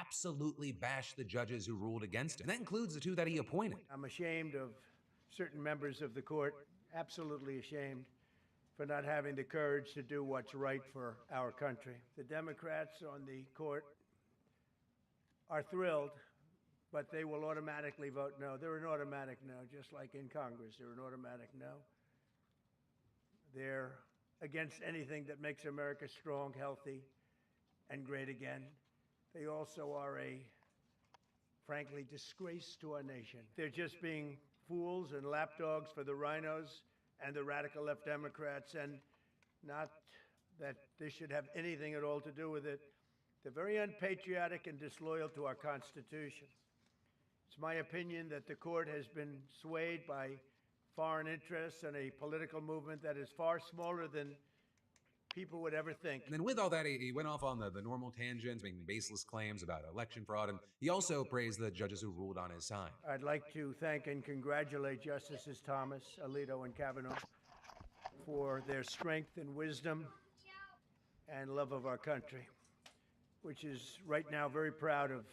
absolutely bashed the judges who ruled against him. And that includes the two that he appointed. I'm ashamed of certain members of the court, absolutely ashamed, for not having the courage to do what's right for our country. The Democrats on the court are thrilled, but they will automatically vote no. They're an automatic no, just like in Congress, they're an automatic no. They're against anything that makes America strong, healthy, and great again. They also are a, frankly, disgrace to our nation. They're just being fools and lapdogs for the rhinos and the radical left Democrats, and not that this should have anything at all to do with it. They're very unpatriotic and disloyal to our Constitution. It's my opinion that the court has been swayed by foreign interests and a political movement that is far smaller than people would ever think. And then with all that, he went off on the normal tangents, making baseless claims about election fraud, and he also praised the judges who ruled on his side. I'd like to thank and congratulate Justices Thomas, Alito, and Kavanaugh for their strength and wisdom and love of our country, which is right now very proud of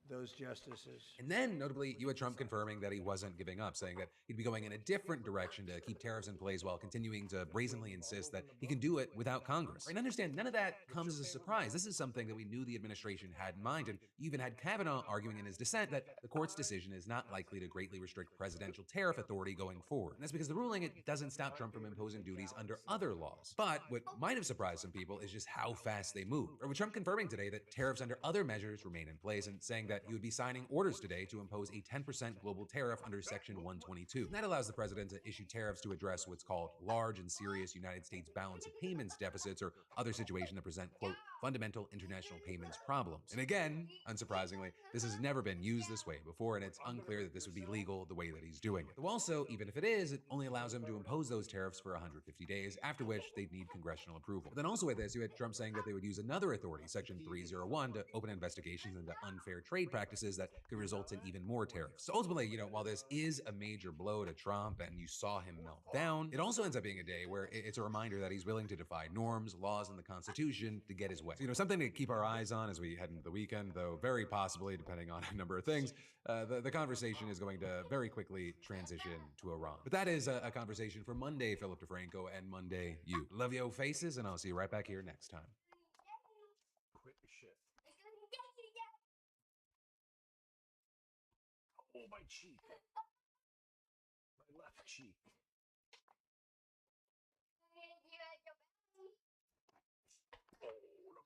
those justices. And then, notably, you had Trump confirming that he wasn't giving up, saying that he'd be going in a different direction to keep tariffs in place while continuing to brazenly insist that he can do it without Congress. And understand, none of that comes as a surprise. This is something that we knew the administration had in mind, and you even had Kavanaugh arguing in his dissent that the court's decision is not likely to greatly restrict presidential tariff authority going forward. And that's because the ruling, it doesn't stop Trump from imposing duties under other laws. But what might have surprised some people is just how fast they move. Or with Trump confirming today that tariffs under other measures remain in place, and saying that he would be signing orders today to impose a 10% global tariff under Section 122. And that allows the president to issue tariffs to address what's called large and serious United States balance of payments deficits or other situations that present, quote, fundamental international payments problems. And again, unsurprisingly, this has never been used this way before, and it's unclear that this would be legal the way that he's doing it. Though also, even if it is, it only allows him to impose those tariffs for 150 days, after which they'd need congressional approval. But then also with this, you had Trump saying that they would use another authority, Section 301, to open investigations into unfair trade practices that could result in even more tariffs. So ultimately, while this is a major blow to Trump and you saw him melt down, it also ends up being a day where it's a reminder that he's willing to defy norms, laws, and the Constitution to get his way. So, something to keep our eyes on as we head into the weekend, though very possibly, depending on a number of things, the conversation is going to very quickly transition to Iran. But that is a conversation for Monday, Philip DeFranco, and Monday, you. Love yo faces, and I'll see you right back here next time. Quick shit. Oh, my cheek. My left cheek. Oh, the belly wheel.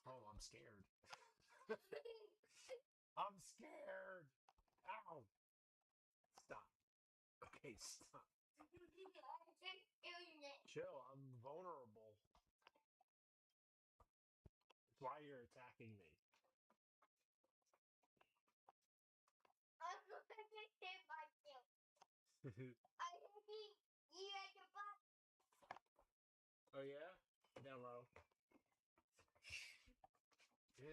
Oh, I'm scared. I'm scared. Ow. Stop. Okay, stop. Chill, I'm vulnerable. That's why you're attacking me. Oh yeah? Down low. Ew.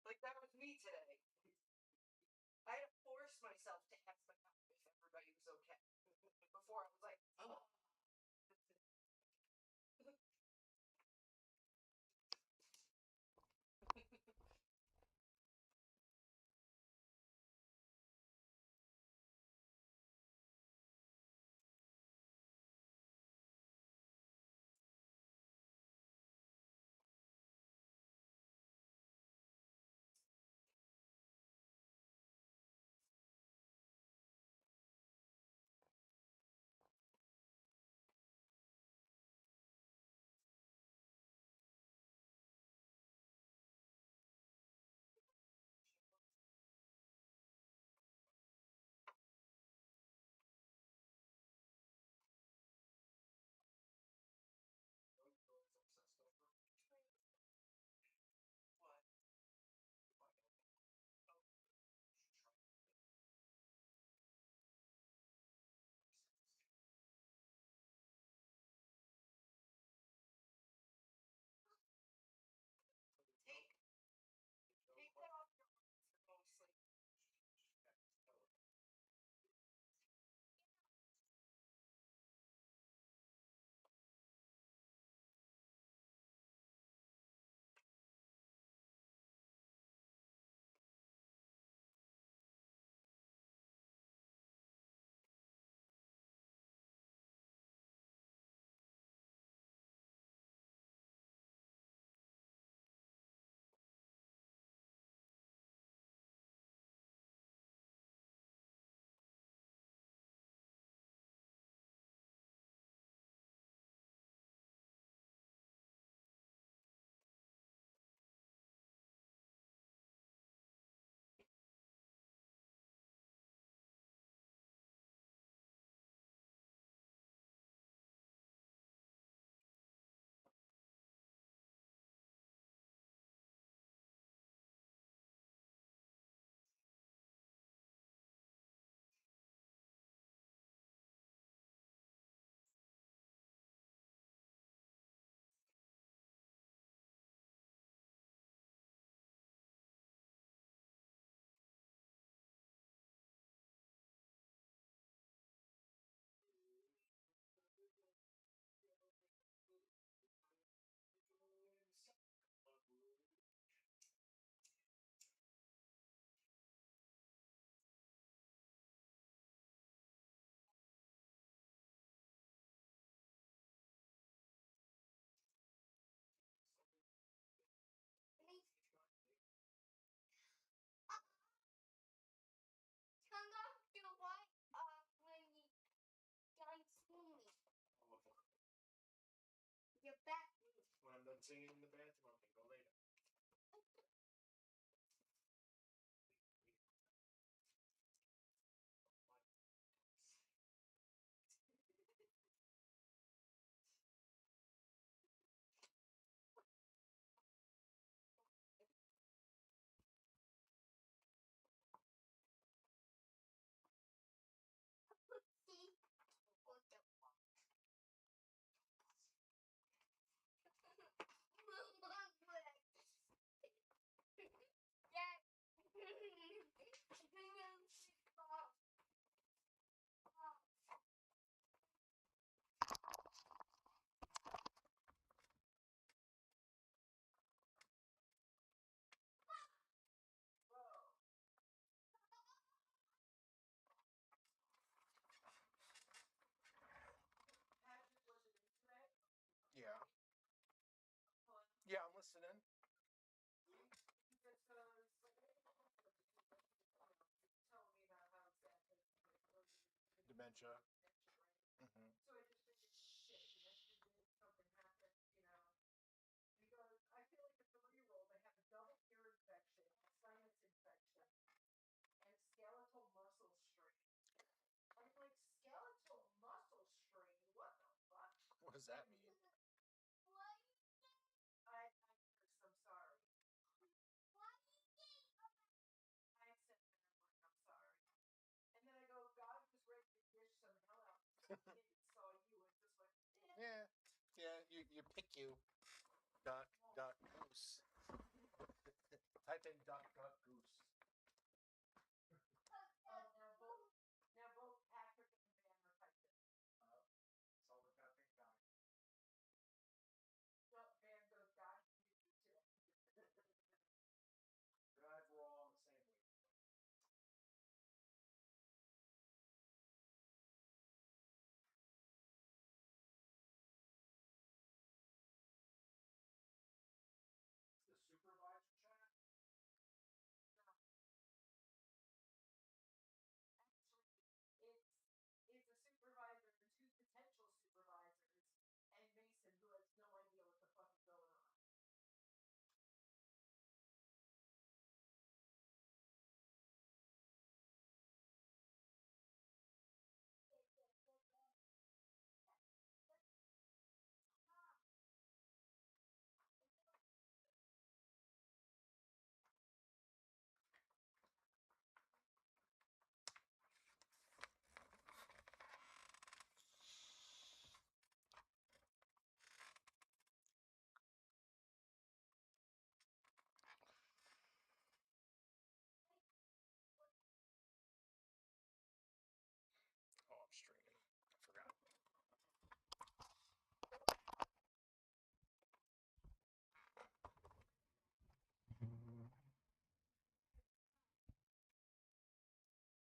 Like that was me today. I had to force myself to ask my mom if everybody was okay. Before I was like, oh. What? Take that off your arms. You're going to sleep. Turn off your light when you done singing. Your back. When I'm done singing in the bathroom, I can go later. See? What the fuck? Dad. Patrick wasn't in today. Yeah. Fun. Yeah, I'm listening. Because telling me about how sad his Dementia. dementia, right? Mm-hmm. So I just figured, shit, dementia did something happen, because I feel like a 3-year-old, they have a double ear infection, a sinus infection, and skeletal muscle strain. I'm like, skeletal muscle strain? What the fuck? What does that mean? What? Chris, I'm sorry. What do you think? I said that at work, I'm sorry. And then I go, God was ready to dish some hell out. This kid saw you and just went, Yeah. Yeah, you pick you. duck, duck, goose. Type in duck, duck, goose. Now both Patrick and Van are typed in. So we've got pink guy. No, Van goes guy. You do too. Glad we're all on the same page. The supervisor chat? It's a supervisor, two potential supervisors, and Mason, who has no idea what the fuck is going on. Oh, I'm streaming. I forgot.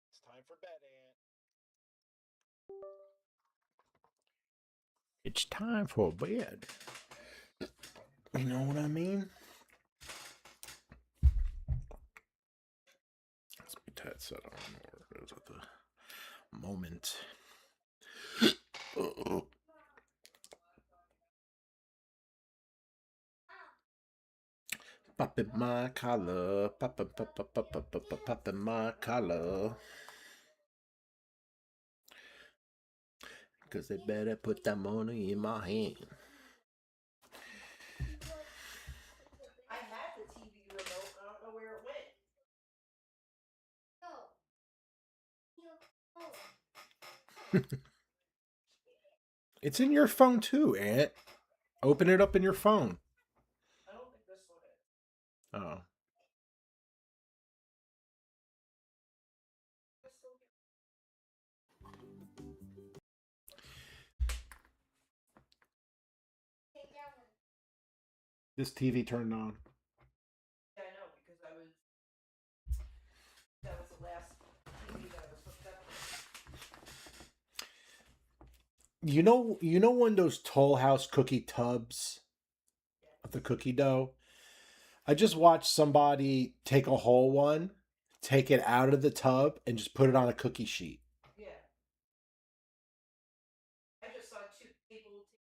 It's time for bed, Aunt. It's time for bed. You know what I mean? Let's put that set on or is at the moment. Uh-oh. Popping my collar, popping my collar. Cause they better put that money in my hand. I had the TV remote, I don't know where it went. It's in your phone too, Aunt. Open it up in your phone. I don't think this one is. Oh. This TV turned on. Yeah, I know, because that was the last TV that was hooked up. You know when those Toll House cookie tubs of the cookie dough? I just watched somebody take a whole one, take it out of the tub, and just put it on a cookie sheet. Yeah. I just saw two people take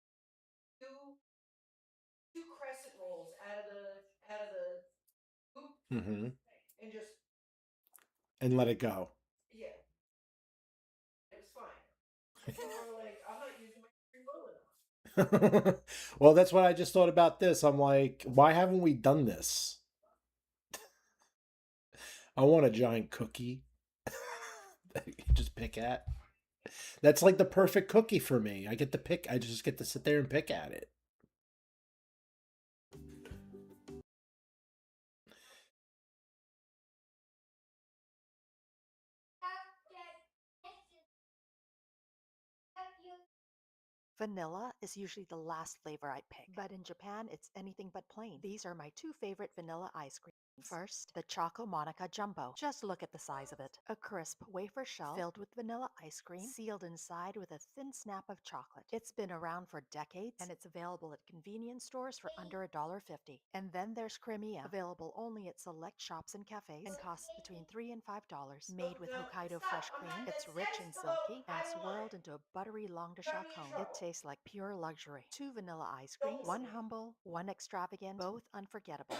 two crescent rolls out of the hoop Mm-hmm. and just And let it go. yeah. It was fine. People were like, I'm not using my free roll enough. Well, that's what I just thought about this. I'm like, why haven't we done this? I want a giant cookie that you can just pick at. That's like the perfect cookie for me. I just get to sit there and pick at it. Vanilla is usually the last flavor I pick, but in Japan it's anything but plain. These are my two favorite vanilla ice creams. First, the Choco Monica Jumbo. Just look at the size of it. A crisp wafer shell filled with vanilla ice cream, sealed inside with a thin snap of chocolate. It's been around for decades, and it's available at convenience stores for under $1.50. And then there's Cremia, available only at select shops and cafes, and costs between $3 and $5. Made with Hokkaido fresh cream, it's rich and silky, and swirled into a buttery langue de chat cone. It tastes like pure luxury. Two vanilla ice creams, one humble, one extravagant, both unforgettable.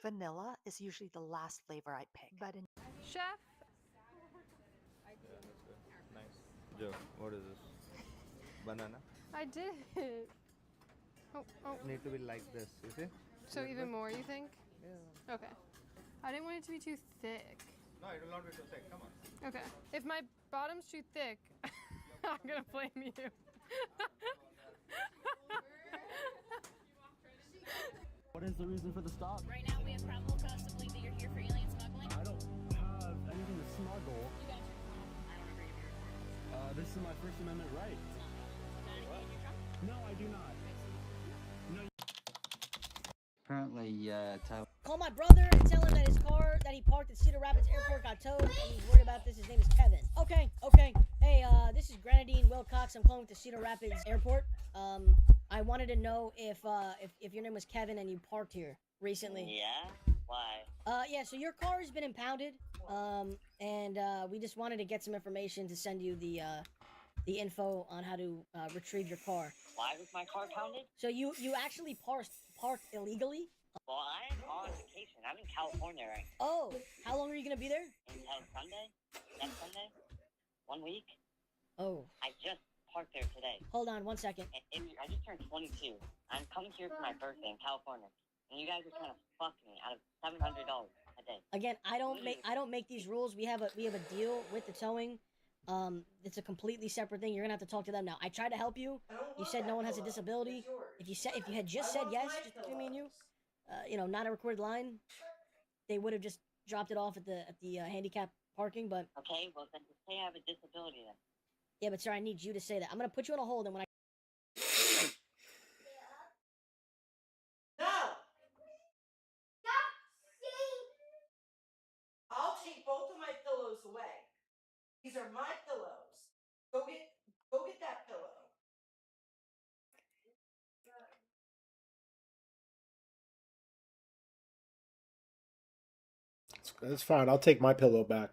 Vanilla is usually the last flavor I pick, but in Chef, Nice. Joe, what is this? Banana? I did it. Oh, Need to be like this, you see? so Like even that? more, you think? Yeah. Okay. I didn't want it to be too thick. No, it will not be too thick. Come on. Okay. If my bottom's too thick, I'm gonna blame you. What is the reason for the stop? Right now, we have probable cause to believe that you're here for alien smuggling. I don't have anything to smuggle. You got your phone. I don't remember your report. This is my First Amendment right. It's not. Got anything in your trunk? No, I do not. Apparently, Tyler. Call my brother and tell him that his car that he parked at Cedar Rapids Airport got towed, and he's worried about this. His name is Kevin. Okay. Hey, this is Grenadine Wilcox. I'm calling to Cedar Rapids Airport. I wanted to know if your name was Kevin and you parked here recently. Yeah? Why? Yeah. So your car has been impounded. And we just wanted to get some information to send you the info on how to retrieve your car. Why was my car pounded? So you actually parked illegally? Well, I'm on vacation. I'm in California right now. Oh, how long are you gonna be there? Until Sunday? Next Sunday? 1 week? Oh. I just parked there today. Hold on 1 second. I just turned 22. I'm coming here for my birthday in California. And you guys are trying to fuck me out of $700 a day. Again, I don't make these rules. We have a deal with the towing. It's a completely separate thing. You're gonna have to talk to them now. I tried to help you. You said no one has a disability. If you had just said yes, just between me and you, not a recorded line, they would have just dropped it off at the handicap parking. But okay, well then just say I have a disability then. Yeah, but sir, I need you to say that. I'm gonna put you on a hold, and when I No! I'll take both of my pillows away. These are my pillows. Go get that pillow. It's fine. I'll take my pillow back.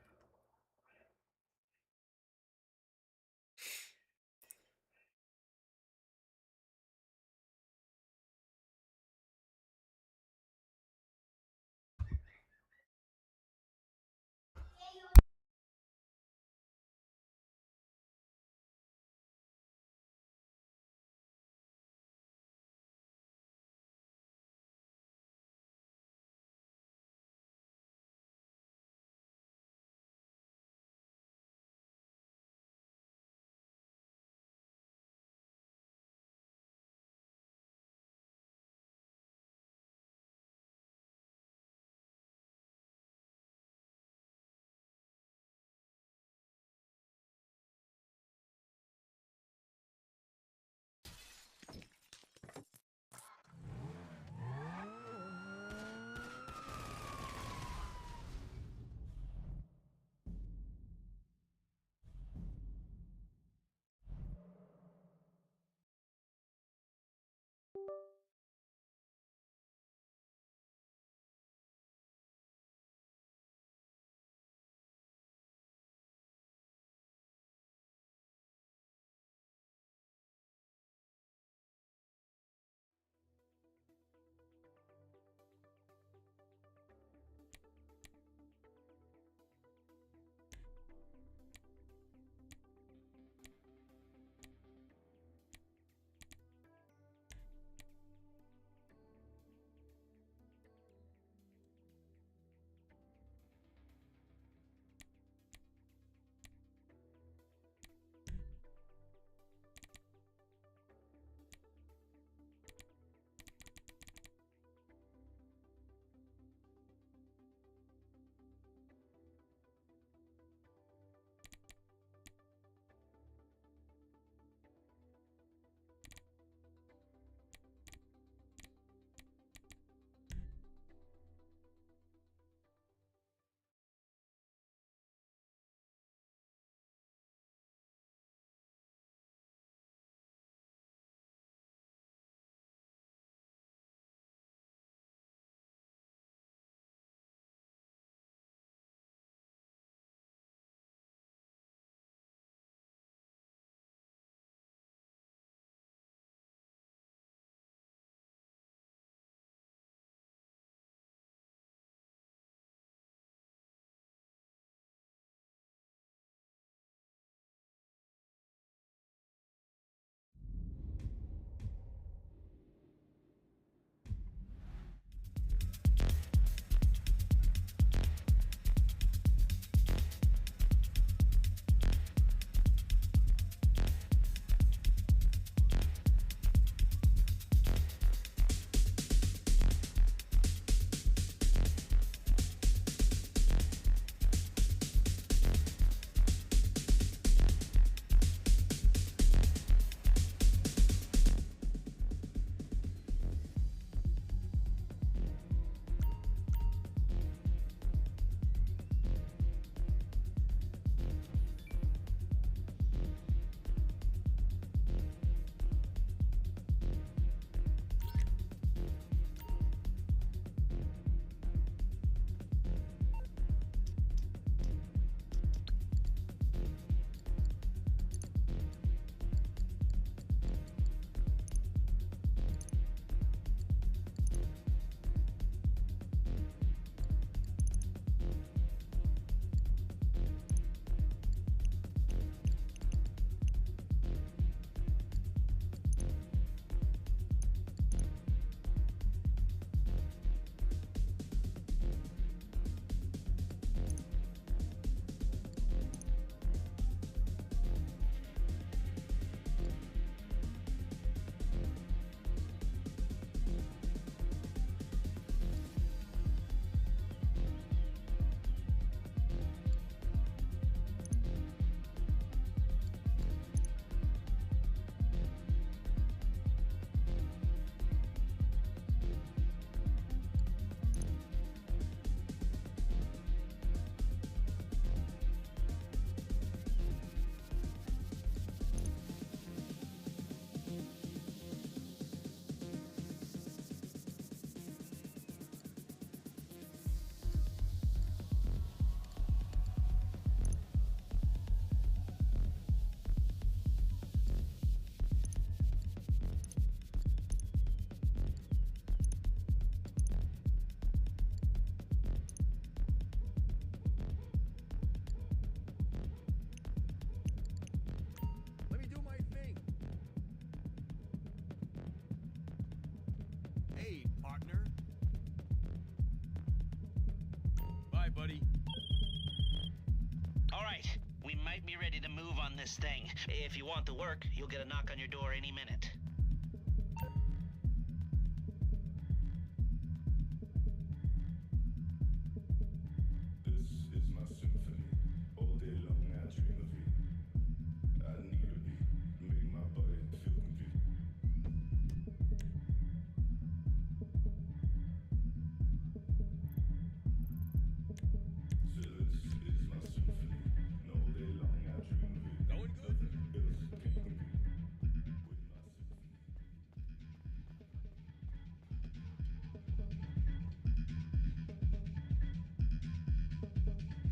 might be ready to move on this thing. If you want to work, you'll get a knock on your door any minute.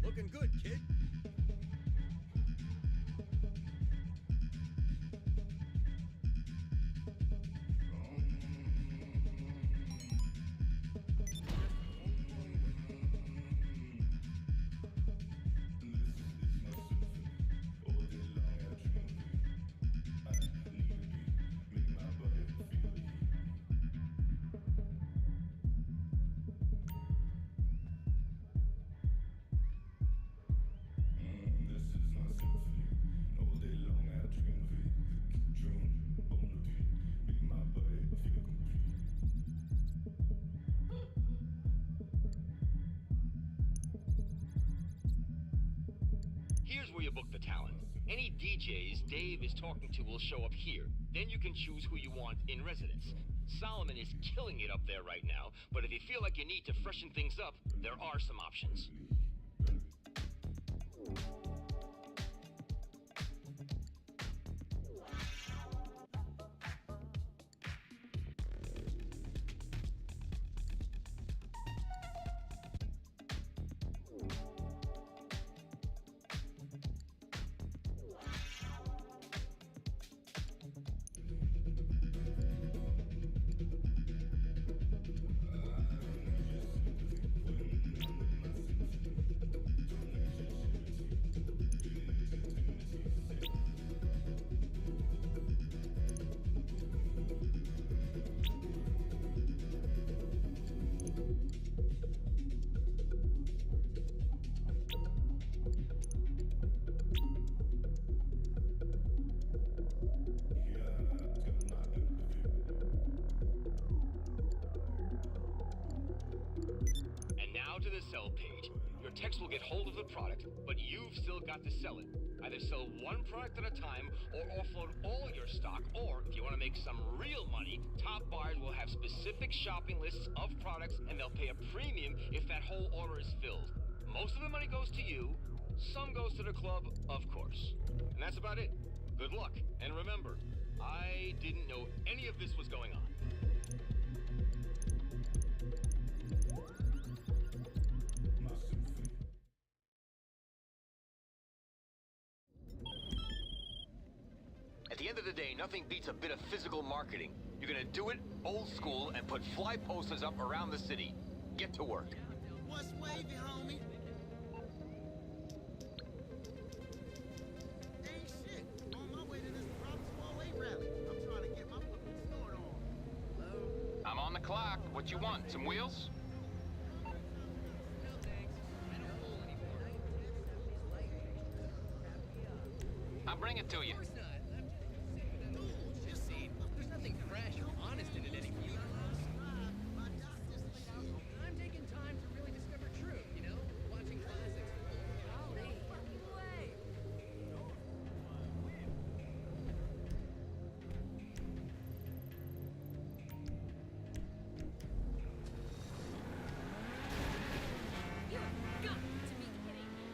Looking good, kid. Here's where you book the talent. Any DJs Dave is talking to will show up here. Then you can choose who you want in residence. Solomon is killing it up there right now, but if you feel like you need to freshen things up, there are some options. To the sell page. Your text will get hold of the product, but you've still got to sell it. Either sell one product at a time or offload all your stock, or if you want to make some real money, top buyers will have specific shopping lists of products and they'll pay a premium if that whole order is filled. Most of the money goes to you, some goes to the club, of course. And that's about it. Good luck, and remember, I didn't know any of this was going on. At the end of the day, nothing beats a bit of physical marketing. You're gonna do it old school and put fly posters up around the city. Get to work. What's wavy, homie? Hey, shit. On my way to this Props 408 rally. I'm trying to get my fucking snort on. Hello? I'm on the clock. What you want? Some wheels? I'll bring it to you. There's nothing fresh or honest in it anymore. I'm taking time to really discover truth, you know? Watching classics. Golly, fucking way. You've got to be kidding me.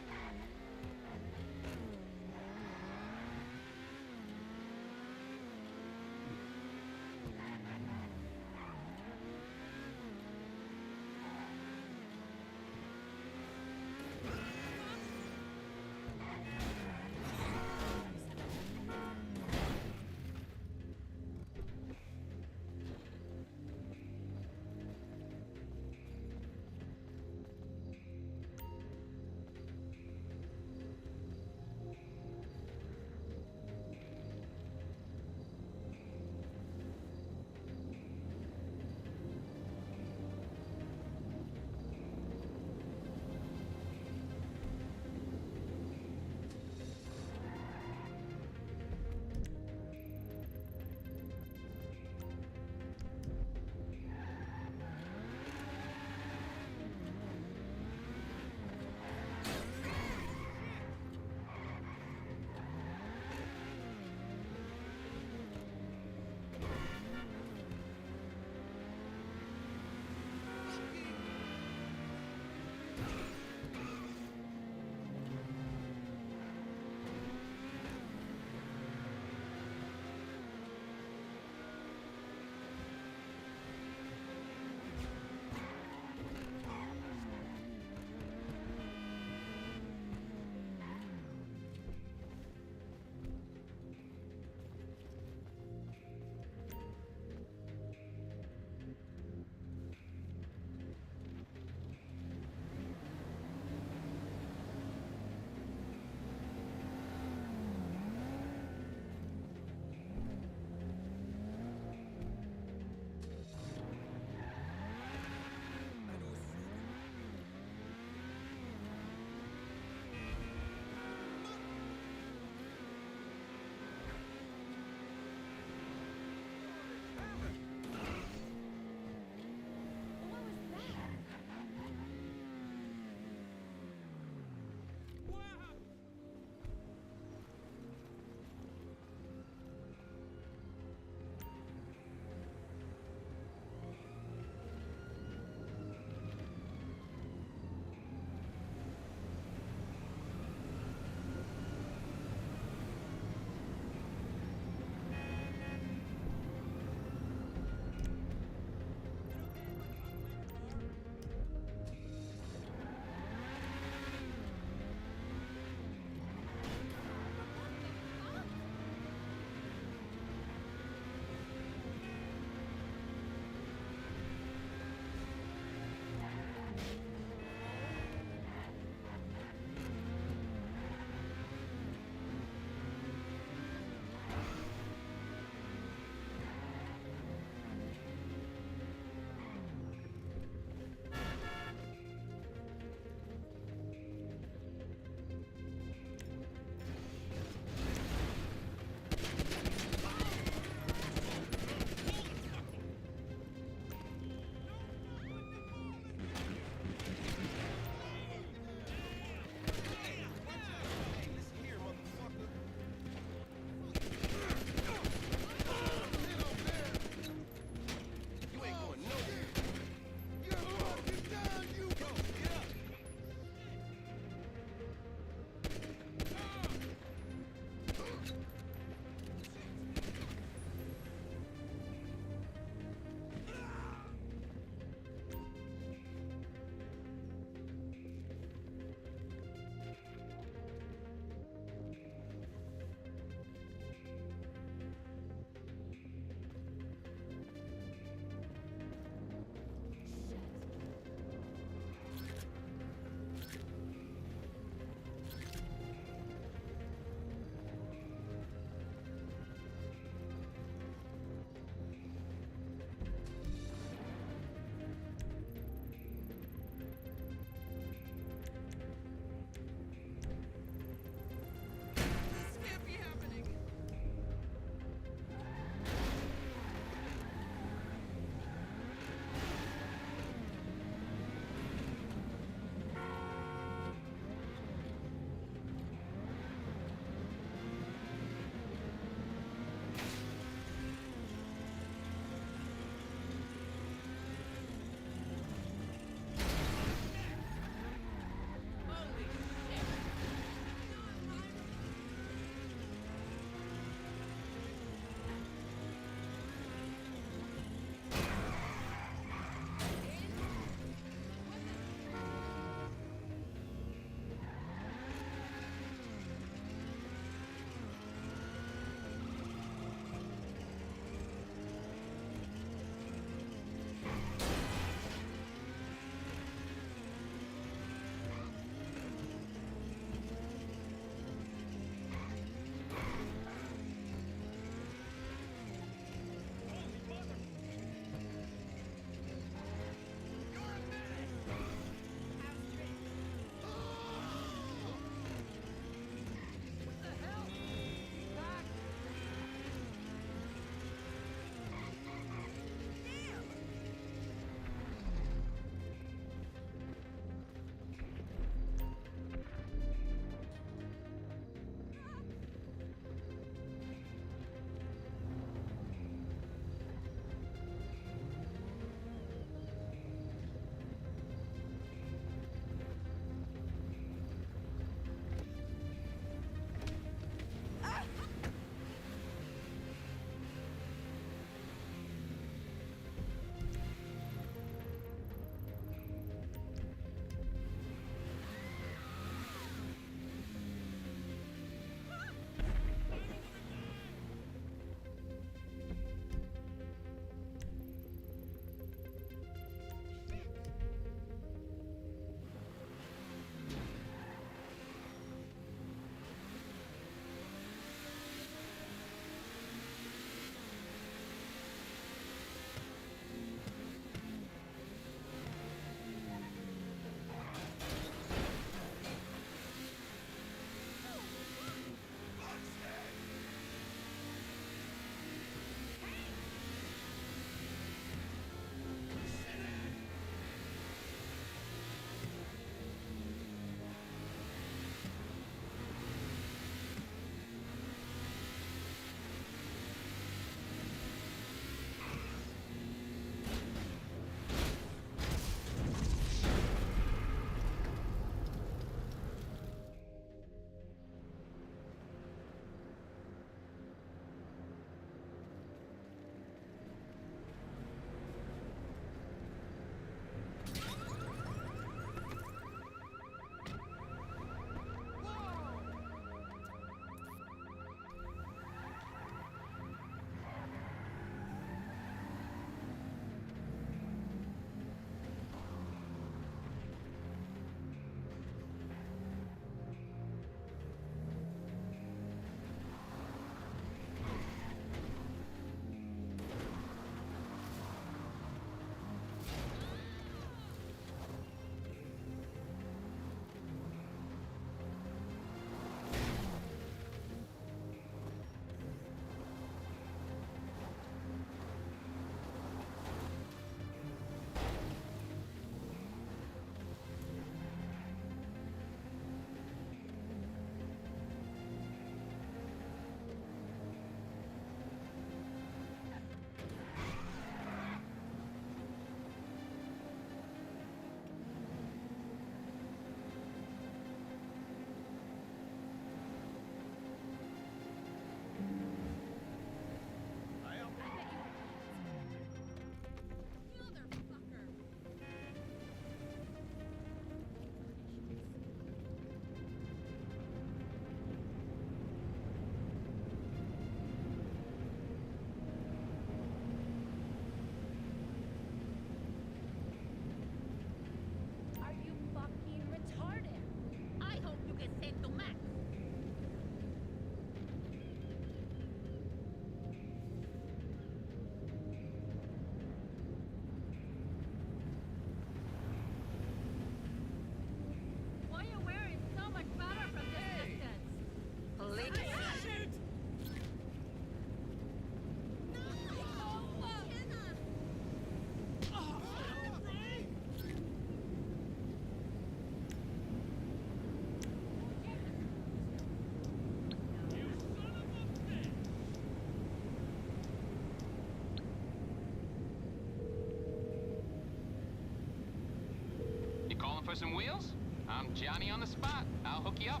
for some wheels? I'm Johnny on the spot. I'll hook you up.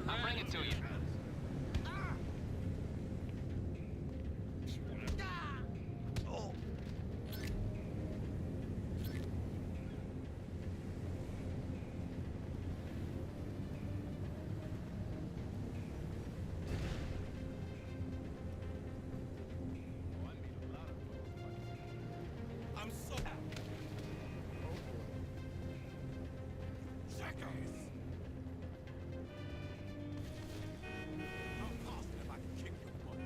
I'll bring it to you. I'm so. Jackass! I'm positive I can kick your butt.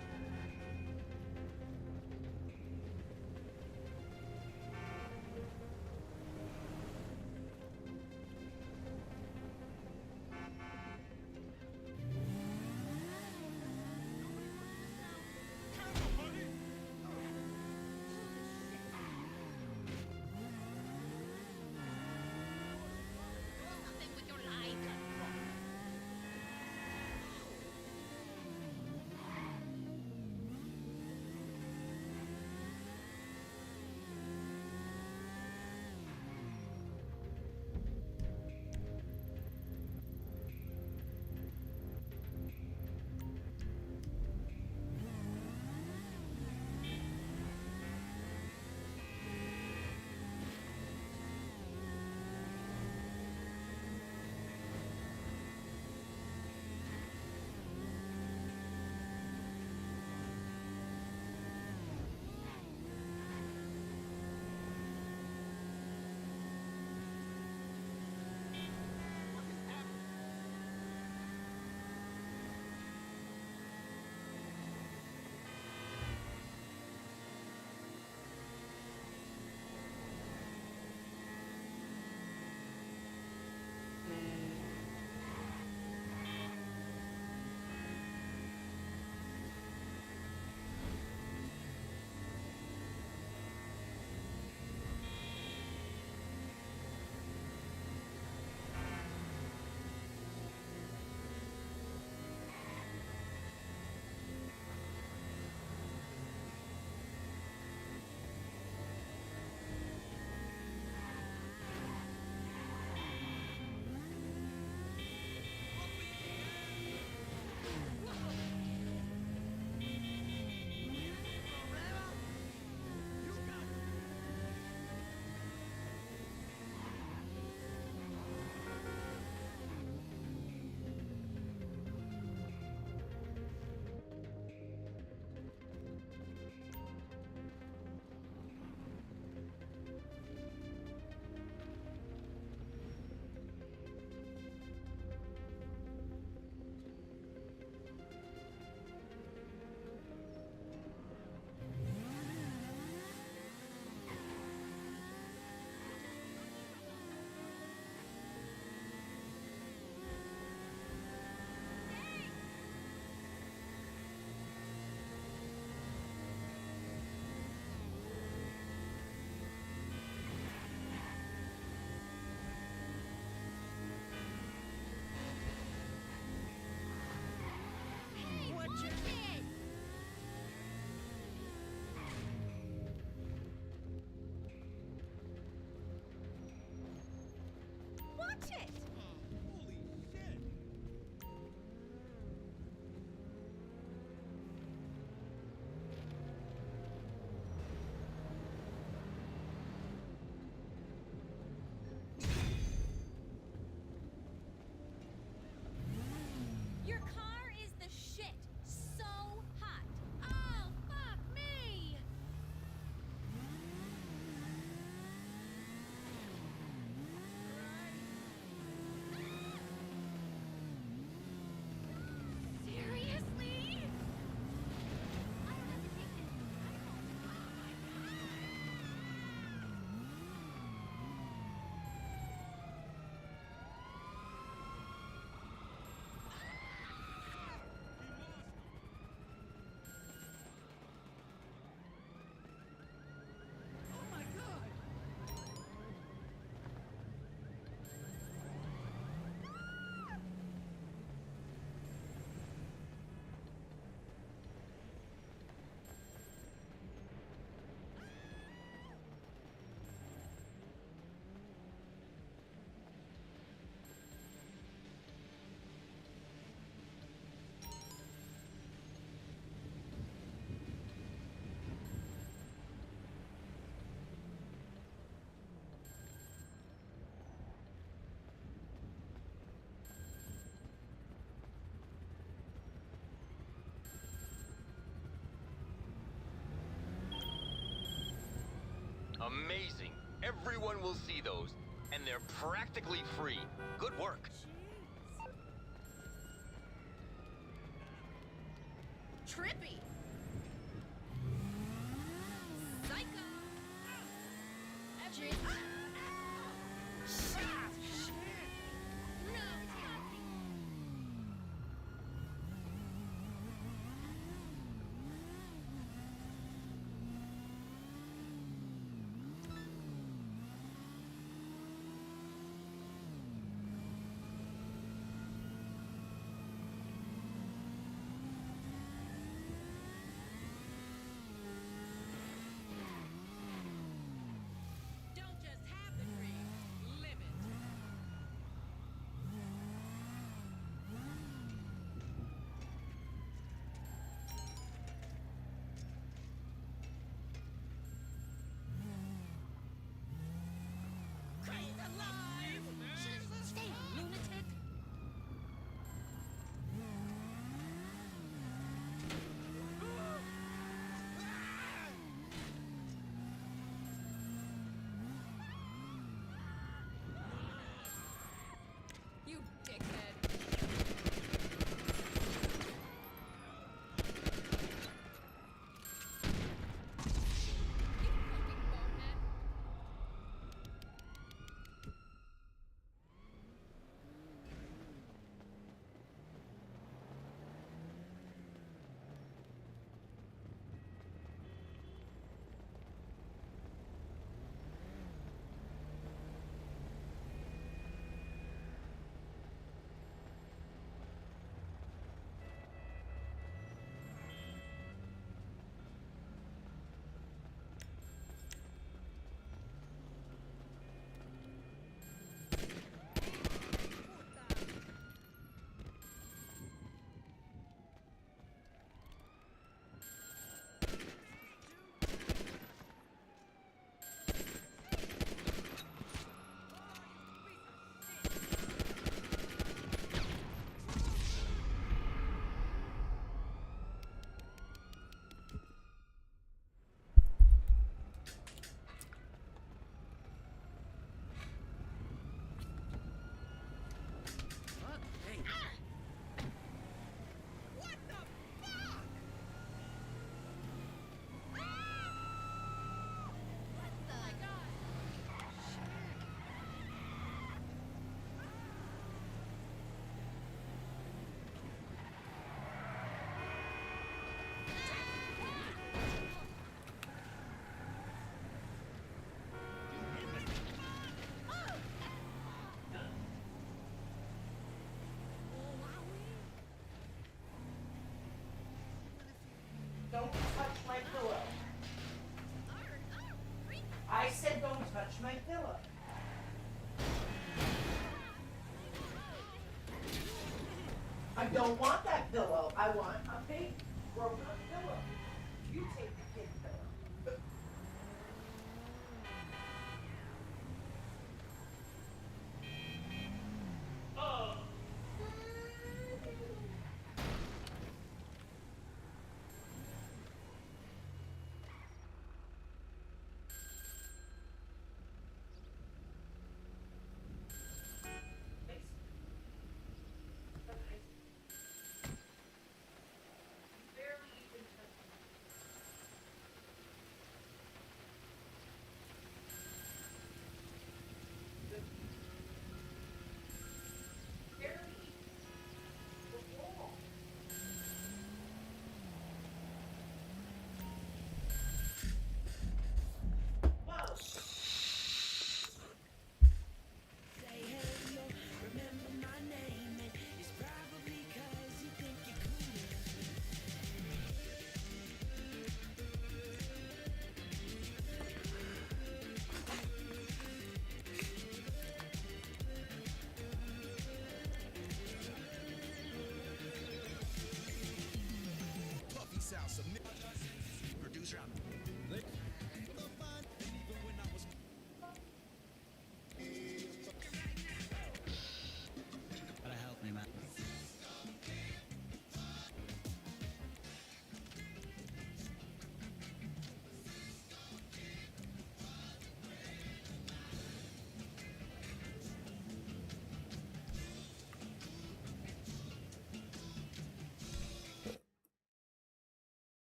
Something with your life. Watch it! Your car is the shit. So hot. Oh, fuck me! Amazing. Everyone will see those, and they're practically free. Good work. Trippy. Psycho. Every. Shit. No, Kathy. Don't just have the dream, live it. Christ alive! Stay, lunatic! You dickhead. You fucking bonehead. Don't touch my pillow. I said don't touch my pillow. I don't want that pillow. I want a big grown-up pillow. You take the kid pillow. Barely even touched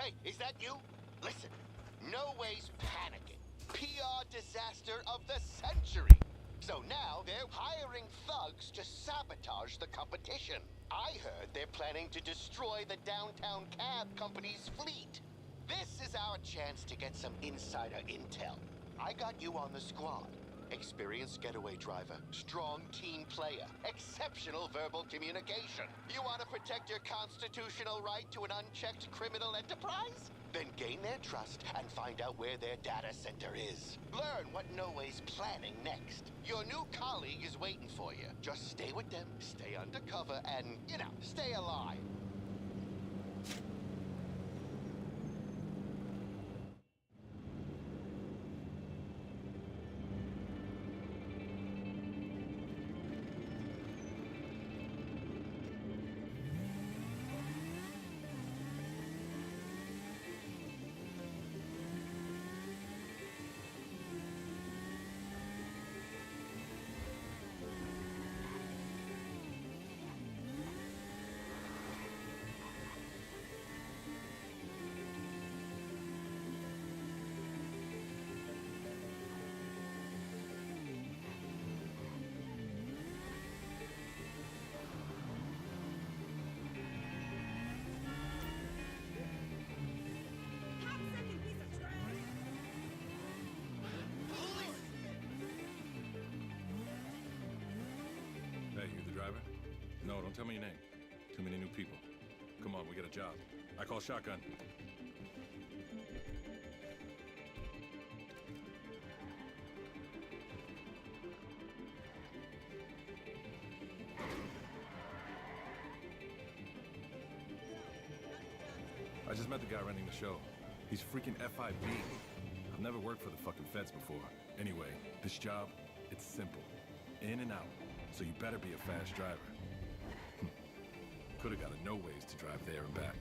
Hey, is that you? Listen, No Way's panicking. PR disaster of the century. So now they're hiring thugs to sabotage the competition. I heard they're planning to destroy the downtown cab company's fleet. This is our chance to get some insider intel. I got you on the squad. Experienced getaway driver, strong team player, exceptional verbal communication. You want to protect your constitutional right to an unchecked criminal enterprise? Then gain their trust and find out where their data center is. Learn what No Way's planning next. Your new colleague is waiting for you. Just stay with them, stay undercover, and, stay alive. Hey, you the driver? No, don't tell me your name. Too many new people. Come on, we got a job. I call shotgun. I just met the guy running the show. He's freaking FIB. I've never worked for the fucking feds before. Anyway, this job, it's simple. In and out. So you better be a fast driver. Could've got a No Ways to drive there and back.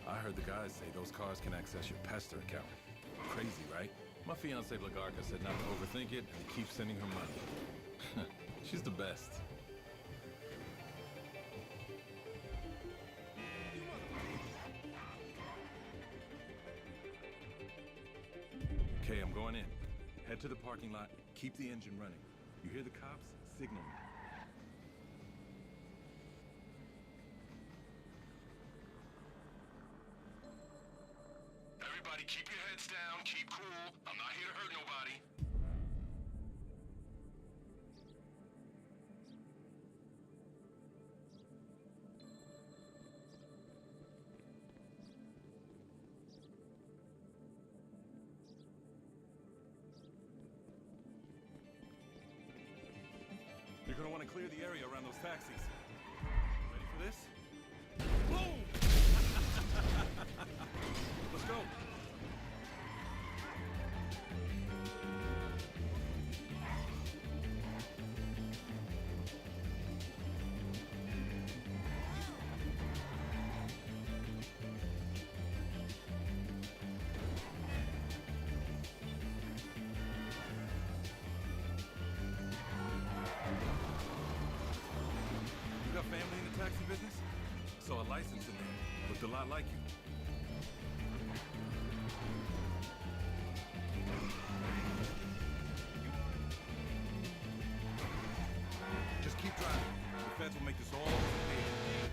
I heard the guys say those cars can access your Pester account. Crazy, right? My fiancée Blagarka said not to overthink it and keep sending her money. She's the best. Okay, I'm going in. Head to the parking lot, keep the engine running. You hear the cops? Signal me. Everybody keep your heads down, keep cool. I'm not here to hurt nobody. You're gonna want to clear the area around those taxis. Ready for this? Boom! Let's go. You got family in the taxi business? Saw a license in there. Looked a lot like you. Just keep driving. The feds will make this all disappear.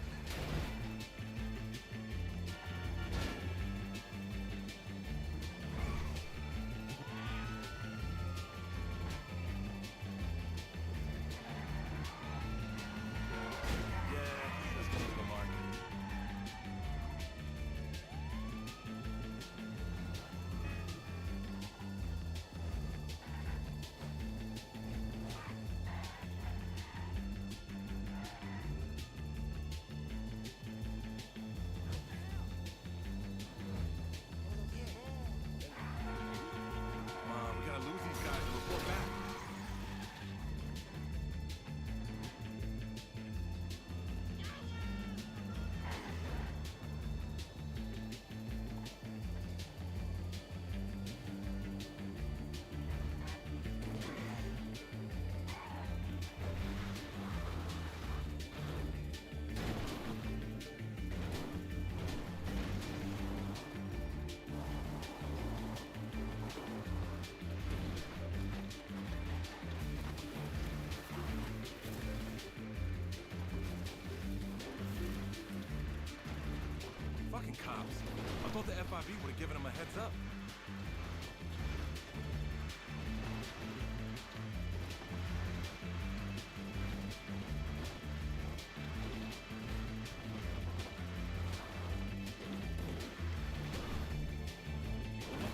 Fucking cops. I thought the FIB would have given him a heads up.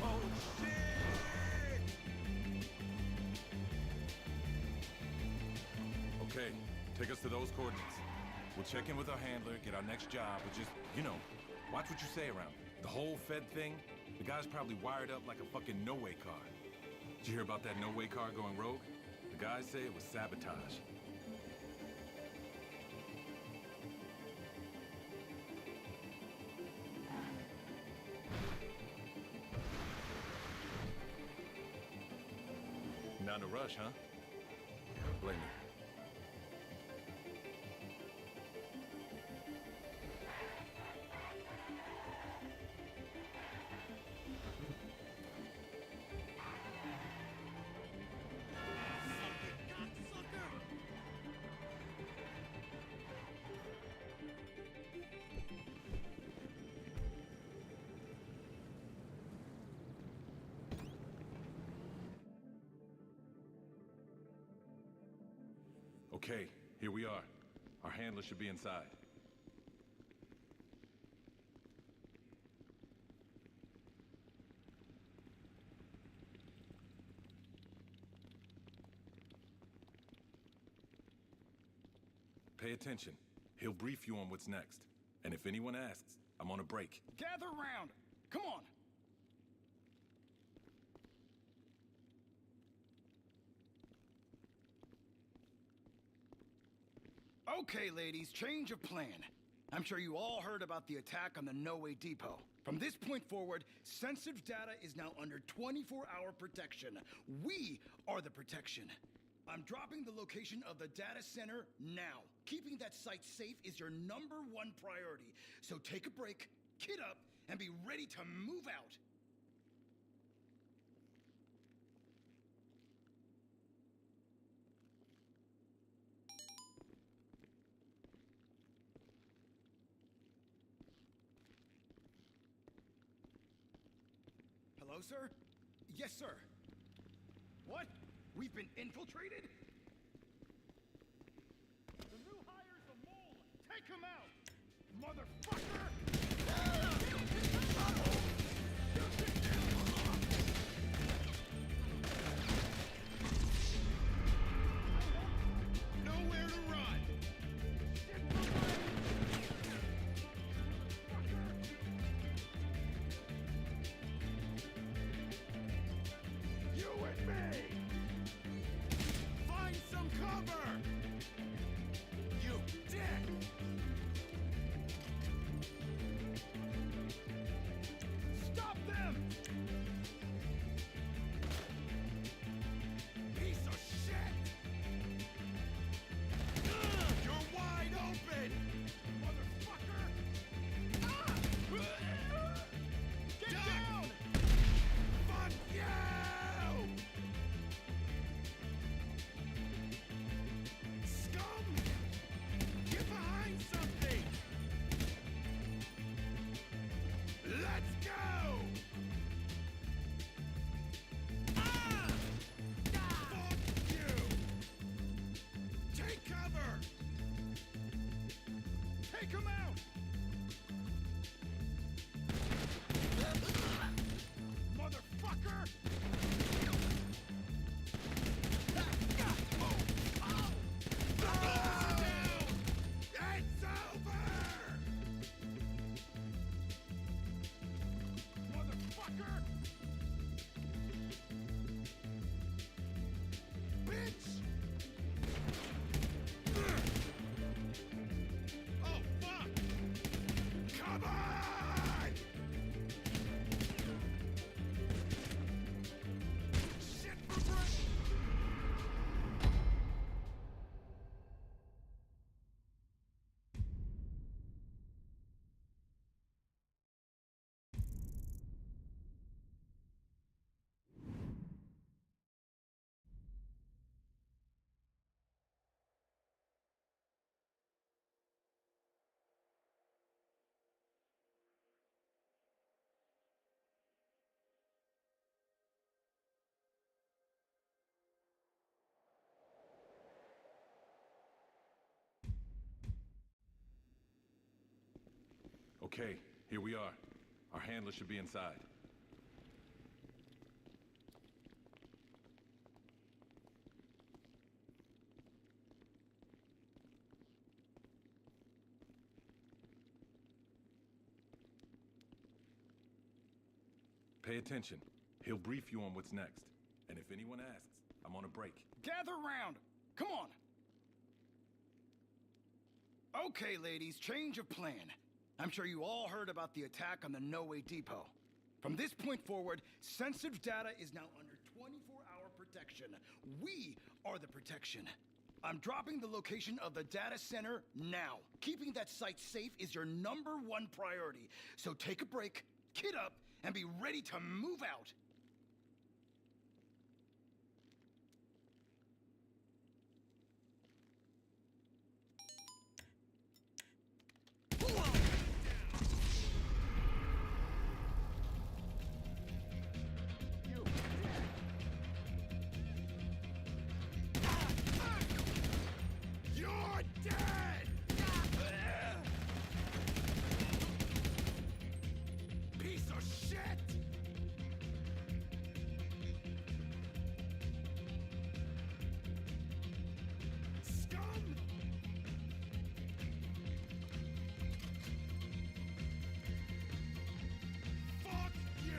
Oh, shit! Okay, take us to those coordinates. We'll check in with our handler, get our next job, but just, you know, watch what you say around here. The whole Fed thing, the guy's probably wired up like a fucking no-way car. Did you hear about that no-way car going rogue? The guys say it was sabotage. Not in a rush, huh? Blame me. Okay, here we are. Our handler should be inside. Pay attention. He'll brief you on what's next. And if anyone asks, I'm on a break. Gather round! Come on! Okay, ladies, change of plan. I'm sure you all heard about the attack on the No Way Depot. From this point forward, sensitive data is now under 24-hour protection. We are the protection. I'm dropping the location of the data center now. Keeping that site safe is your #1 priority. So take a break, kit up, and be ready to move out. Hello, sir? Yes, sir. What? We've been infiltrated? The new hire's a mole! Take him out! Motherfucker! Nowhere to run! You and me! Find some cover! You dick! Stop them! Piece of shit! You're wide open! Motherfucker! Get down! Fuck you! Scum! Get behind something! Let's go! Fuck you! Take cover! Take him out! Motherfucker! It's over! Motherfucker! Bitch! Oh, fuck! Okay, here we are. Our handler should be inside. Pay attention. He'll brief you on what's next. And if anyone asks, I'm on a break. Gather round! Come on! Okay, ladies, change of plan. I'm sure you all heard about the attack on the No Way Depot. From this point forward, sensitive data is now under 24-hour protection. We are the protection. I'm dropping the location of the data center now. Keeping that site safe is your #1 priority. So take a break, kit up, and be ready to move out. You're dead! Piece of shit! Scum! Fuck you!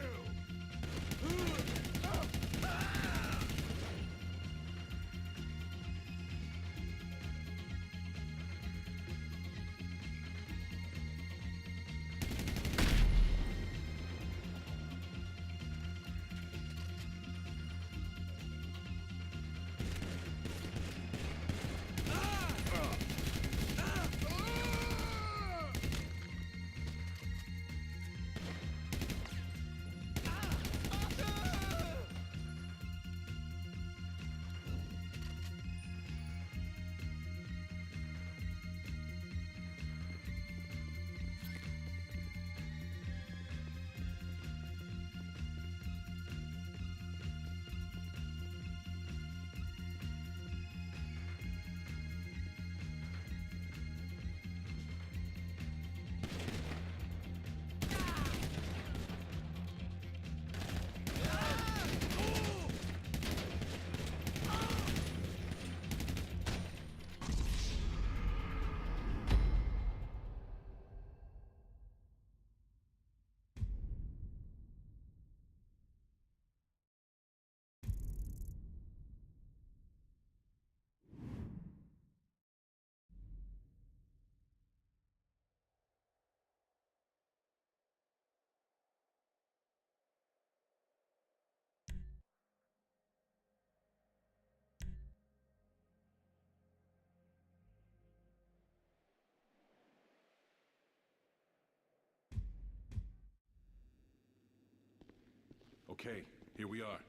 Okay, here we are.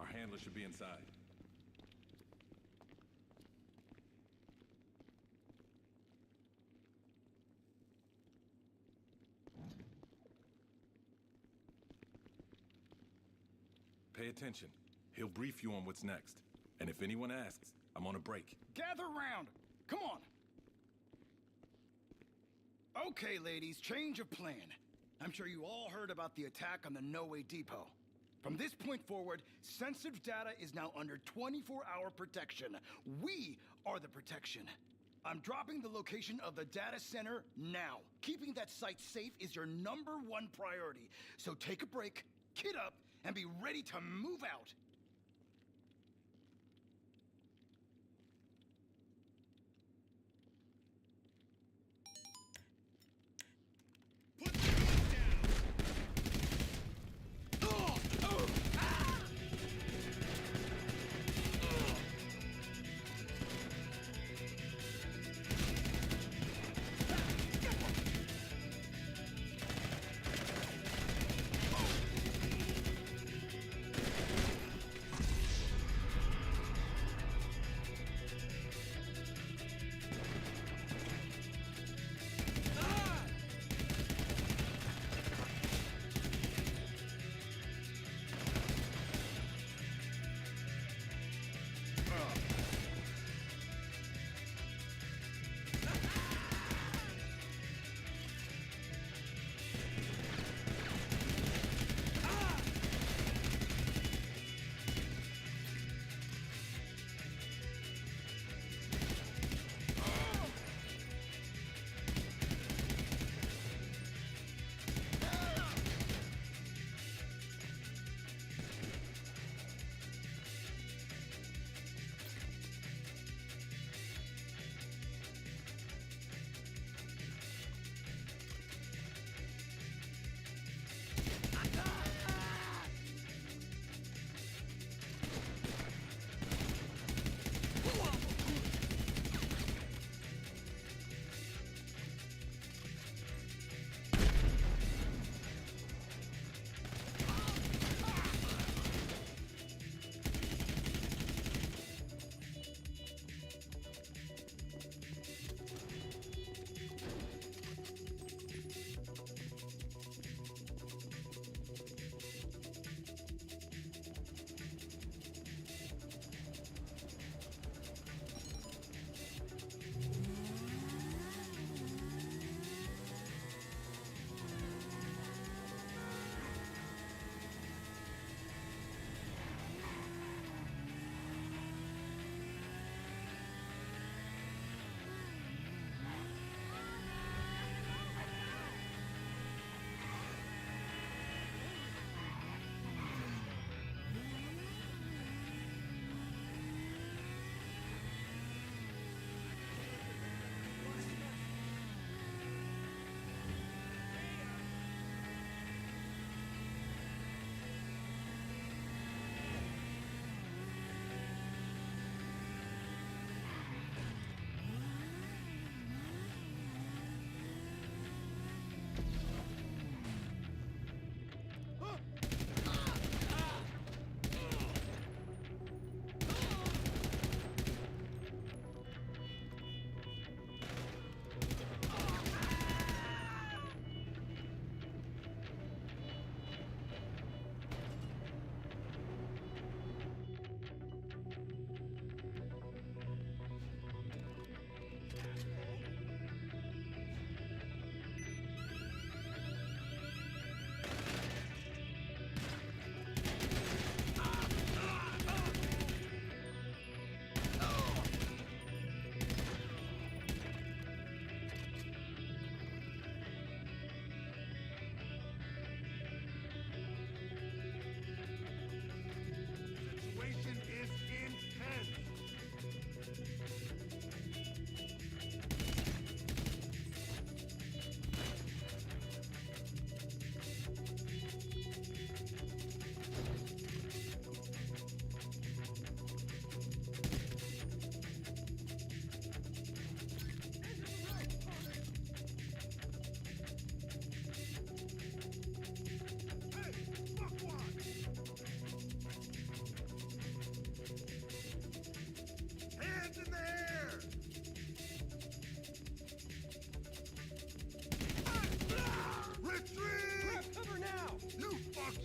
Our handler should be inside. Pay attention. He'll brief you on what's next. And if anyone asks, I'm on a break. Gather round! Come on! Okay, ladies, change of plan. I'm sure you all heard about the attack on the No Way Depot. From this point forward, sensitive data is now under 24-hour protection. We are the protection. I'm dropping the location of the data center now. Keeping that site safe is your #1 priority. So take a break, kit up, and be ready to move out.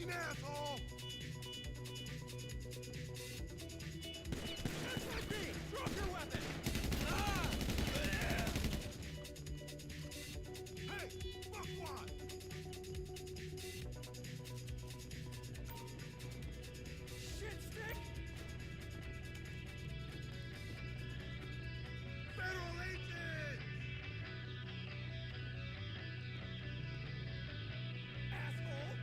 scene, asshole! SIP! Drop your weapon! Ah! Hey! Fuckwad! Shit stick! Federal agent! Asshole!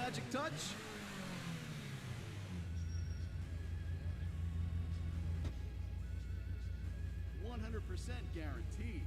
magic touch? 100% guaranteed.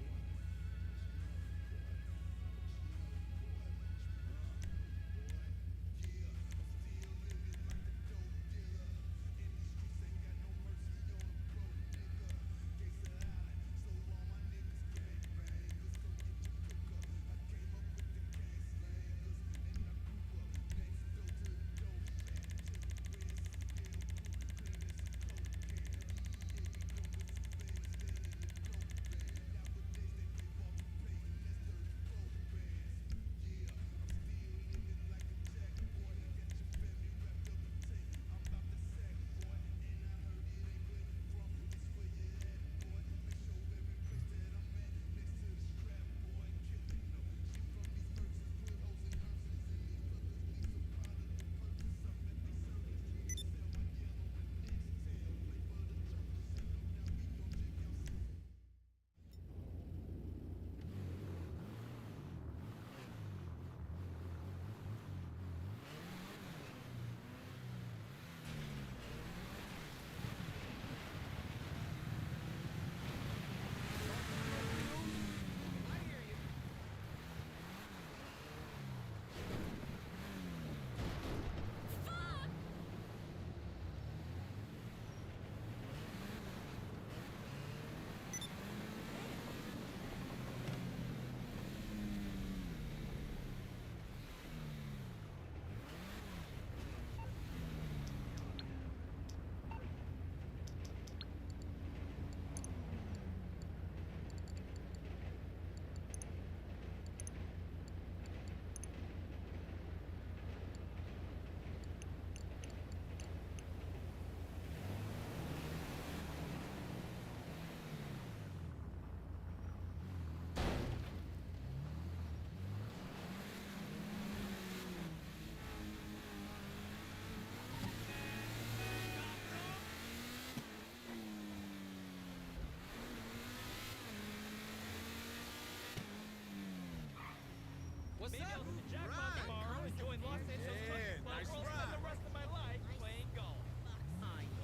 What's Maybe up? I'll hit the jackpot tomorrow and join Los Angeles Country Club for the rest of my life playing golf.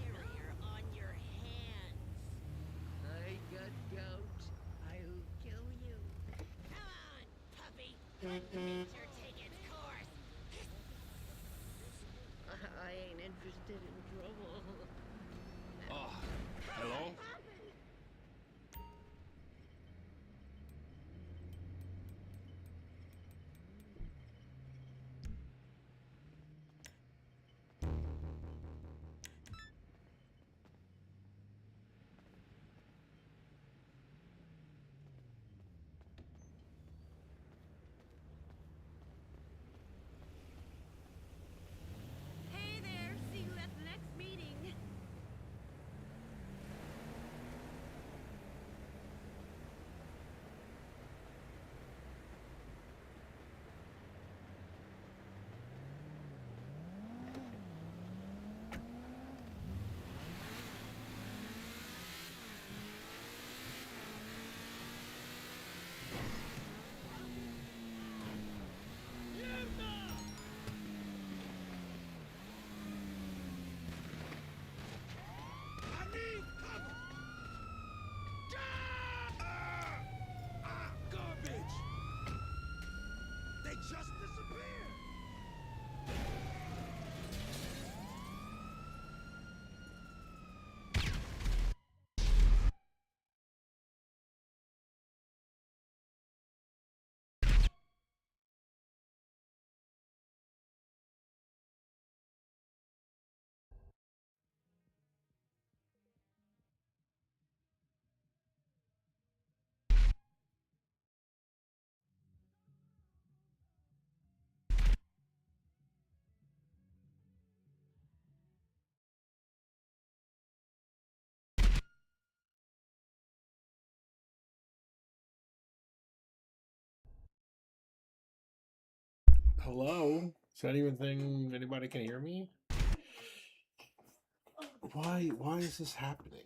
You're on your hands. I got gout. I'll kill you. Come on, puppy. Let nature take its course. I ain't interested in trouble. Oh, hello? Hey there. See you at the next meeting. Garbage! They just disappeared! Hello? Is that even thing anybody can hear me? Why is this happening?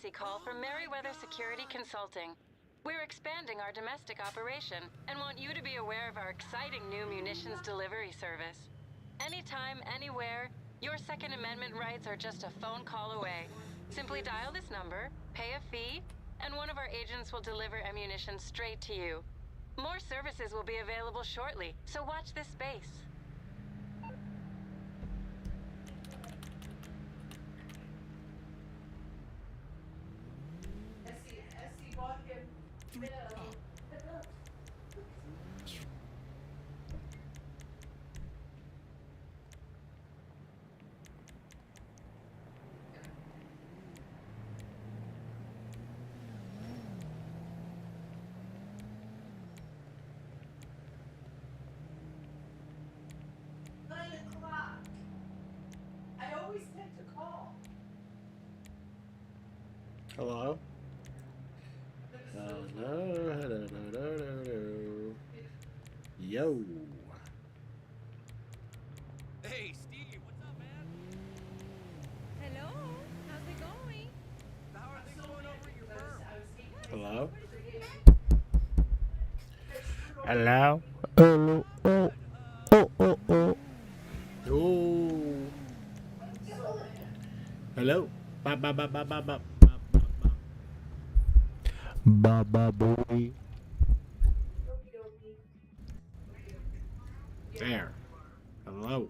emergency call from Merriweather Security Consulting. We're expanding our domestic operation and want you to be aware of our exciting new munitions delivery service. Anytime, anywhere, your Second Amendment rights are just a phone call away. Simply dial this number, pay a fee, and one of our agents will deliver ammunition straight to you. More services will be available shortly, so watch this space. Essie bought him milk. I always tend to call. Hello? Hello. Yo. Hey, Steve, what's up, man? Hello? How's it going? How are things going over at your firm? Hello? Hello? Hello? Oh. Oh, oh, oh. Ooh. Hello? Ba ba ba ba ba ba. Baba boy. There. Hello.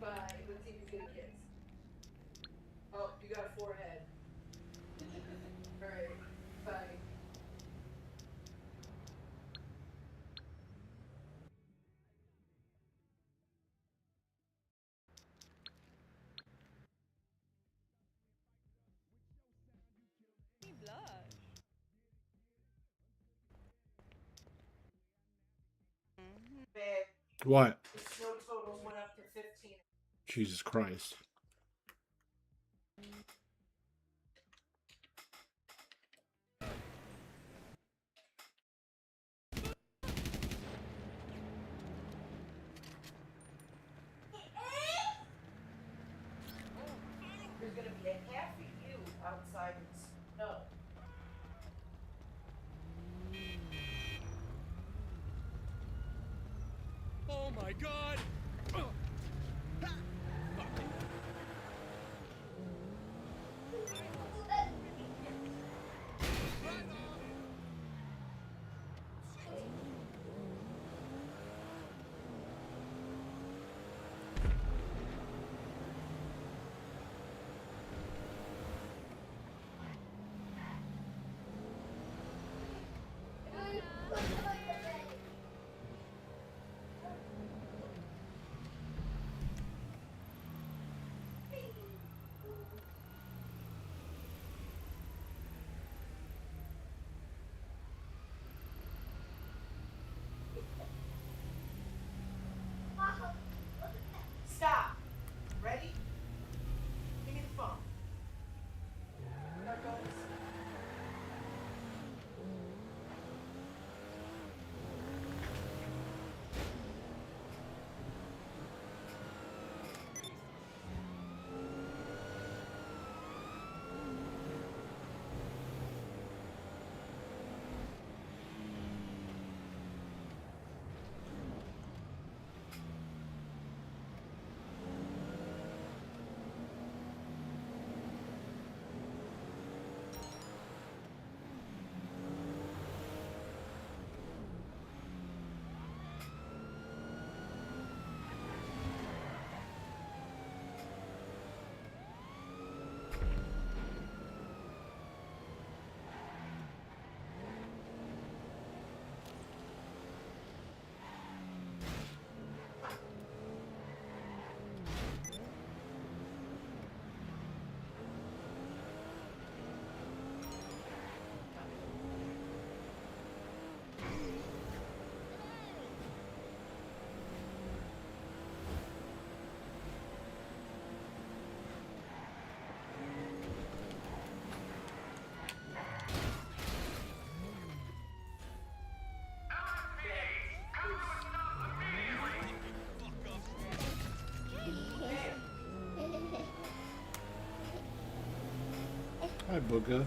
Bye. Let's see if he's gonna kiss. Oh, you got a forehead. Alright. Bye. Blush. Babe, What? the snow totals went up to 15. Jesus Christ. There's gonna be a half of you outside in the snow. Oh my god! Hi, Booga.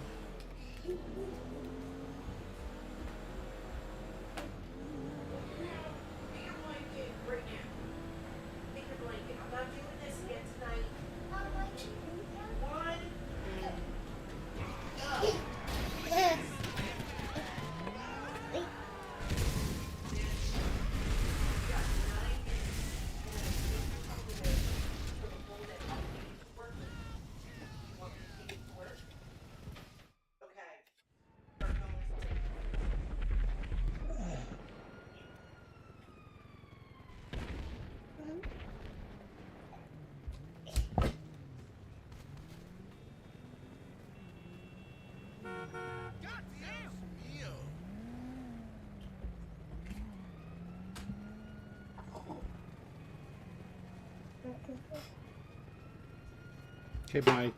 Okay, bye.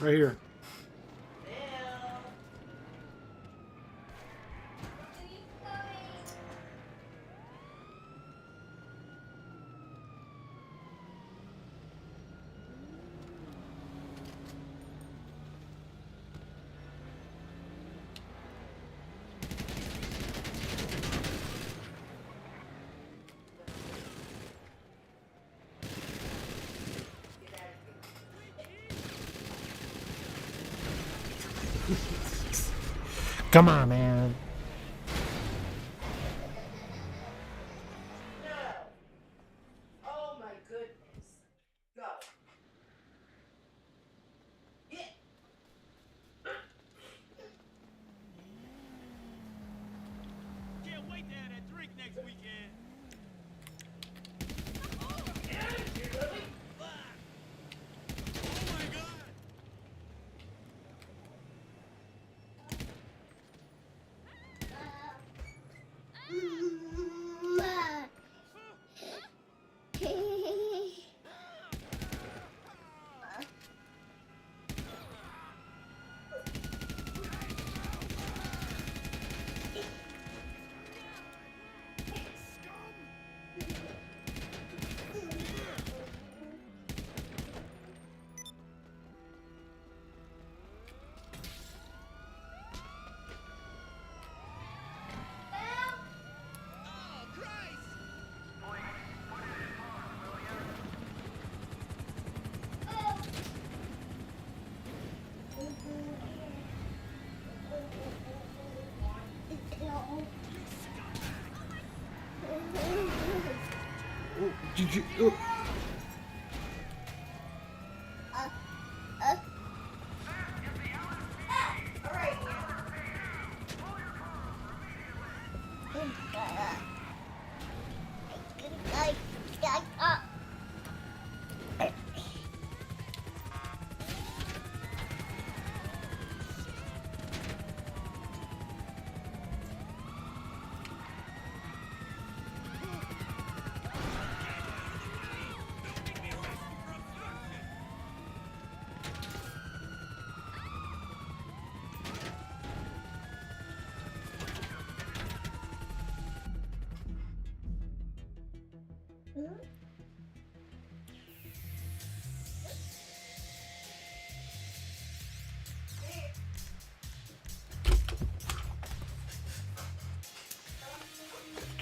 Right here. Come on, man. Oh my goodness. Go. Yeah. Can't wait to have that drink next weekend. Did you?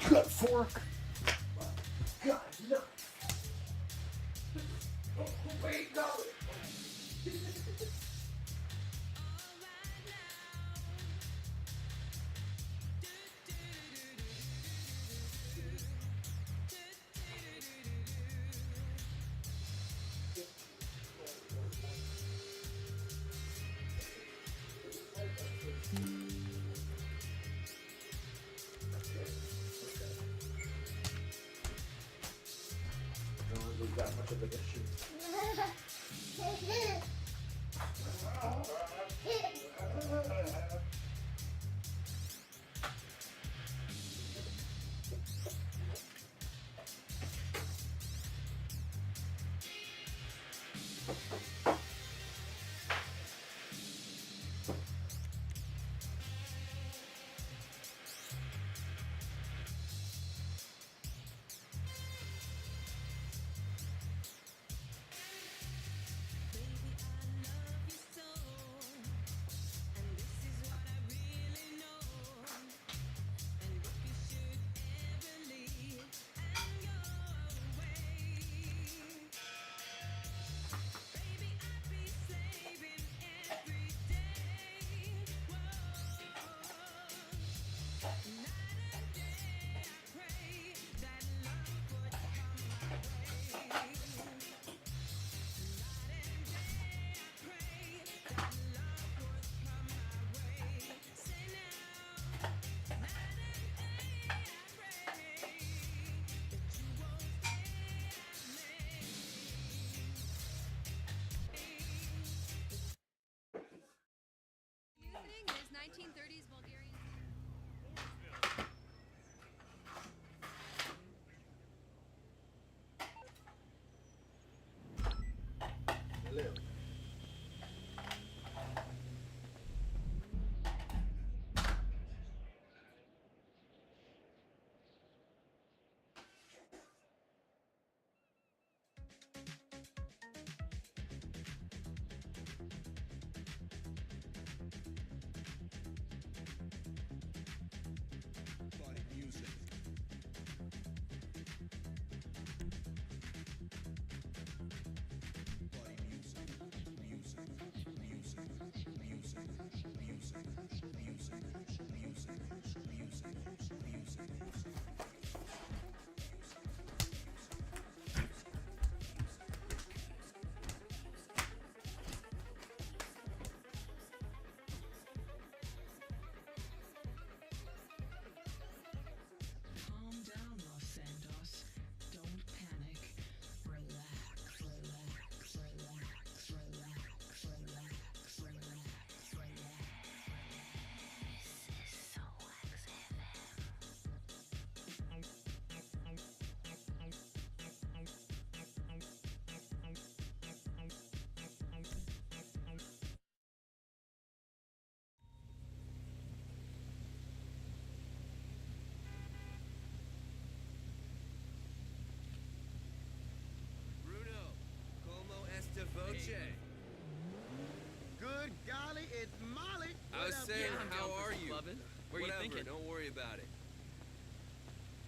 Cut fork. God, no. Wait, no. much of an issue. Evening is 1930s Bulgarian. Calm down, Los Santos. Don't panic. Relax, relax, relax, relax, relax, relax, relax. So Bruno, como esta voce? Good golly, it's Molly. I was saying, how are you? Where you Whatever, thinking? Don't worry about it.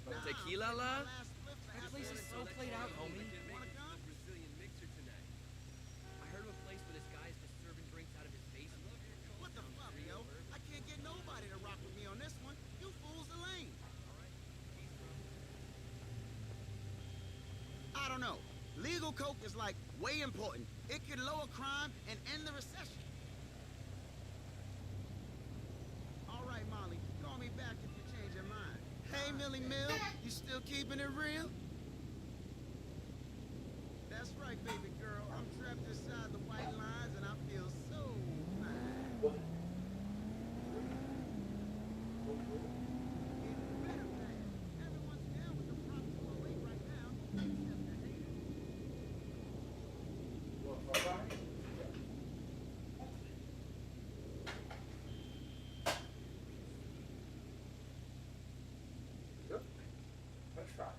Nah, Tequila la? That place is so played out, homie. Wanna come? Brazilian mixer tonight. I heard of a place where this guy's just serving drinks out of his basement. What the fuck, yo? I can't get nobody to rock with me on this one. You fools the lane. I don't know. Legal coke is like way important. It could lower crime and end the recession. All right, Molly, call me back if you change your mind. Hey, Millie Mill, you still keeping it real? That's right, baby girl. I'm trapped inside the white lines and I feel so fine. Getting better fast. Everyone's down with the Prop 208 right now, except the haters. Let's try.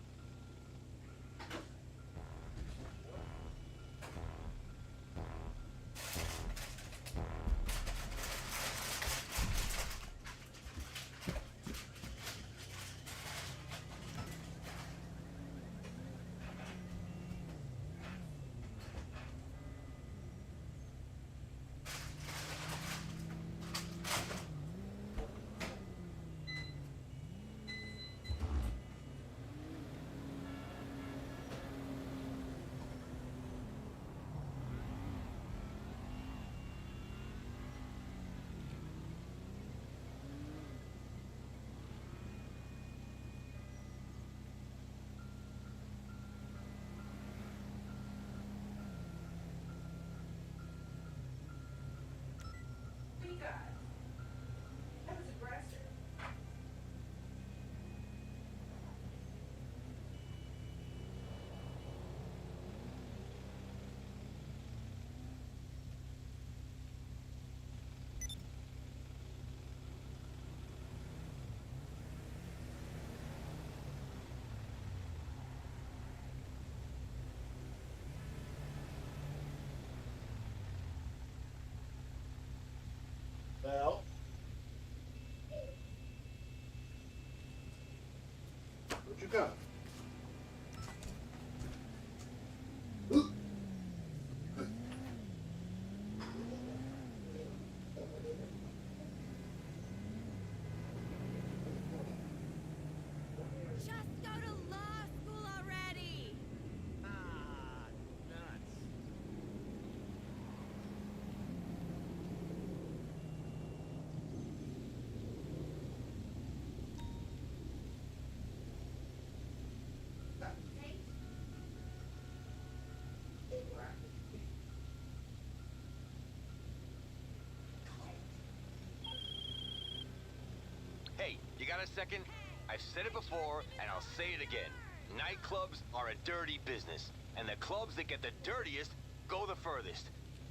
Where'd you go? Just go to law school already. Ah, nuts. Hey, you got a second? I've said it before, and I'll say it again. Nightclubs are a dirty business, and the clubs that get the dirtiest go the furthest.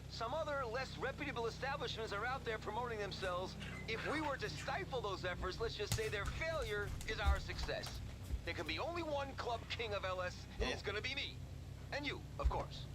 Some other, less reputable establishments are out there promoting themselves. If we were to stifle those efforts, let's just say their failure is our success. There can be only one club king of LS, and it's gonna be me. And you, of course.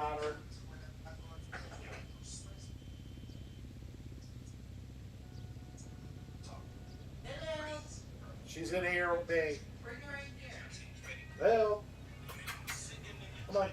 on her. She's in here with me. Well, come on.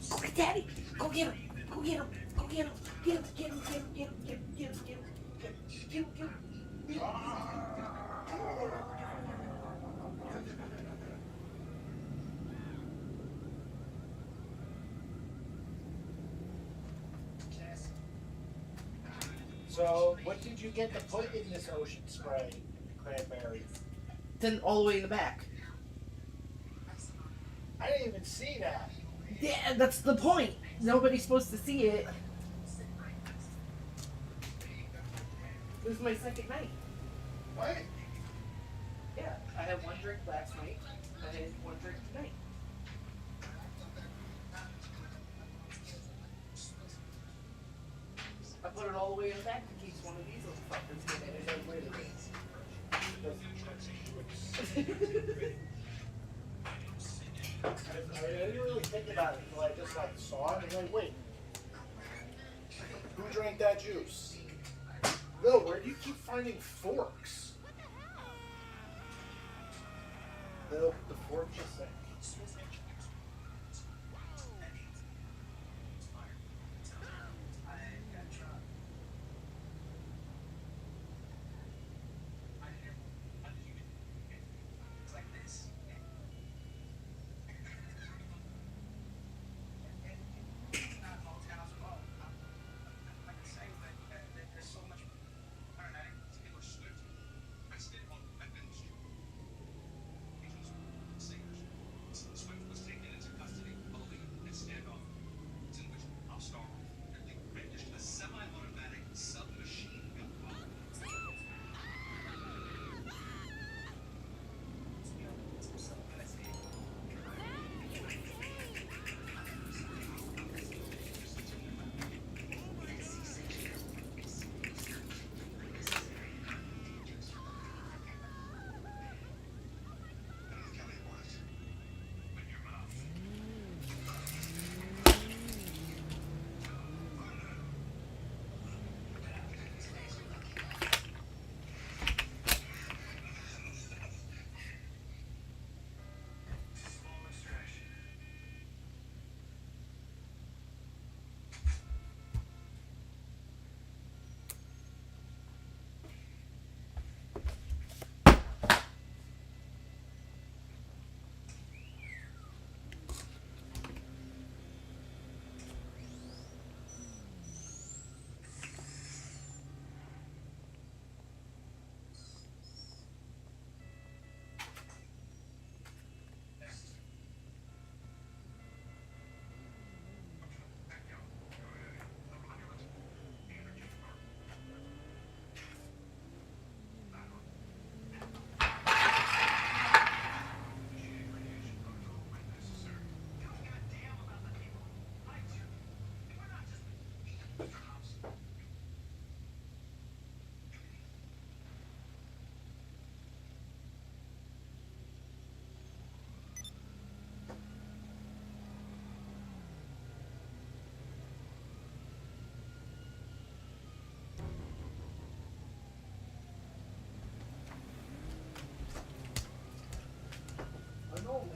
Go get Daddy. Go get him. Go get him. Go get him. Get him. Get him. Get him. Get him. Get him. Get him. Get him. Get him. Get him. So, what did you get to put in this ocean spray, Cranberry? Then all the way in the back. I didn't even see that. Yeah, that's the point. Nobody's supposed to see it. This is my second night. What? Yeah, I had one drink last night. I had one drink tonight. I put it all the way in the back in case one of these little fuckers get in it. Wait a minute. I didn't really think about it until I just saw it and like, wait, who drank that juice? Bill, where do you keep finding forks? Bill, the fork just sank.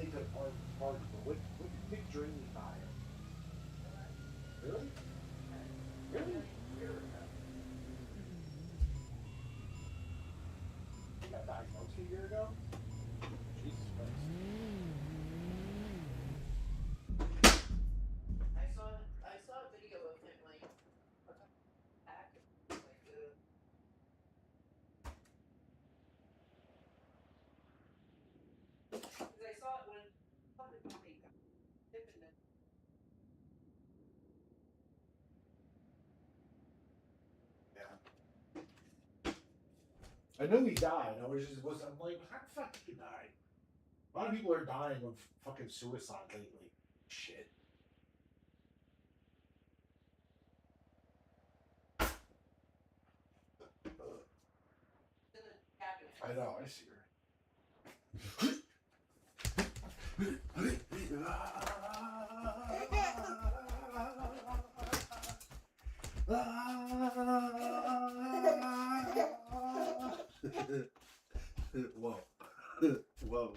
think of art, but what did McDreamy buy it? Really? Really? He got diagnosed a year ago? Jesus Christ. I saw a video of him like acting like because I saw it when something got tipping it. I knew he died. I'm like, how the fuck did he die? A lot of people are dying of fucking suicide lately. Shit. I know, I see her. Whoa. Whoa.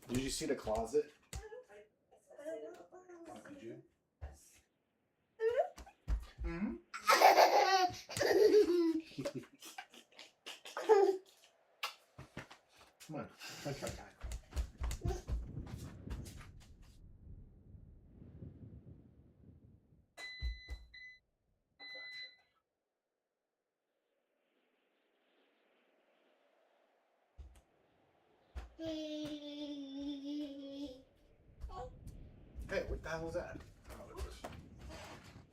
Did you see the closet? Did you? Hmm? Come on. Okay. Hey, what the hell was that? Oh, it was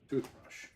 toothbrush.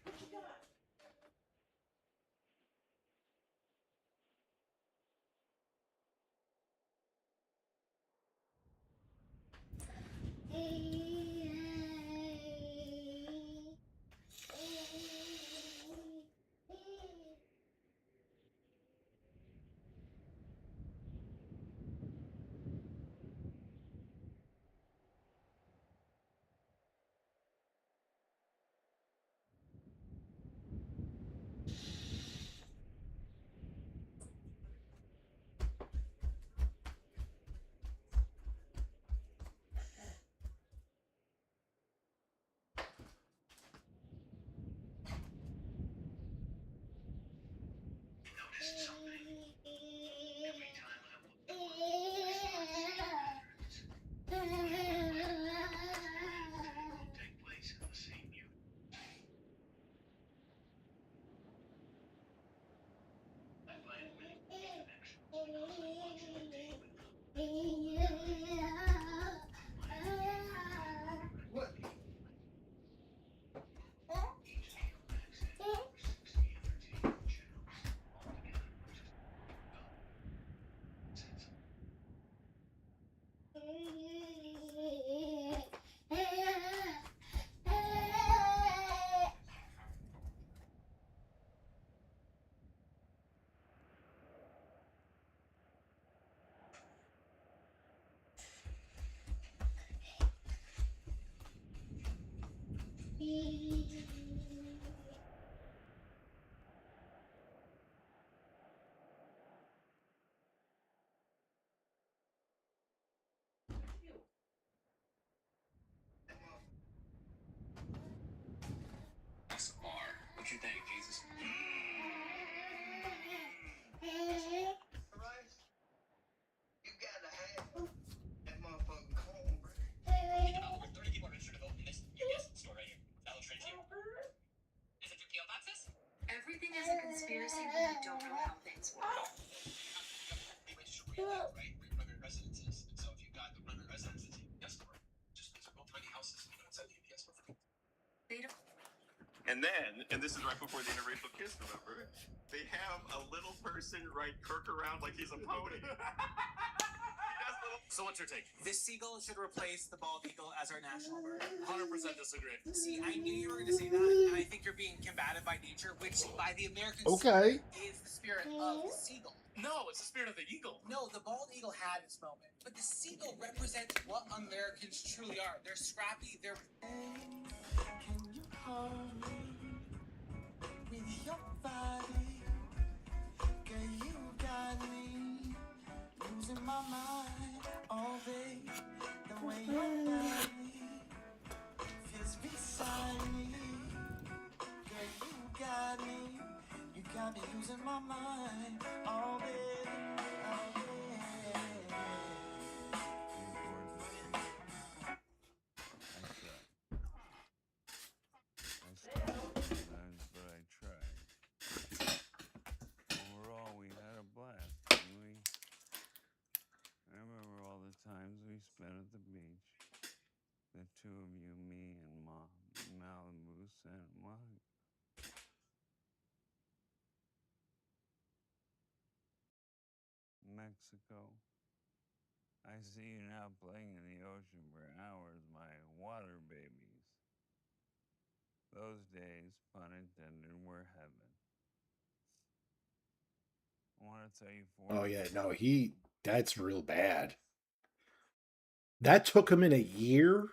Yeah. right? Where your primary residence is. And so if you've got the primary residence that's UPS store, just go tiny houses and send the UPS for free. And then, and this is right before the interracial kiss, remember? They have a little person ride Kirk around like he's a pony. So what's your take? This seagull should replace the bald eagle as our national bird. 100% disagree. See, I knew you were going to say that, and I think you're being combated by nature, which by the American Okay. spirit is the spirit of the seagull. No, it's the spirit of the eagle. No, the bald eagle had its moment, but the seagull represents what Americans truly are. They're scrappy. They're. Can you hold me with your body? Girl, you got me losing my mind. Oh, babe, the way your body feels beside me. Girl, you got me losing my mind. Oh, babe, oh, babe. Sometimes, but I tried. Overall, we had a blast, didn't we? I remember all the times we spent at the beach. The two of you, me, and Mom, Malibu, Santa Monica. Mexico. I see you now playing in the ocean for hours, my water babies. Those days, pun intended, were heaven. I want to tell you Oh yeah, no, that's real bad. That took him in a year.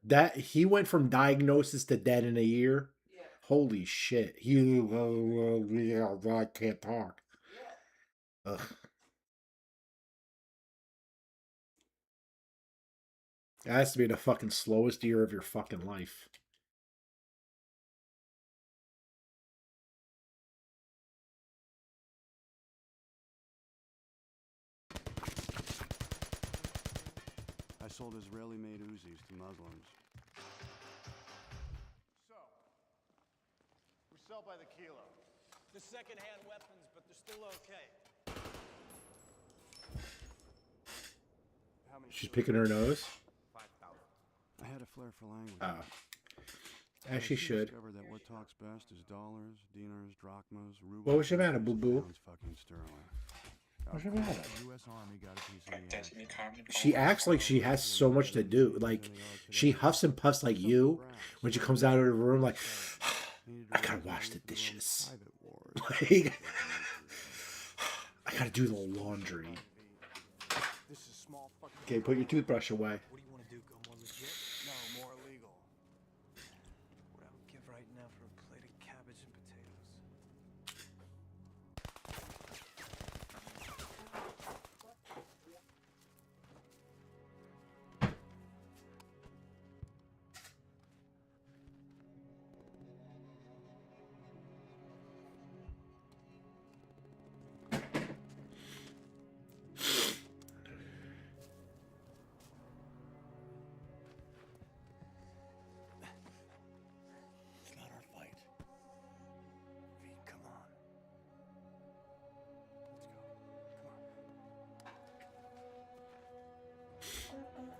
That he went from diagnosis to dead in a year. Yeah. Holy shit. I can't talk. Ugh. That has to be the fucking slowest year of your fucking life. I sold Israeli-made Uzis to Muslims. So, we sell by the kilo. The second-hand weapons, but they're still okay. How many She's kilos? picking her nose. 5,000. I had a flair for language. As she should. Discovered that what talks best is dollars, dinars, drachmas, rubles. What was your matter, boo-boo? pounds fucking sterling. What's your matter? The U.S. Army got a piece of the action. She acts like she has so much to do. Like, she huffs and puffs like you when she comes out of the room like, I gotta wash the dishes. Like, I gotta do the laundry. This is small fucking. Okay, put your toothbrush away. What do you want to do? Go more legit? No, more illegal. What I would give right now for a plate of cabbage and potatoes. It's not our fight. V, come on. Let's go. Come on.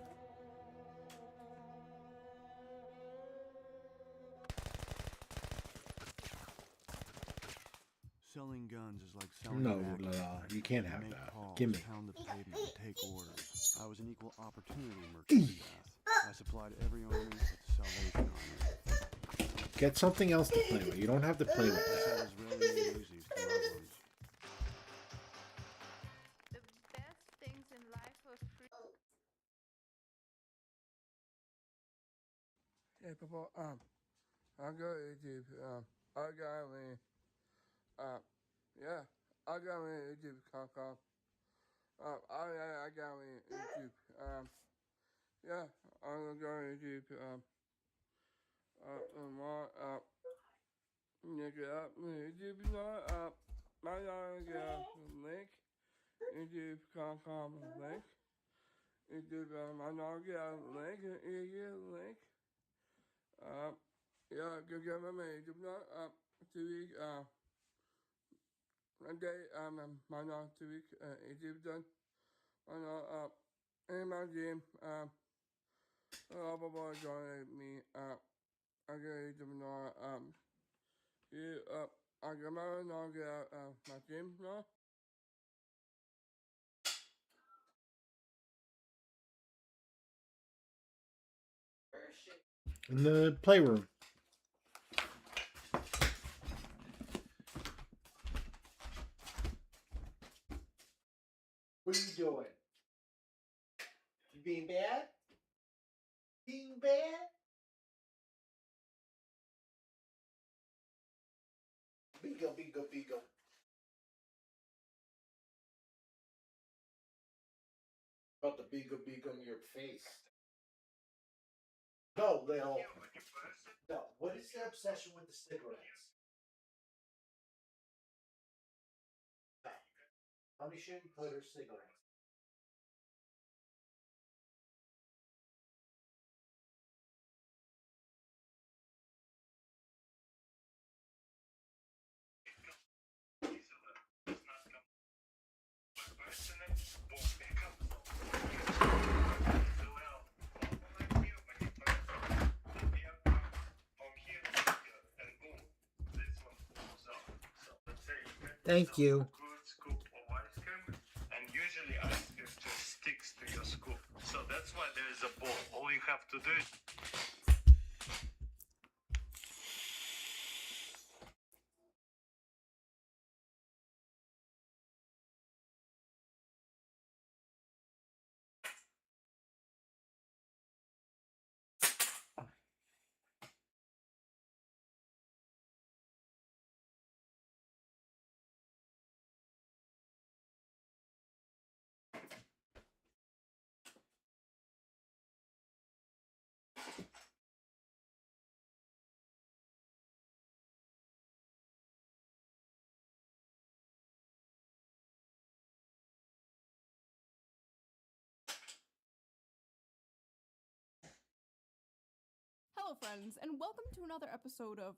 Selling guns is like selling No, tobacco. you can't have Make that. calls, Give me. pound the pavement, and take orders. I was an equal opportunity merchant. I supplied every army but the Salvation Army. Get something else to play with. You don't have to play with I that. sold Israeli-made Uzis to Muslims. The best things in life are free. Hey, Papa, I go to Egypt, I got me, yeah, I got me in Egypt, Kaka. I got me in Egypt, yeah, I'm gonna go to Egypt, nigga, Egypt, my get link, Egypt, Kaka, link, Egypt, my get link, link. Yeah, go get my man. Do not TV. a day, my last 2 weeks, Egypt done. In my game, a lot of people joined me, I get Egypt now, I get my game now. In the playroom. What are you doing? You being bad? Being bad? Beagle, beagle, beagle. About the beagle, beagle in your face. No, Lil. No. What is the obsession with the cigarettes? No. Mommy shouldn't put her cigarettes. Thank you. And usually ice cream just sticks to your scoop. So that's why there is a bowl. All you have to do is Hello, friends, and welcome to another episode of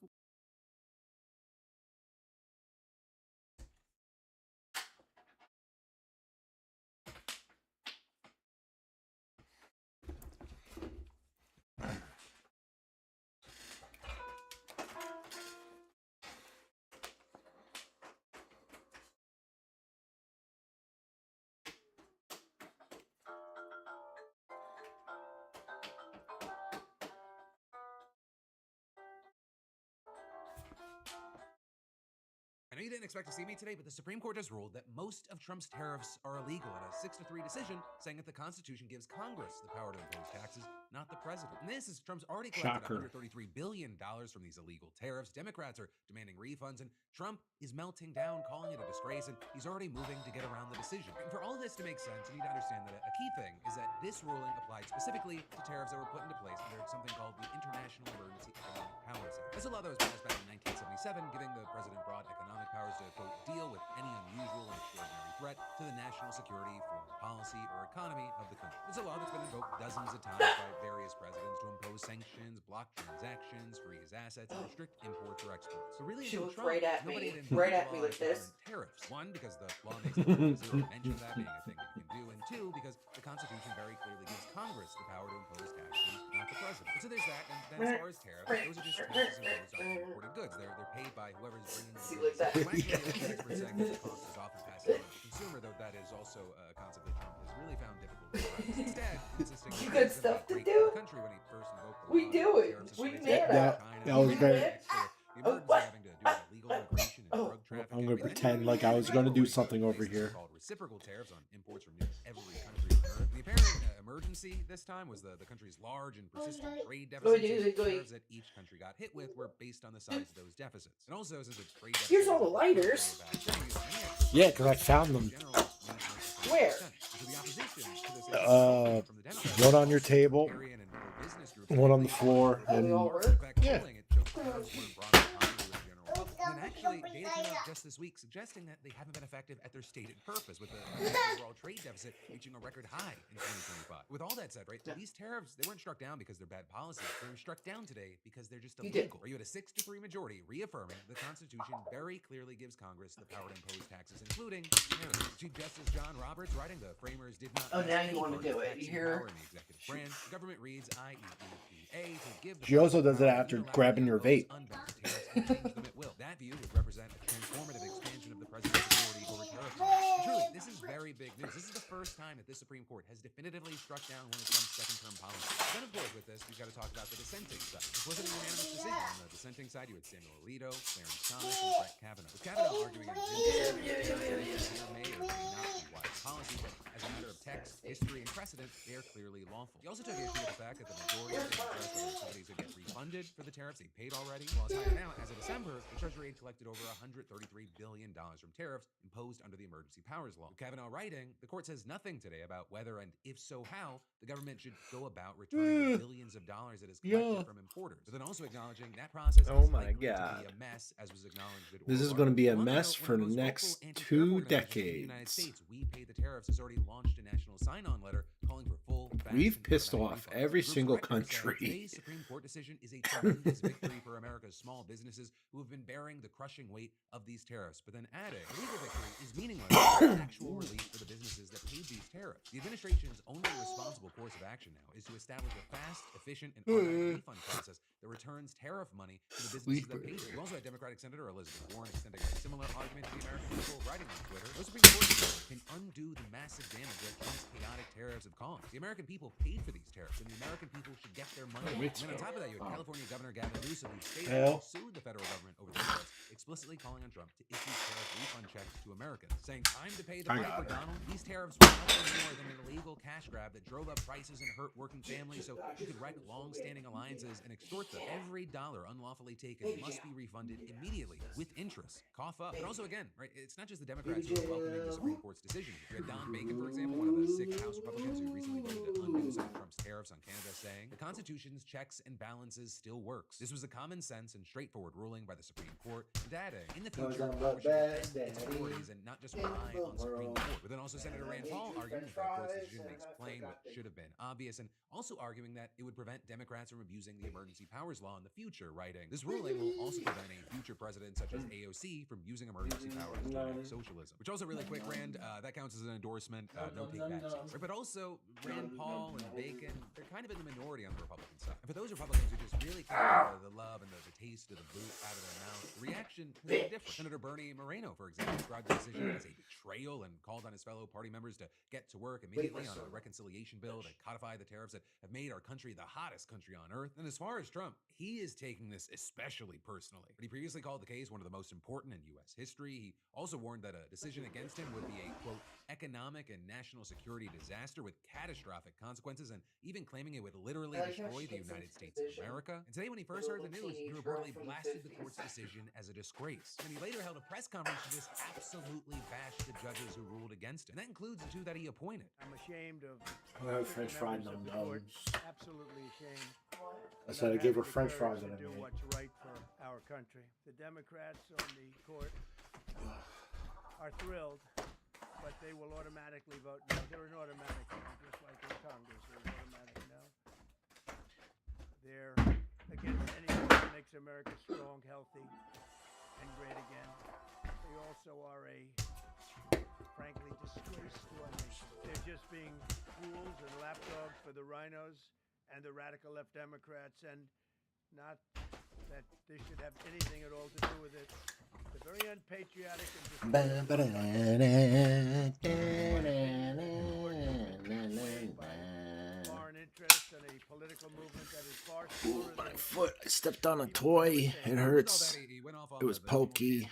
I know you didn't expect to see me today, but the Supreme Court has ruled that most of Trump's tariffs are illegal in a 6-3 decision, saying that the Constitution gives Congress the power to impose taxes, not the president. And this is Trump's already collected $133 billion from these illegal tariffs. Democrats are demanding refunds, and Trump is melting down, calling it a disgrace, and he's already moving to get around the decision. And for all this to make sense, you need to understand that a key thing is that this ruling applied specifically to tariffs that were put into place under something called the International Emergency Economic Powers Act. This is a law that was passed back in 1977, giving the president broad economic powers to, quote, deal with any unusual and extraordinary threat to the national security, foreign policy, or economy of the country. It's a law that's been invoked dozens of times by various presidents to impose sanctions, block transactions, freeze assets, and restrict imports or exports. But really, She looked Trump, right at nobody me. had Right invoked at me law like to this. implement tariffs. One, because the law makes zero mention of that being a thing that you can do, and two, because the Constitution very clearly gives Congress the power to impose taxes, not the president. And so there's that, and then as far as tariffs, those are just taxes imposed on imported goods. They're paid by whoever's bringing the See, goods. like that. So actually, the experts saying that the cost is often passed on to the consumer, though that is also a concept that Trump has really found difficult to grasp. Instead, insisting You that got stuff to great do? for the country when he first invoked the We law, do it. tariffs We in made place it. of China, That was and very- next to the emergency having to do with illegal immigration and drug trafficking. I'm gonna pretend like I was gonna do something over here. Called reciprocal tariffs on imports from nearly every country on Earth. The apparent emergency this time was the country's large and persistent trade deficits. The tariffs that each country got hit with were based on the size of those deficits. And also, since the trade deficit Here's all the lighters. Yeah, because I found them. Where? One on your table, one on the floor, and yeah. And actually, data came out just this week, suggesting that they haven't been effective at their stated purpose, with the overall trade deficit reaching a record high in 2025. With all that said, right, these tariffs, they weren't struck down because they're bad policy. They were struck down today because they're just illegal. Or you had a 6-3 majority reaffirming the Constitution very clearly gives Congress the power to impose taxes, including tariffs. Chief Justice John Roberts, writing, the framers did not. Oh, now you want to do it. You hear? In the executive branch. The government reads IEEPA to give the She also does it after grabbing your vape. That view would represent a transformative expansion of the president's authority over tariffs. And truly, this is very big news. This is the first time that the Supreme Court has definitively struck down one of Trump's second-term policies. Then, of course, with this, we've got to talk about the dissenting side. This wasn't a unanimous decision. On the dissenting side, you had Samuel Alito, Clarence Thomas, and Brett Kavanaugh. With Kavanaugh arguing may or may not be wise policy, but as a matter of text, history, and precedent, they are clearly lawful. He also took issue with the fact that the majority of the companies would get refunded for the tariffs they paid already. Well, it's higher now. As of December, the Treasury had collected over $133 billion from tariffs imposed under the Emergency Powers Law. With Kavanaugh writing, the court says nothing today about whether, and if so how, the government should go about returning the billions of dollars it has collected from importers. But then also acknowledging that process is likely to be a mess, as was acknowledged at This is going to be a mess for the next 2 decades. United States, We Pay the Tariffs, has already launched a national sign-on letter calling for full. We've pissed off every single country. Today's Supreme Court decision is a tremendous victory for America's small businesses who have been bearing the crushing weight of these tariffs. But then adding, a legal victory is meaningless without actual relief for the businesses that paid these tariffs. The administration's only responsible course of action now is to establish a fast, efficient, and automatic refund process that returns tariff money to the businesses that paid it. We also had Democratic Senator Elizabeth Warren extending a similar argument to the American people, writing on Twitter, "No Supreme Court can undo the massive damage that Trump's chaotic tariffs have caused. The American people paid for these tariffs, and the American people should get their money. And then on top of that, you had California Governor Gavin Newsom, who stated sued the federal government over the tariffs, explicitly calling on Trump to issue tariff refund checks to Americans, saying, time to pay the piper, Donald. These tariffs were nothing more than an illegal cash grab that drove up prices and hurt working families so you could wreck long-standing alliances and extort them. Every dollar unlawfully taken must be refunded immediately with interest. Cough up. But also, again, right, it's not just the Democrats who are welcoming the Supreme Court's decision. You had Don Bacon, for example, one of the 6 House Republicans who recently voted to undo some of Trump's tariffs on Canada, saying, the Constitution's checks and balances still works. This was a common sense and straightforward ruling by the Supreme Court, and adding, in the future, Congress should protect its authorities and not just rely on Supreme Court. But then also Senator Rand Paul arguing that the court's decision makes plain what should have been obvious, and also arguing that it would prevent Democrats from abusing the Emergency Powers Law in the future, writing, this ruling will also prevent a future president such as AOC from using emergency powers to enact socialism. Which also, really quick, Rand, that counts as an endorsement, no take backs. Right? But also, Rand Paul and Bacon, they're kind of in the minority on the Republican side. And for those Republicans who just really care the love and the taste of the boot out of their mouth, the reaction is very different. Senator Bernie Moreno, for example, described the decision as a betrayal and called on his fellow party members to get to work immediately on a reconciliation bill to codify the tariffs that have made our country the hottest country on earth. And as far as Trump, he is taking this especially personally. But he previously called the case one of the most important in U.S. history. He also warned that a decision against him would be a, quote, economic and national security disaster with catastrophic consequences, and even claiming it would literally destroy the United States of America. And today, when he first heard the news, he reportedly blasted the court's decision as a disgrace. And he later held a press conference to just absolutely bash the judges who ruled against him. And that includes the 2 that he appointed. I'm ashamed of French fried num-nums. Absolutely ashamed. I said I gave her French fries and do what's right for our country. The Democrats on the court are thrilled, but they will automatically vote no. They're an automatic no, just like in Congress. They're an automatic no. They're against anything that makes America strong, healthy, and great again. They also are a, frankly, disgrace to our nation. They're just being fools and lapdogs for the rhinos and the radical left Democrats, and not that they should have anything at all to do with it. They're very unpatriotic and foreign interests and a political movement that is far smaller than... My foot, I stepped on a toy. It hurts. It was pokey.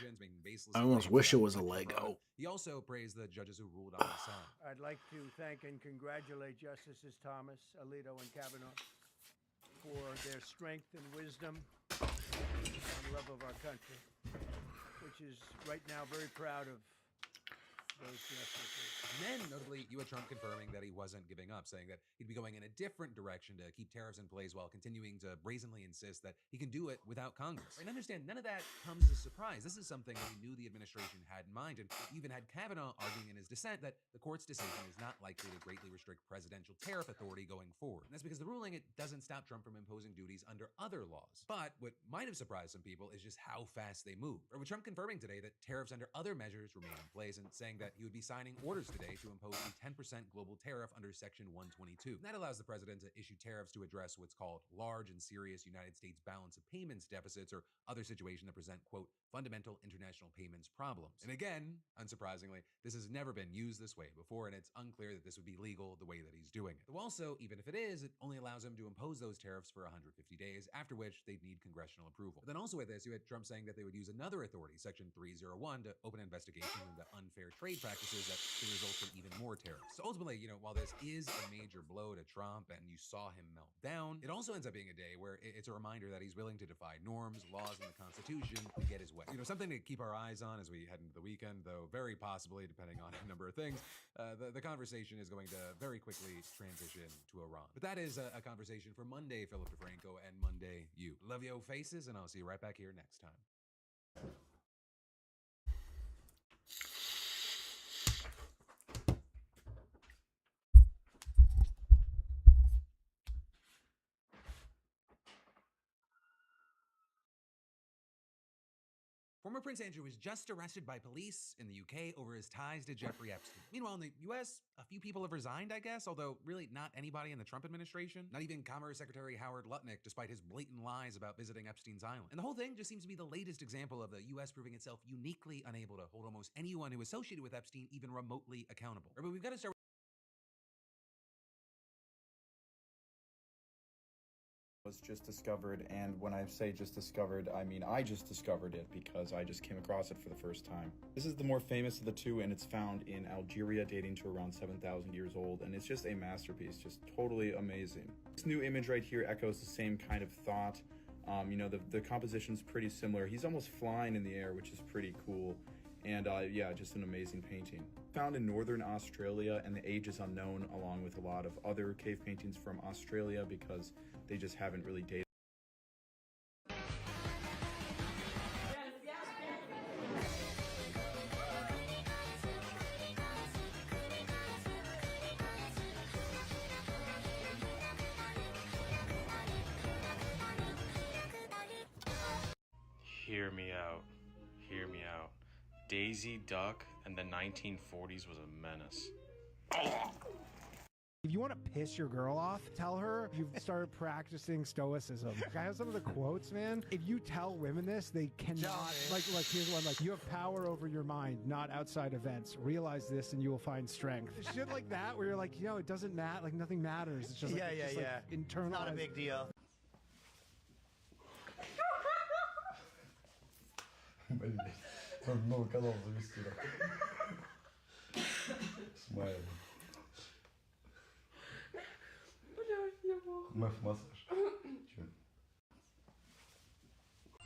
I almost wish it was a Lego. He also praised the judges who ruled on his side. I'd like to thank and congratulate Justices Thomas, Alito, and Kavanaugh for their strength and wisdom and love of our country, which is right now very proud of those justices. And then, notably, you had Trump confirming that he wasn't giving up, saying that he'd be going in a different direction to keep tariffs in place while continuing to brazenly insist that he can do it without Congress. And understand, none of that comes as a surprise. This is something that we knew the administration had in mind, and you even had Kavanaugh arguing in his dissent that the court's decision is not likely to greatly restrict presidential tariff authority going forward. And that's because the ruling, it doesn't stop Trump from imposing duties under other laws. But what might have surprised some people is just how fast they move. Or with Trump confirming today that tariffs under other measures remain in place and saying that he would be signing orders today to impose a 10% global tariff under Section 122. And that allows the president to issue tariffs to address what's called large and serious United States balance of payments deficits or other situations that present, quote, fundamental international payments problems. And again, unsurprisingly, this has never been used this way before, and it's unclear that this would be legal the way that he's doing it. Though also, even if it is, it only allows him to impose those tariffs for 150 days, after which they'd need congressional approval. But then also with this, you had Trump saying that they would use another authority, Section 301, to open an investigation into unfair trade practices that could result in even more tariffs. So ultimately, while this is a major blow to Trump and you saw him melt down, it also ends up being a day where it's a reminder that he's willing to defy norms, laws, and the Constitution to get his way. Something to keep our eyes on as we head into the weekend, though very possibly, depending on a number of things, the conversation is going to very quickly transition to Iran. But that is a conversation for Monday, Philip DeFranco, and Monday, you. Love yo faces, and I'll see you right back here next time. Former Prince Andrew was just arrested by police in the UK over his ties to Jeffrey Epstein. Meanwhile, in the US, a few people have resigned, I guess, although really not anybody in the Trump administration. Not even Commerce Secretary Howard Lutnick, despite his blatant lies about visiting Epstein's island. And the whole thing just seems to be the latest example of the US proving itself uniquely unable to hold almost anyone who associated with Epstein even remotely accountable. But we've got to start was just discovered, and when I say just discovered, I mean I just discovered it because I just came across it for the first time. This is the more famous of the two, and it's found in Algeria, dating to around 7,000 years old, and it's just a masterpiece, just totally amazing. This new image right here echoes the same kind of thought. The composition's pretty similar. He's almost flying in the air, which is pretty cool. And yeah, just an amazing painting. Found in northern Australia, and the age is unknown, along with a lot of other cave paintings from Australia because they just haven't really dated. Hear me out. Hear me out. Daisy Duck in the 1940s was a menace. If you want to piss your girl off, tell her you've started practicing stoicism. I have some of the quotes, man. If you tell women this, they cannot. Like here's one. Like, you have power over your mind, not outside events. Realize this, and you will find strength. Shit like that, where you're like, it doesn't matter. Like, nothing matters. It's just like, internal. Not a big deal. Новый канал завести. Смайл. Массаж.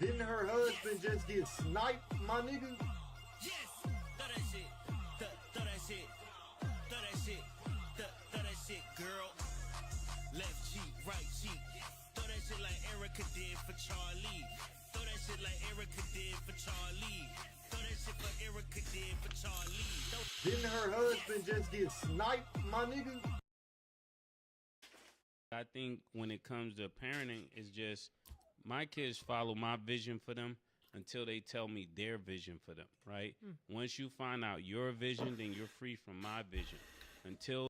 Didn't her husband just get sniped, my nigga? Yes, throw that shit, throw that shit, throw that shit, throw that shit, girl. Left cheek, right cheek, throw that shit like Erica did for Charlie. Throw that shit like Erica did for Charlie. Throw that shit for Erica did for Charlie. Didn't her husband just get sniped, my nigga? I think when it comes to parenting, it's just my kids follow my vision for them until they tell me their vision for them, right? Once you find out your vision, then you're free from my vision. Until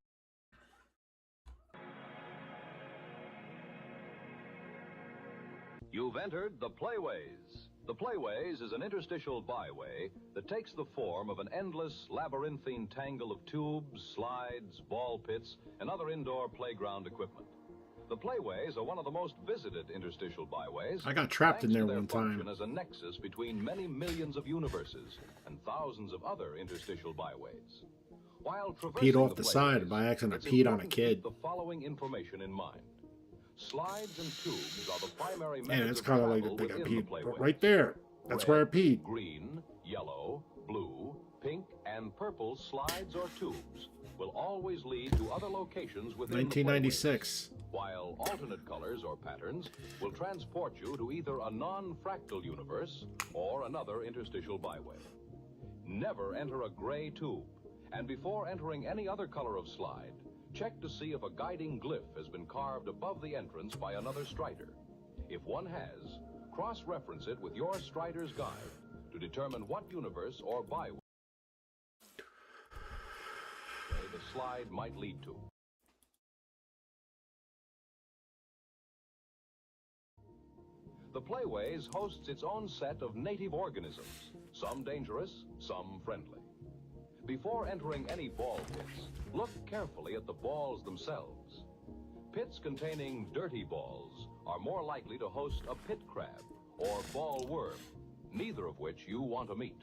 You've entered the Playways. The Playways is an interstitial byway that takes the form of an endless labyrinthine tangle of tubes, slides, ball pits, and other indoor playground equipment. The Playways are one of the most visited interstitial byways. I got trapped in there one time. As a nexus between many millions of universes and thousands of other interstitial byways. While traversing Peed off the side by accident. I peed on a kid. The following information in mind. Slides and tubes are the primary Man, methods it's of kind of like travel the thing I within the peed Playways. right there. That's Red, where I peed. Green, yellow, blue, pink, and and purple slides or tubes will always lead to other locations within 1996. while alternate colors or patterns will transport you to either a non-fractal universe or another interstitial byway. Never enter a gray tube, and before entering any other color of slide, check to see if a guiding glyph has been carved above the entrance by another strider. If one has, cross-reference it with your strider's guide to determine what universe or byway the slide might lead to. The Playways hosts its own set of native organisms, some dangerous, some friendly. Before entering any ball pits, look carefully at the balls themselves. Pits containing dirty balls are more likely to host a pit crab or ball worm, neither of which you want to meet.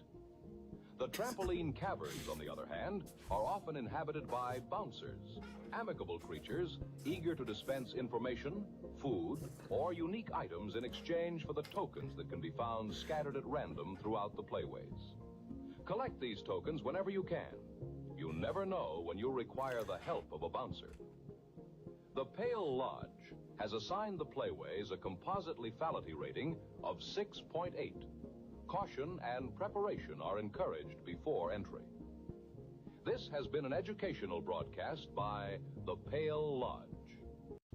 The trampoline caverns, on the other hand, are often inhabited by bouncers, amicable creatures eager to dispense information, food, or unique items in exchange for the tokens that can be found scattered at random throughout the Playways. Collect these tokens whenever you can. You never know when you'll require the help of a bouncer. The Pale Lodge has assigned the Playways a composite lethality rating of 6.8. Caution and preparation are encouraged before entry. This has been an educational broadcast by the Pale Lodge.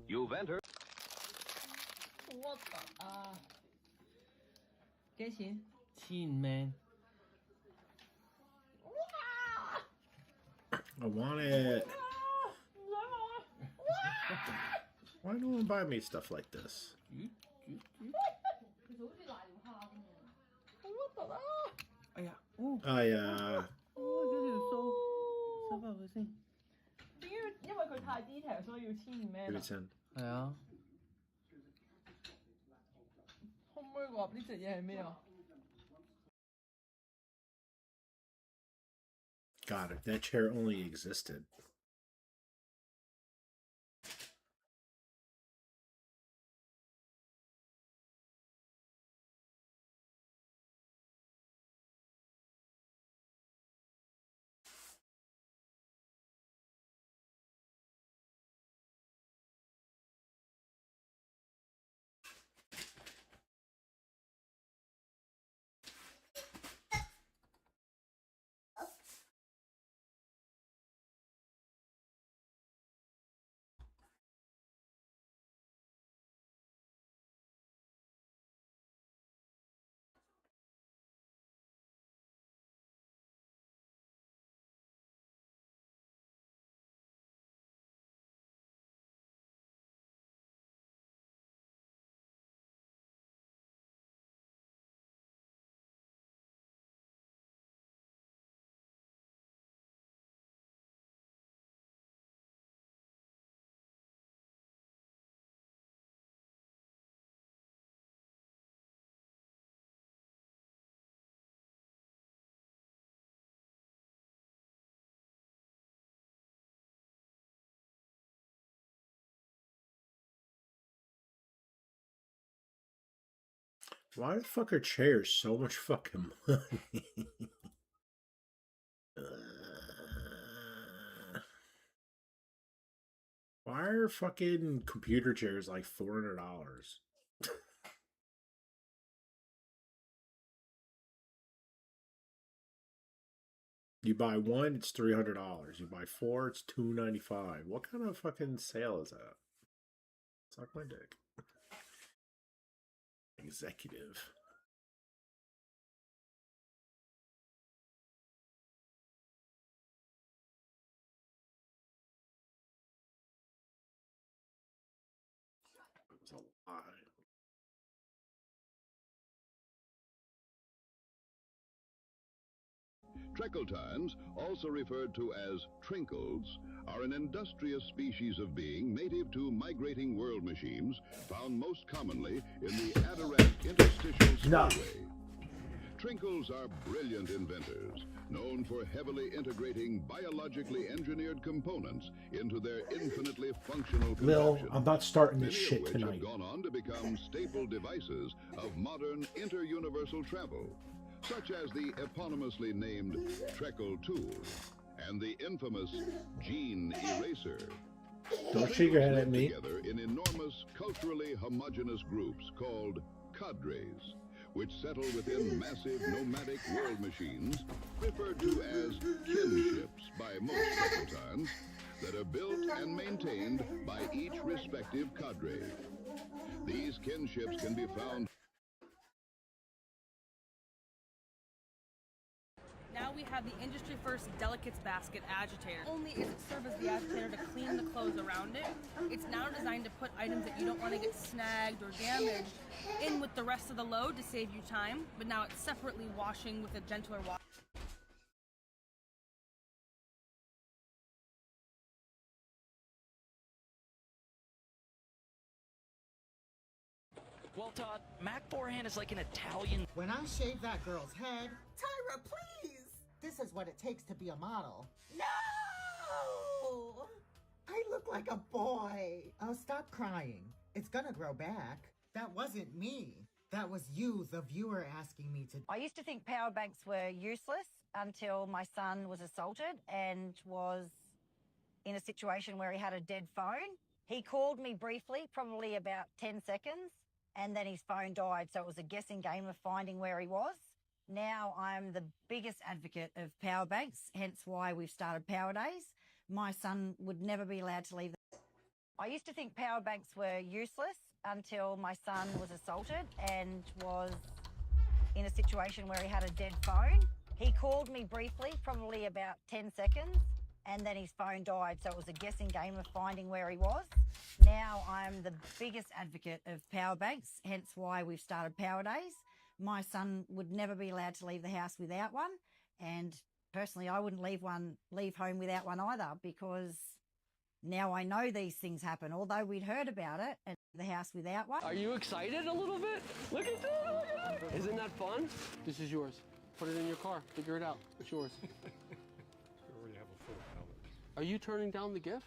You've entered... What the... 幾錢？千man. I want it. Why no one buy me stuff like this? I 收翻佢先。點解？因為佢太 detail，所以要1000 man。Give it 10. 係啊。可唔可以話呢隻嘢係咩啊？ God, if that chair only existed. Why the fuck are chairs so much fucking money? Why are fucking computer chairs like $400? You buy one, it's $300. You buy four, it's $295. What kind of fucking sale is that? Suck my dick. Executive. It was a lie. Treckletons, also referred to as trinkles, are an industrious species of being native to migrating world machines, found most commonly in the Adirondack interstitial spillway. Trinkles are brilliant inventors, known for heavily integrating biologically engineered components into their infinitely functional Lil, contraptions. I'm not starting this Many shit of which tonight. have gone on to become staple devices of modern inter-universal travel. such as the eponymously named Treckle tool and the infamous Gene Eraser. Don't shake your head at Live me. together in enormous, culturally homogeneous groups called cadres, which settle within massive nomadic world machines referred to as kinships by most Trekkeltans that are built and maintained by each respective cadre. These kinships can be found. Now we have the industry first delicates basket agitator. Only is it serve as the agitator to clean the clothes around it. It's now designed to put items that you don't want to get snagged or damaged in with the rest of the load to save you time, but now it's separately washing with a gentler wash. Well, Todd, Mac Forehand is like an Italian. When I shave that girl's head, Tyra, please! This is what it takes to be a model. No! I look like a boy. Oh, stop crying. It's gonna grow back. That wasn't me. That was you, the viewer, asking me to. I used to think power banks were useless until my son was assaulted and was in a situation where he had a dead phone. He called me briefly, probably about 10 seconds, and then his phone died. So it was a guessing game of finding where he was. Now I'm the biggest advocate of power banks, hence why we've started Power Days. My son would never be allowed to leave. I used to think power banks were useless until my son was assaulted and was in a situation where he had a dead phone. He called me briefly, probably about 10 seconds, and then his phone died. So it was a guessing game of finding where he was. Now I'm the biggest advocate of power banks, hence why we've started Power Days. My son would never be allowed to leave the house without one, and personally I wouldn't leave home without one either, because now I know these things happen, although we'd heard about it at the house without one. Are you excited a little bit? Look at that! Look at that! Isn't that fun? This is yours. Put it in your car. Figure it out. It's yours. We already have a full pallet. Are you turning down the gift?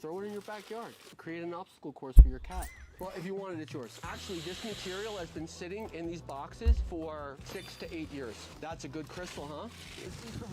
Throw it in your backyard. Create an obstacle course for your cat. Well, if you want it, it's yours. Actually, this material has been sitting in these boxes for 6 to 8 years. That's a good crystal, huh? This is from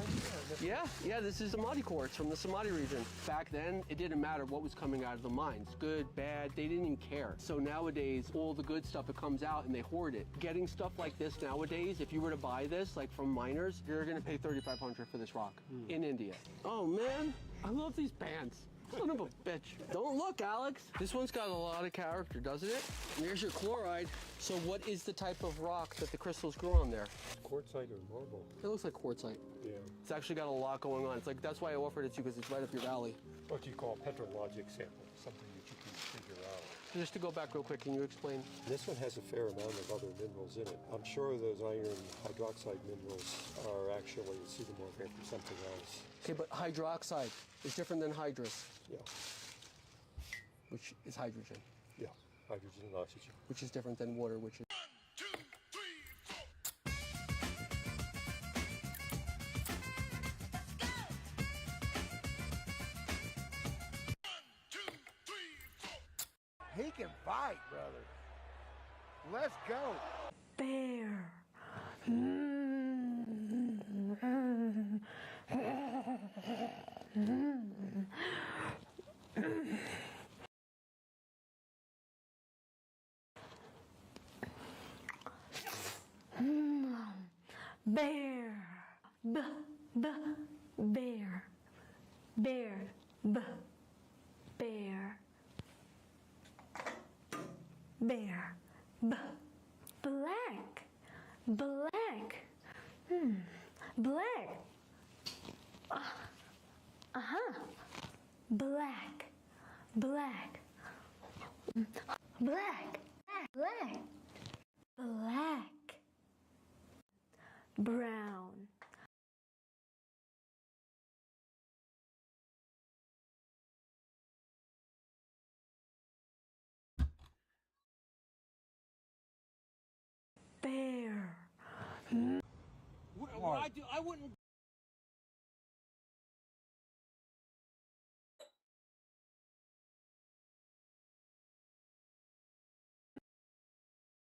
India. Yeah, this is Samadhi quartz from the Samadhi region. Back then, it didn't matter what was coming out of the mines. Good, bad, they didn't even care. So nowadays, all the good stuff, it comes out and they hoard it. Getting stuff like this nowadays, if you were to buy this, like from miners, you're gonna pay $3,500 for this rock in India. Oh man, I love these pants. Son of a bitch. Don't look, Alex. This one's got a lot of character, doesn't it? There's your chloride. So what is the type of rock that the crystals grow on there? Quartzite or marble? It looks like quartzite. Yeah. It's actually got a lot going on. It's like, that's why I offered it to you, because it's right up your valley. What you call petrologic sample, something that you can figure out. So just to go back real quick, can you explain? This one has a fair amount of other minerals in it. I'm sure those iron hydroxide minerals are actually pseudomorphic from something else. Okay, but hydroxide is different than hydrous. Yeah. Which is hydrogen. Yeah, hydrogen and oxygen. Which is different than water, which is... He can fight, brother. Let's go. Bear. Bear. Bear. Bear. Bear. Bear. Black. Black. Black. Black. Black. Black. Black. Black. Brown. Bear. What I do, I wouldn't.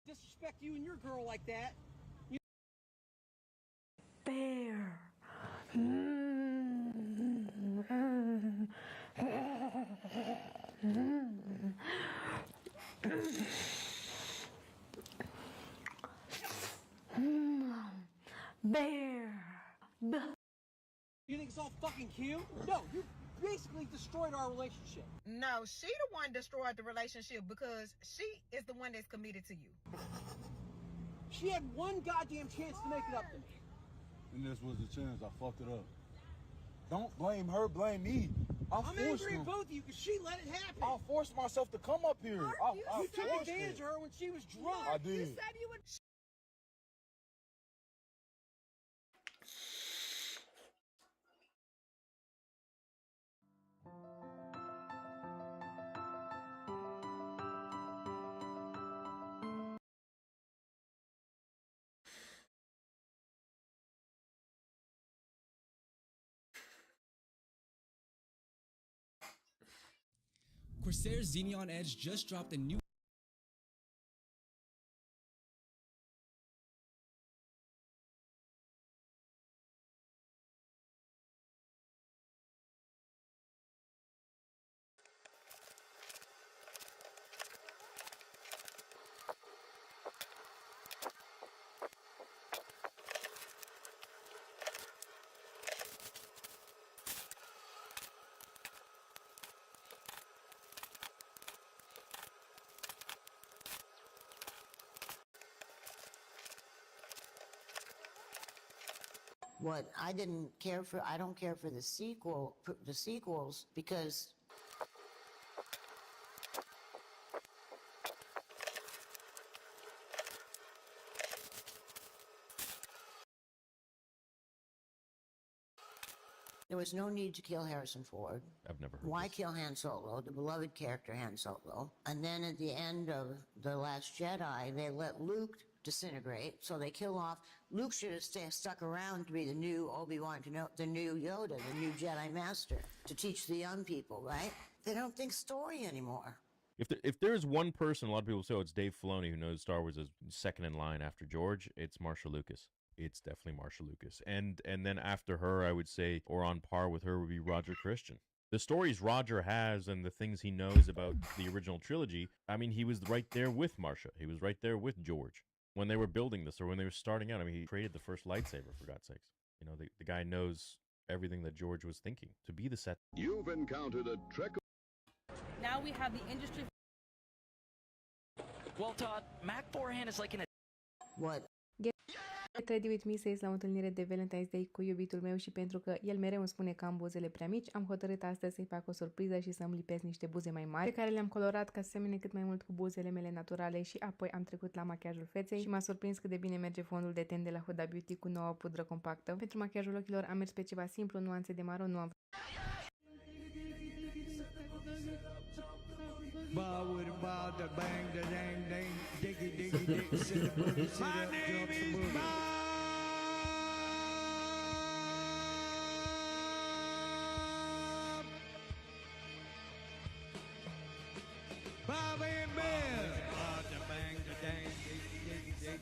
Disrespect you and your girl like that. Bear. You think it's all fucking cute? No, you basically destroyed our relationship. No, she the one destroyed the relationship because she is the one that's committed to you. She had one goddamn chance to make it up to me. And this was the chance. I fucked it up. Don't blame her, blame me. I'm angry at both of you because she let it happen. I'll force myself to come up here. You took advantage of her when she was drunk. I did. You said you would. Corsair Xeneon Edge just dropped a new What I don't care for the sequels because there was no need to kill Harrison Ford. I've never heard Why this. kill Han Solo, the beloved character Han Solo? And then at the end of The Last Jedi, they let Luke disintegrate, so they kill off. Luke should have stuck around to be the new Obi-Wan, the new Yoda, the new Jedi Master, to teach the young people, right? They don't think story anymore. If there's one person, a lot of people say, oh, it's Dave Filoni, who knows Star Wars is second in line after George, it's Marsha Lucas. It's definitely Marsha Lucas. And then after her, I would say, or on par with her, would be Roger Christian. The stories Roger has and the things he knows about the original trilogy, I mean, he was right there with Marsha. He was right there with George. When they were building this or when they were starting out, I mean, he created the first lightsaber, for God's sakes. You know, the guy knows everything that George was thinking to be the set. You've encountered a trek. Now we have the industry. Well, Todd, Mac forehand is like an... What? Get ready with me să ies la o întâlnire de Valentine's Day cu iubitul meu și pentru că el mereu îmi spune că am buzele prea mici, am hotărât astăzi să-i fac o surpriză și să-mi lipesc niște buze mai mari, pe care le-am colorat ca să semene cât mai mult cu buzele mele naturale și apoi am trecut la machiajul feței și m-a surprins cât de bine merge fondul de ten de la Huda Beauty cu noua pudră compactă. Pentru machiajul ochilor am mers pe ceva simplu, nuanțe de maron, nu am My name is Bob. Bob and Bill. Bob the bang the dang diggy diggy diggy.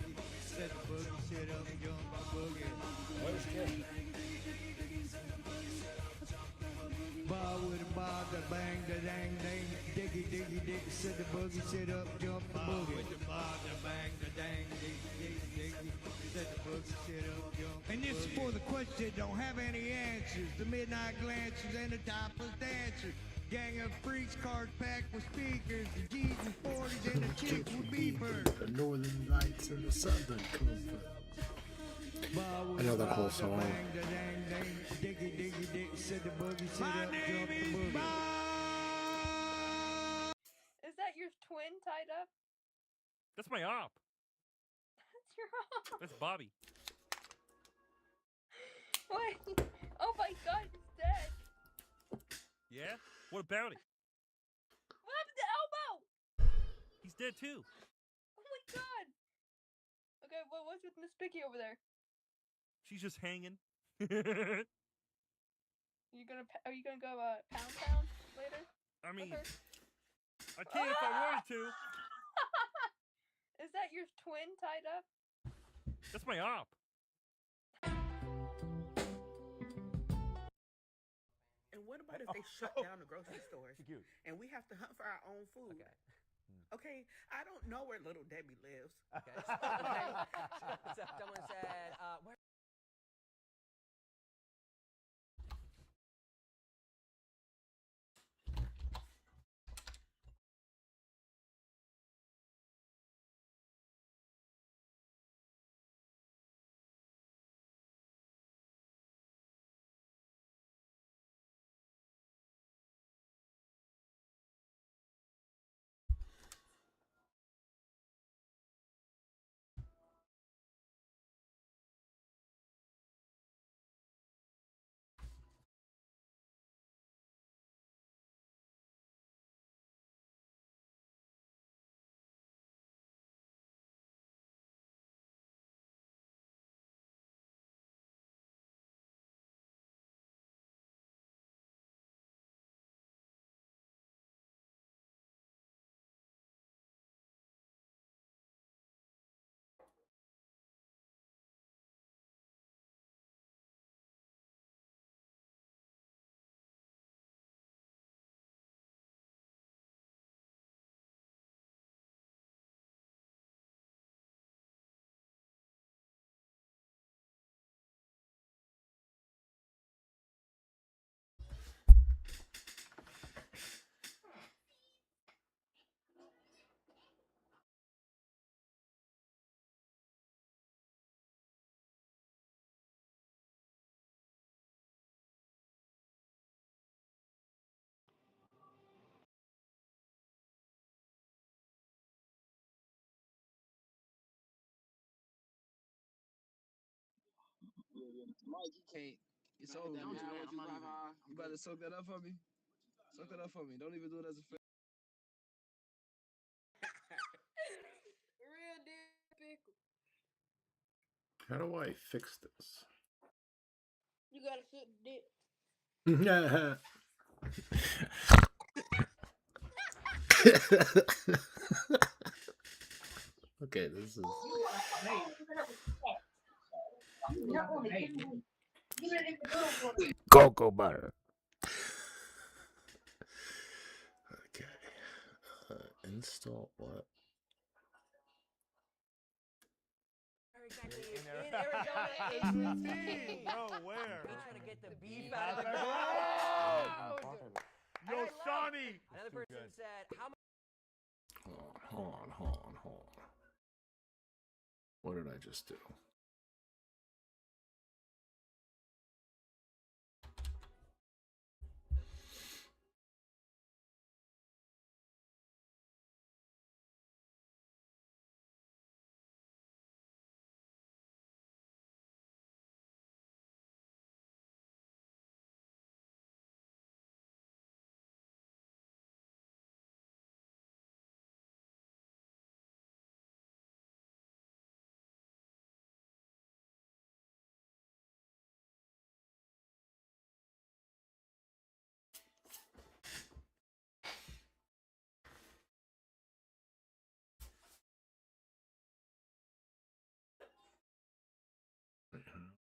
Set the boogie, sit up and jump the boogie. Bob with a bob the bang the dang dang diggy diggy diggy. Set the boogie, sit up, jump the boogie. With the bob the bang the dang diggy diggy diggy. Set the boogie, sit up, jump. And this is for the questions that don't have any answers. The midnight glances and the topless dancers. Gang of freaks, cars packed with speakers, the G's and 40s and the chicks with beepers. The northern lights and the southern comfort. I know that whole song. My name is Bob. Is that your twin tied up? That's my op. That's your op. That's Bobby. Wait. Oh my god, he's dead. Yeah? What about it? What happened to Elmo? He's dead too. Oh my god. Okay, what's with Miss Picky over there? She's just hanging. Are you gonna go pound later? I mean, Okay. I can if I wanted to. Is that your twin tied up? That's my op. about if they shut down the grocery stores Cute. and we have to hunt for our own food? Okay, I don't know where Little Debbie lives. Okay. So someone said, where? Mike, you can't. It's over. Don't you know what you You about to soak that up for me? Soak it up for me. Don't even do it as a favor. Real deal pickle. How do I fix this? You gotta suck dick. Okay, this is. Cocoa butter. Okay. Install what? In Arizona, it's Bro, where? We're trying to get the beef out of the ground. Yo, Sonny. Another person said, how much? Hold on. What did I just do?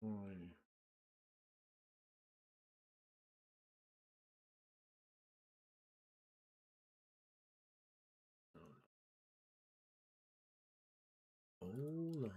Hold on.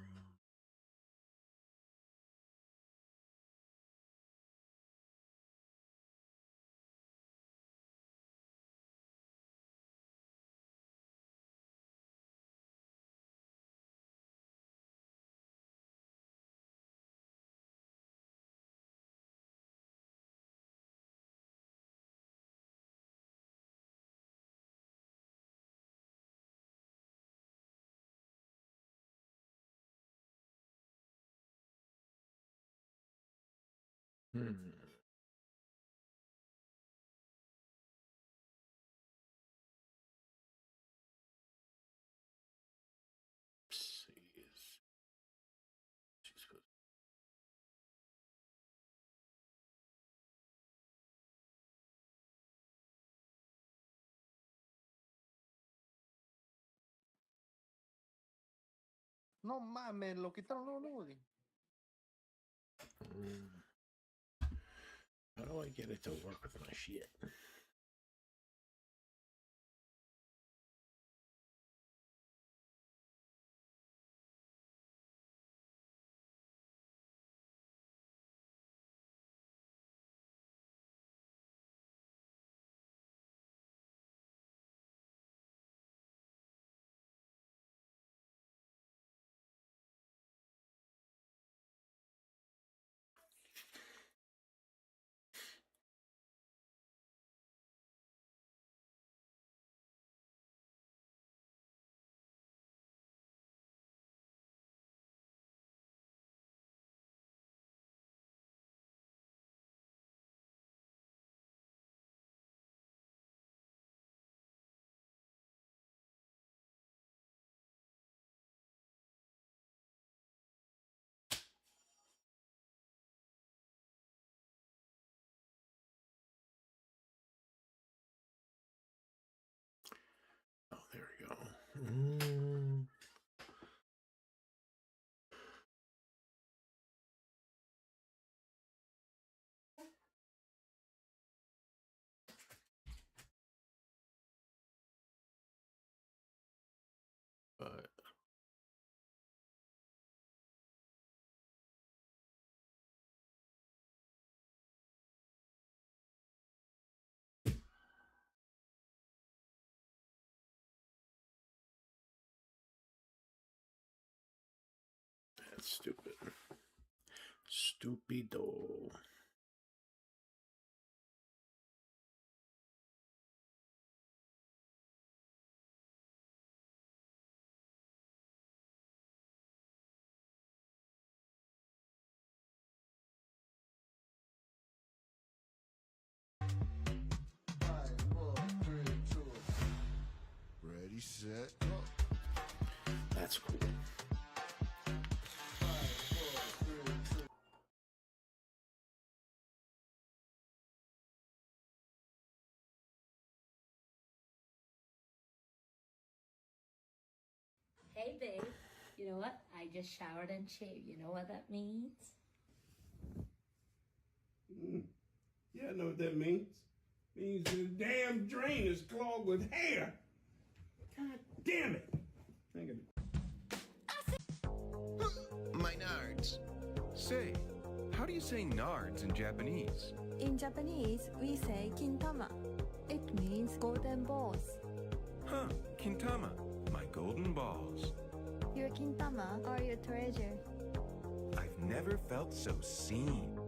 No mames, lo quitaron luego, luego. How do I get it to work with my shit? Oh, there we go. But that's stupid. Stupido. Ready, set, go. That's cool. Hey, babe. You know what? I just showered and shaved. You know what that means? Yeah, I know what that means. Means the damn drain is clogged with hair. God damn it. Think of My nards. Say, how do you say nards in Japanese? In Japanese, we say kintama. It means golden balls. Huh, kintama, my golden balls. Your kintama are your treasure. I've never felt so seen.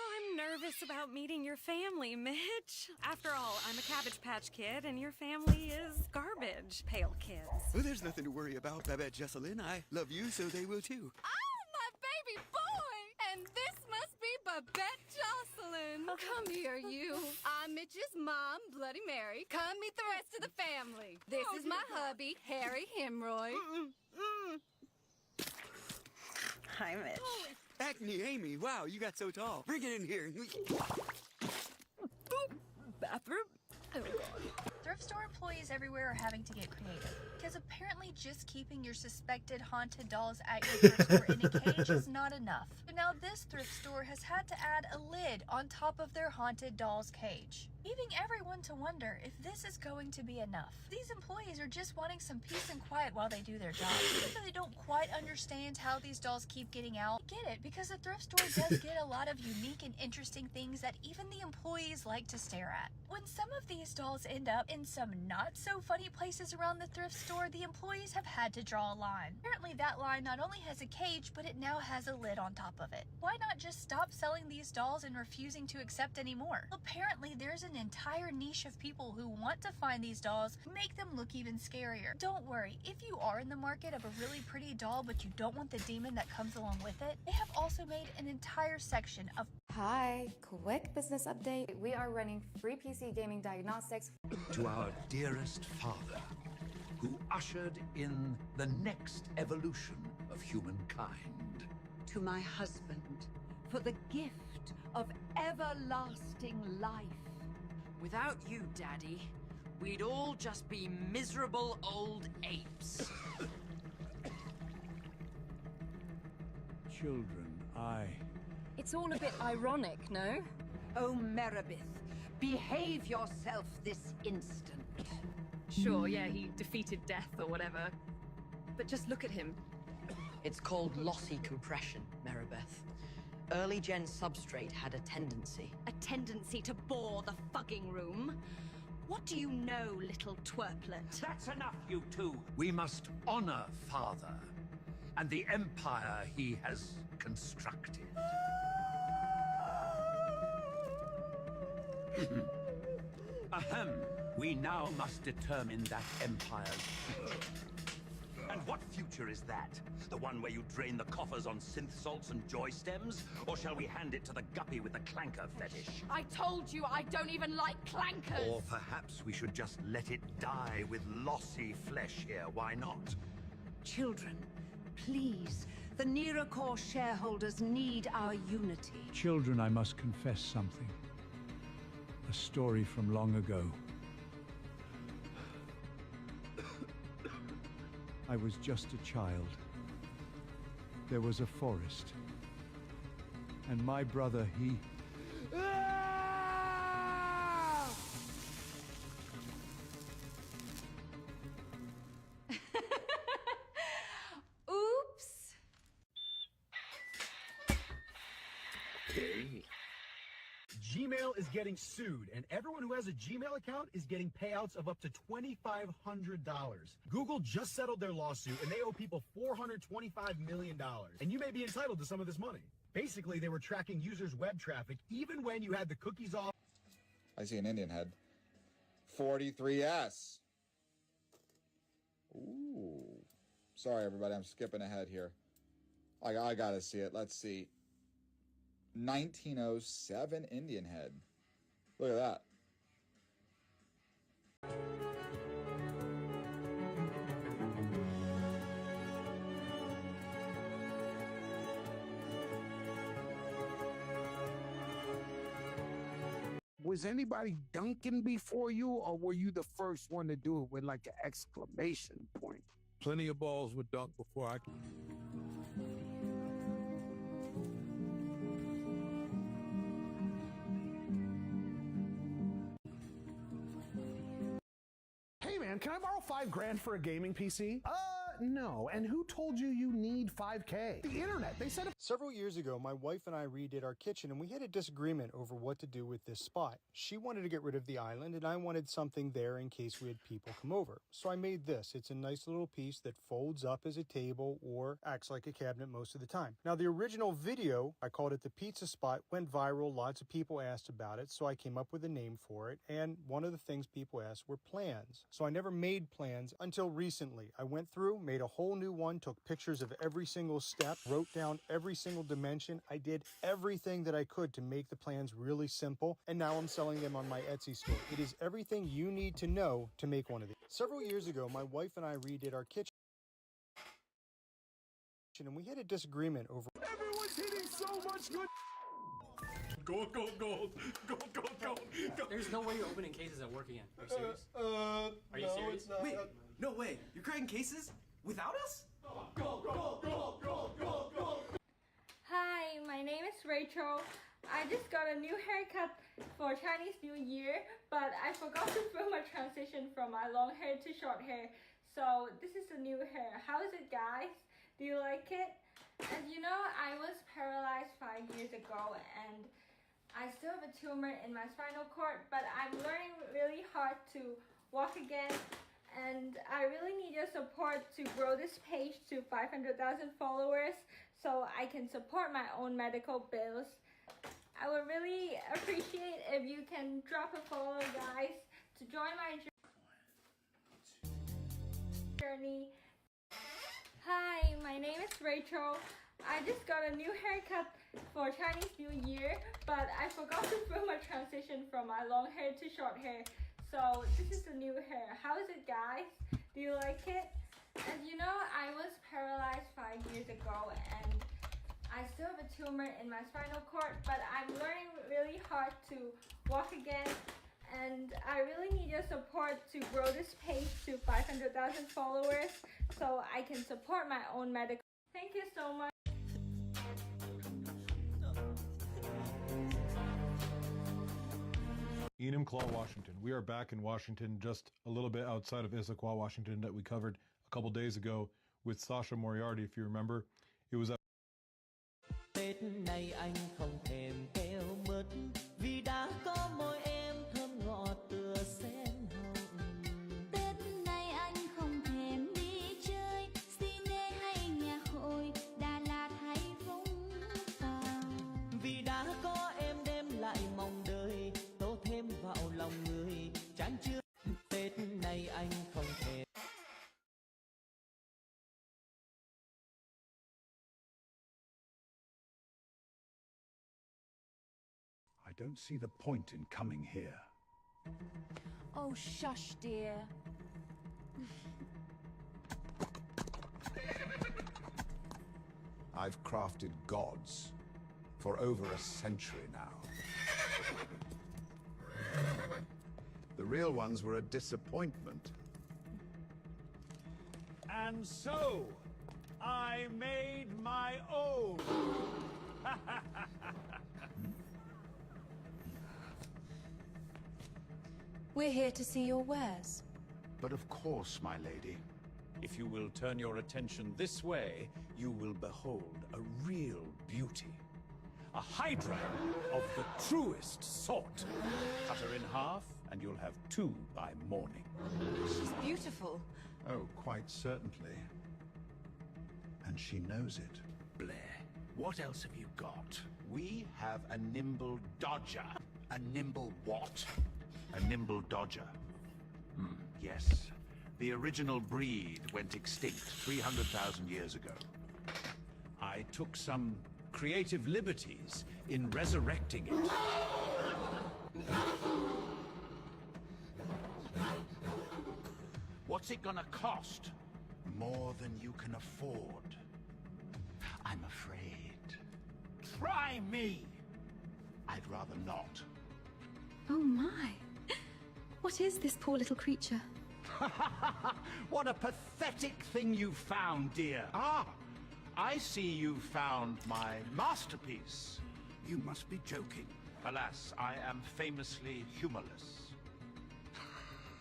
I'm nervous about meeting your family, Mitch. After all, I'm a Cabbage Patch Kid, and your family is garbage pail kids. Well, there's nothing to worry about, Babette Jesselyn. I love you, so they will too. Oh, my baby boy! And this must be Babette Jocelyn. Come here, you. I'm Mitch's mom, Bloody Mary. Come meet the rest of the family. This is my hubby, Harry Hemroy. Hi, Mitch. Acne Amy, wow, you got so tall. Bring it in here. Bathroom? Oh, God. Thrift store employees everywhere are having to get creative. Because apparently just keeping your suspected haunted dolls at your thrift store in a cage is not enough. So now this thrift store has had to add a lid on top of their haunted doll's cage, leaving everyone to wonder if this is going to be enough. These employees are just wanting some peace and quiet while they do their job. Even though they don't quite understand how these dolls keep getting out, I get it, because the thrift store does get a lot of unique and interesting things that even the employees like to stare at. When some of these dolls end up in some not so funny places around the thrift store, the employees have had to draw a line. Apparently that line not only has a cage, but it now has a lid on top of it. Why not just stop selling these dolls and refusing to accept any more? Apparently there's an entire niche of people who want to find these dolls, make them look even scarier. Don't worry, if you are in the market of a really pretty doll but you don't want the demon that comes along with it, they have also made an entire section of Hi, quick business update. We are running free PC gaming diagnostics. To our dearest father, who ushered in the next evolution of humankind. To my husband, for the gift of everlasting life. Without you, Daddy, we'd all just be miserable old apes. Children, It's all a bit ironic, no? Oh, Meredith, behave yourself this instant. Sure, yeah, he defeated death or whatever. But just look at him. It's called lossy compression, Maribeth. Early gen substrate had a tendency. A tendency to bore the fucking room? What do you know, little twerplet? That's enough, you two. We must honor Father and the empire he has constructed. Ahem. We now must determine that empire's future. And what future is that? The one where you drain the coffers on synth salts and joy stems? Or shall we hand it to the guppy with the clanker fetish? I told you I don't even like clankers! Or perhaps we should just let it die with lossy flesh here, why not? Children, please. The NeraCore shareholders need our unity. Children, I must confess something. A story from long ago. I was just a child. There was a forest. And my brother, he... Oops! Gmail is getting sued, and everyone who has a Gmail account is getting payouts of up to $2,500. Google just settled their lawsuit, and they owe people $425 million. And you may be entitled to some of this money. Basically, they were tracking users' web traffic even when you had the cookies off. I see an Indian head. 43S. Ooh. Sorry, everybody. I'm skipping ahead here. I gotta see it. Let's see. 1907 Indian head. Look at that. Was anybody dunking before you, or were you the first one to do it with like an exclamation point? Plenty of balls were dunked before I could. Hey man, can I borrow $5,000 for a gaming PC? No. And who told you you need $5K? The internet. They said Several years ago, my wife and I redid our kitchen, and we had a disagreement over what to do with this spot. She wanted to get rid of the island, and I wanted something there in case we had people come over. So I made this. It's a nice little piece that folds up as a table or acts like a cabinet most of the time. Now, the original video, I called it the pizza spot, went viral. Lots of people asked about it, so I came up with a name for it. And one of the things people asked were plans. So I never made plans until recently. I went through, made a whole new one, took pictures of every single step, wrote down every single dimension. I did everything that I could to make the plans really simple, and now I'm selling them on my Etsy store. It is everything you need to know to make one of these. Several years ago, my wife and I redid our kitchen, and we had a disagreement over... Everyone's hitting so much good... Gold, gold, gold. Gold, gold, gold. There's no way you're opening cases at work again. Are you serious? Are you no, serious? it's not. Wait, no way. You're cracking cases without us? Gold, gold, gold, gold, gold, gold. Hi, my name is Rachel. I just got a new haircut for Chinese New Year, but I forgot to film a transition from my long hair to short hair. So this is the new hair. How is it, guys? Do you like it? As you know, I was paralyzed 5 years ago, and I still have a tumor in my spinal cord, but I'm learning really hard to walk again, and I really need your support to grow this page to 500,000 followers so I can support my own medical bills. I would really appreciate if you can drop a follow, guys, to join my journey. Hi, my name is Rachel. I just got a new haircut for Chinese New Year, but I forgot to film a transition from my long hair to short hair. So this is the new hair. How is it, guys? Do you like it? As you know, I was paralyzed 5 years ago, and I still have a tumor in my spinal cord, but I'm learning really hard to walk again, and I really need your support to grow this page to 500,000 followers so I can support my own medical. Thank you so much. Enumclaw, Washington. We are back in Washington, just a little bit outside of Issaquah, Washington, that we covered a couple days ago with Sasha Moriarty, if you remember. It was at Tết này anh không thèm keo mứt vì đã có môi em thơm ngọt tựa sen hồng. Tết này anh không thèm đi chơi cine hay nhà hội Đà Lạt hay Vũng Tàu. Vì đã có em đem lại mong đời tô thêm vào lòng người chán chưa. Tết này anh không thèm. I don't see the point in coming here. Oh, shush, dear. I've crafted gods for over a century now. The real ones were a disappointment. And so, I made my own. We're here to see your wares. But of course, my lady. If you will turn your attention this way, you will behold a real beauty. A hydra of the truest sort. Cut her in half, and you'll have two by morning. She's beautiful. Oh, quite certainly. And she knows it. Blair, what else have you got? We have a nimble dodger. A nimble what? A nimble dodger. Yes. The original breed went extinct 300,000 years ago. I took some creative liberties in resurrecting it. What's it gonna cost? More than you can afford. I'm afraid. Try me! I'd rather not. Oh my. What is this poor little creature? What a pathetic thing you found, dear. Ah, I see you found my masterpiece. You must be joking. Alas, I am famously humorless.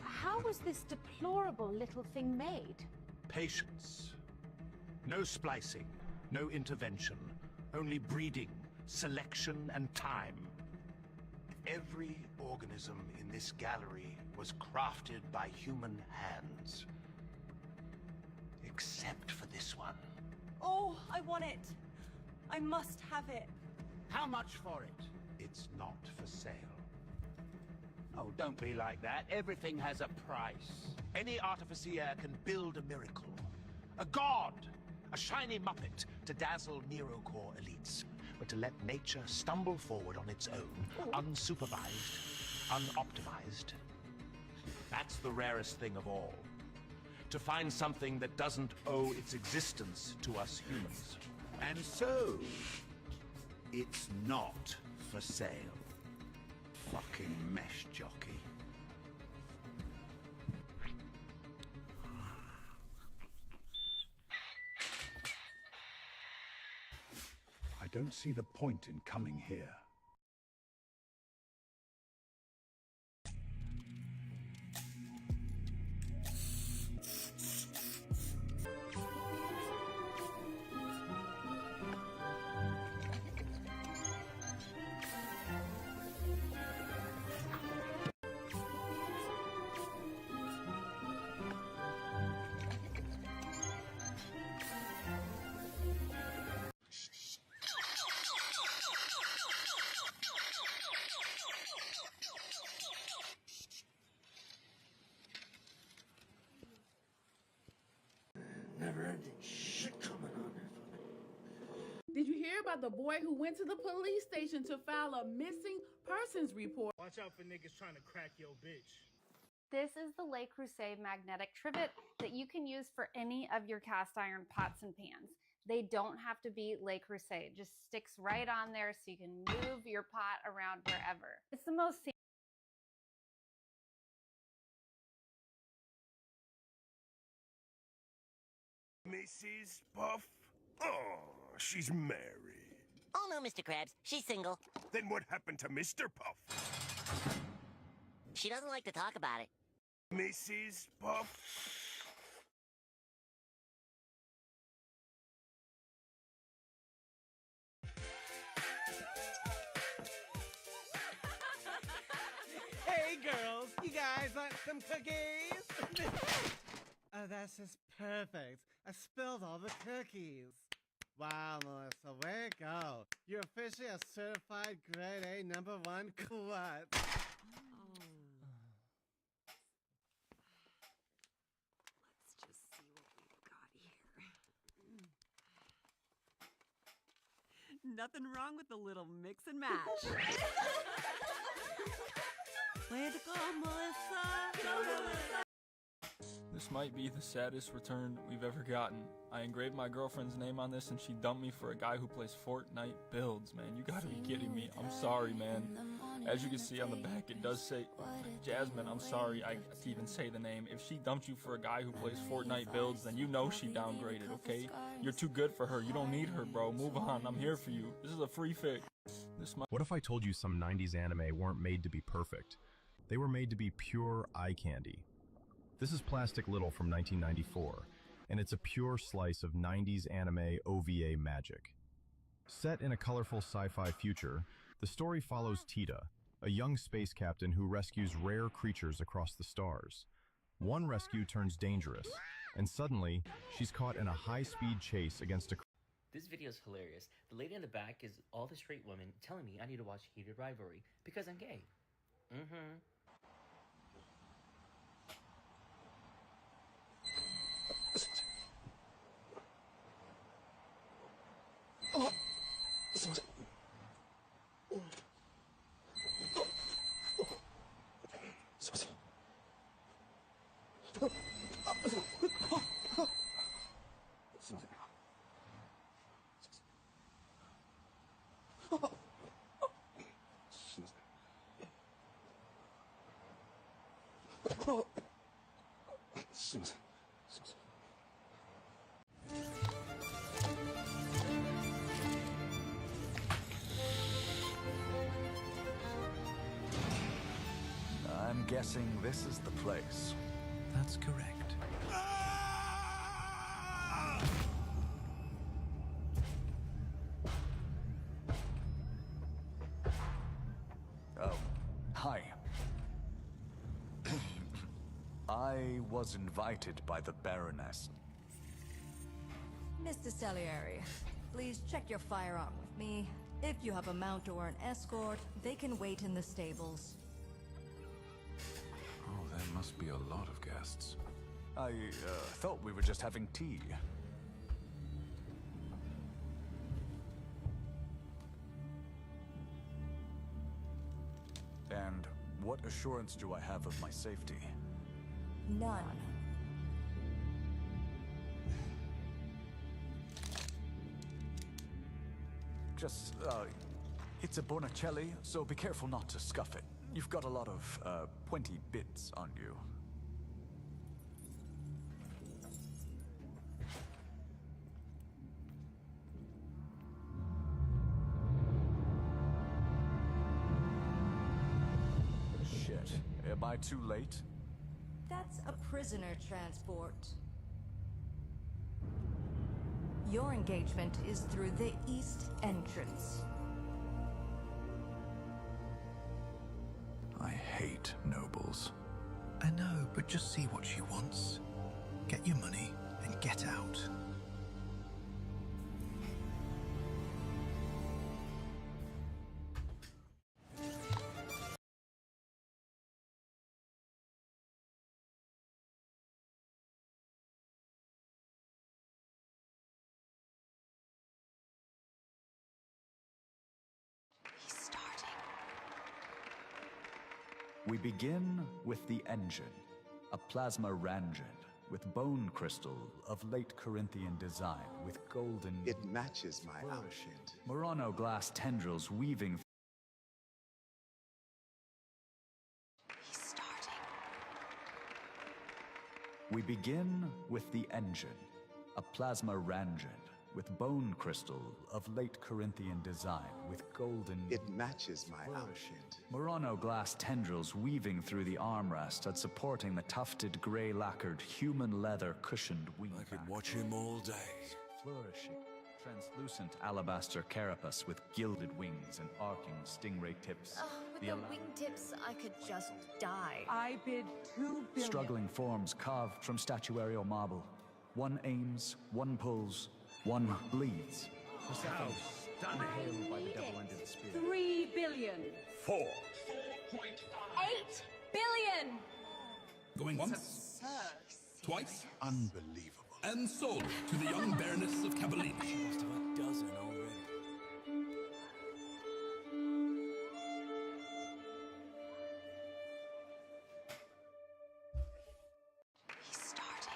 How was this deplorable little thing made? Patience. No splicing, no intervention, only breeding, selection, and time. Every organism in this gallery was crafted by human hands. Except for this one. Oh, I want it. I must have it. How much for it? It's not for sale. Oh, don't be like that. Everything has a price. Any artificier can build a miracle. A god! A shiny muppet to dazzle Nerocore elites. But to let nature stumble forward on its own, unsupervised, unoptimized. That's the rarest thing of all. To find something that doesn't owe its existence to us humans. And so, it's not for sale. Fucking mesh jockey. I don't see the point in coming here. Never-ending shit coming on there. Did you hear about the boy who went to the police station to file a missing persons report? Watch out for niggas trying to crack your bitch. This is the Le Creuset magnetic trivet that you can use for any of your cast iron pots and pans. They don't have to be Le Creuset. It just sticks right on there so you can move your pot around wherever. It's the most Mrs. Puff? Oh, she's married. Oh no, Mr. Krabs. She's single. Then what happened to Mr. Puff? She doesn't like to talk about it. Mrs. Puff. Hey girls, you guys want some cookies? Oh, that's just perfect. I spilled all the cookies. Wow, Melissa, way to go. You're officially a certified grade A #1 klutz. Let's just see what we've got here. Nothing wrong with a little mix and match. Way to go, Melissa! Go, Melissa! This might be the saddest return we've ever gotten. I engraved my girlfriend's name on this and she dumped me for a guy who plays Fortnite builds, man. You gotta be kidding me. I'm sorry, man. As you can see on the back, it does say, Jasmine, I'm sorry I to even say the name. If she dumped you for a guy who plays Fortnite builds, then you know she downgraded, okay? You're too good for her. You don't need her, bro. Move on. I'm here for you. This is a free fix. What if I told you some 90s anime weren't made to be perfect? They were made to be pure eye candy. This is Plastic Little from 1994, and it's a pure slice of 90s anime OVA magic. Set in a colorful sci-fi future, the story follows Tita, a young space captain who rescues rare creatures across the stars. One rescue turns dangerous, and suddenly, she's caught in a high-speed chase against a... This video is hilarious. The lady in the back is all the straight women telling me I need to watch Heated Rivalry because I'm gay. I'm guessing this is the place. That's correct. Oh, hi. I was invited by the Baroness. Mr. Salieri, please check your firearm with me. If you have a mount or an escort, they can wait in the stables. Oh, there must be a lot of guests. I thought we were just having tea. And what assurance do I have of my safety? None. Just, it's a Bonicelli, so be careful not to scuff it. You've got a lot of, pointy bits on you. Shit. Am I too late? That's a prisoner transport. Your engagement is through the east entrance. I hate nobles. I know, but just see what she wants. Get your money and get out. We begin with the engine, a plasma ranjit with bone crystal of late Corinthian design with golden... It matches my outfit. Murano glass tendrils weaving... We begin with the engine, a plasma ranjit with bone crystal of late Corinthian design with golden... It matches my outfit. Murano glass tendrils weaving through the armrest and supporting the tufted gray lacquered human leather cushioned wing. I could watch him all day. Flourishing. Translucent alabaster carapace with gilded wings and arcing stingray tips. With the wingtips, I could just die. I bid 2 billion. Struggling forms carved from statuarial marble. One aims, one pulls, one bleeds. Persephone, impaled by the double-ended spear. 3 billion. 4. 8 billion! Going once, twice, unbelievable, and sold to the young Baroness of Cavallini. She must have a dozen already. He's starting.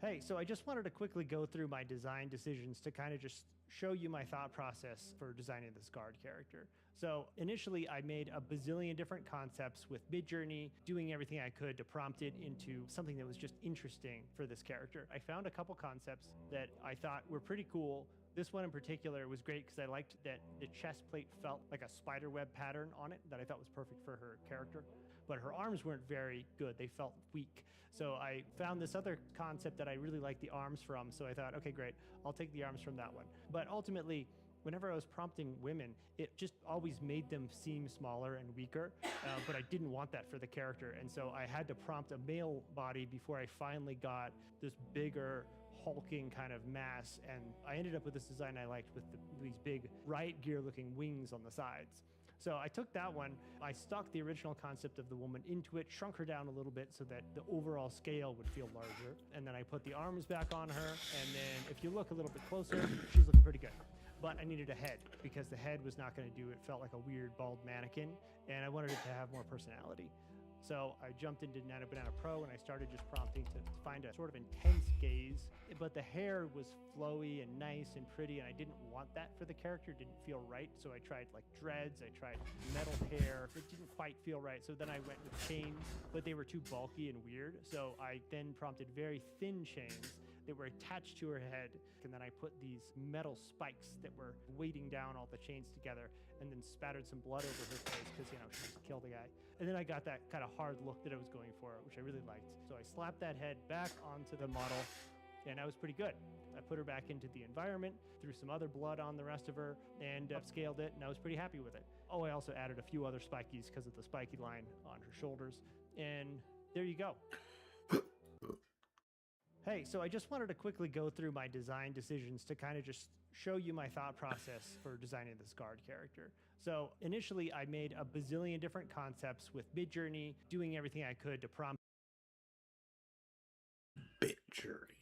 Hey, so I just wanted to quickly go through my design decisions to kind of just show you my thought process for designing this guard character. So initially I made a bazillion different concepts with Midjourney, doing everything I could to prompt it into something that was just interesting for this character. I found a couple concepts that I thought were pretty cool. This one in particular was great because I liked that the chest plate felt like a spider web pattern on it that I thought was perfect for her character. But her arms weren't very good. They felt weak. So I found this other concept that I really liked the arms from. So I thought, okay, great, I'll take the arms from that one. But ultimately, whenever I was prompting women, it just always made them seem smaller and weaker. But I didn't want that for the character. And so I had to prompt a male body before I finally got this bigger, hulking kind of mass. And I ended up with this design I liked with these big riot gear looking wings on the sides. So I took that one, I stuck the original concept of the woman into it, shrunk her down a little bit so that the overall scale would feel larger. And then I put the arms back on her, and then if you look a little bit closer, she's looking pretty good. But I needed a head, because the head was not gonna do it. Felt like a weird bald mannequin, and I wanted it to have more personality. So I jumped into Nano Banana Pro and I started just prompting to find a sort of intense gaze, but the hair was flowy and nice and pretty, and I didn't want that for the character. It didn't feel right. So I tried like dreads, I tried metal hair. It didn't quite feel right. So then I went with chains, but they were too bulky and weird. So I then prompted very thin chains that were attached to her head, and then I put these metal spikes that were weighting down all the chains together, and then spattered some blood over her face because, you know, she just killed the guy. And then I got that kind of hard look that I was going for, which I really liked. So I slapped that head back onto the model, and I was pretty good. I put her back into the environment, threw some other blood on the rest of her, and upscaled it, and I was pretty happy with it. Oh, I also added a few other spikies because of the spiky line on her shoulders, and there you go. Hey, so I just wanted to quickly go through my design decisions to kind of just show you my thought process for designing this guard character. So initially I made a bazillion different concepts with Midjourney, doing everything I could to prompt Midjourney.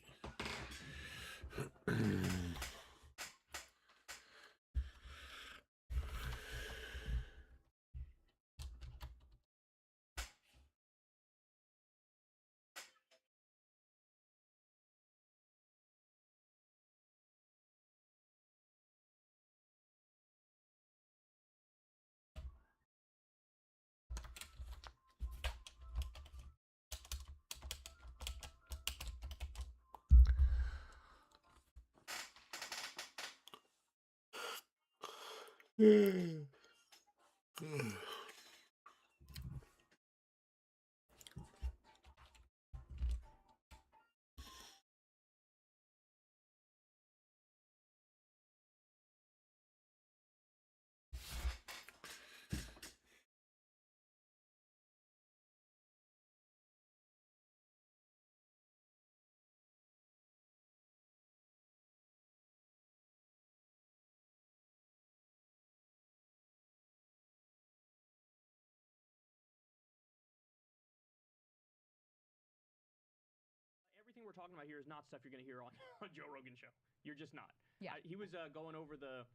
Everything we're talking about here is not stuff you're going to hear on a Joe Rogan show. You're just not. Yeah. He was going over the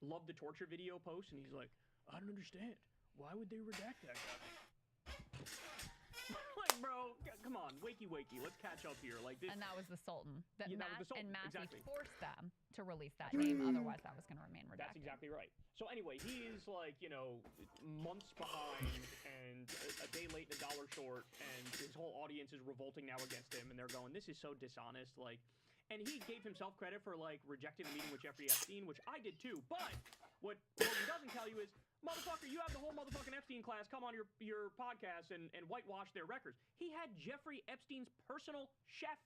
Love the Torture video post, and he's like, I don't understand. Why would they redact that guy? Like, bro, come on, wakey. Let's catch up here. Like this. And that was the Sultan. That Yeah, that Matt was the Sultan, and Massey exactly. forced them to release that name. Otherwise, that was going to remain redacted. That's exactly right. So anyway, he is like, months behind and a day late and a dollar short, and his whole audience is revolting now against him, and they're going, this is so dishonest. Like, and he gave himself credit for like rejecting a meeting with Jeffrey Epstein, which I did too. But what Rogan doesn't tell you is, motherfucker, you have the whole motherfucking Epstein class come on your podcast and whitewash their records. He had Jeffrey Epstein's personal chef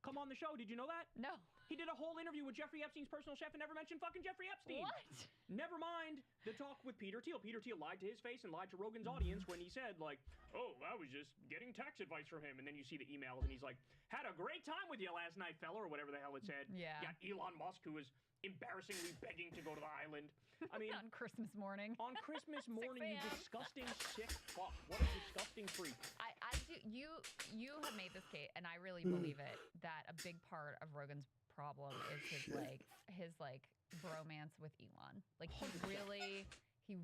come on the show. Did you know that? No. He did a whole interview with Jeffrey Epstein's personal chef and never mentioned fucking Jeffrey Epstein. What? Never mind the talk with Peter Thiel. Peter Thiel lied to his face and lied to Rogan's audience when he said, like, oh, I was just getting tax advice from him. And then you see the emails and he's like, had a great time with you last night, fella, or whatever the hell it said. Yeah. Got Elon Musk, who was embarrassingly begging to go to the island. I mean, on Christmas morning. On Christmas morning, you fan. disgusting sick fuck. What a disgusting freak. I do. You have made this case, and I really believe it, that a big part of Rogan's problem is his bromance with Elon. Like he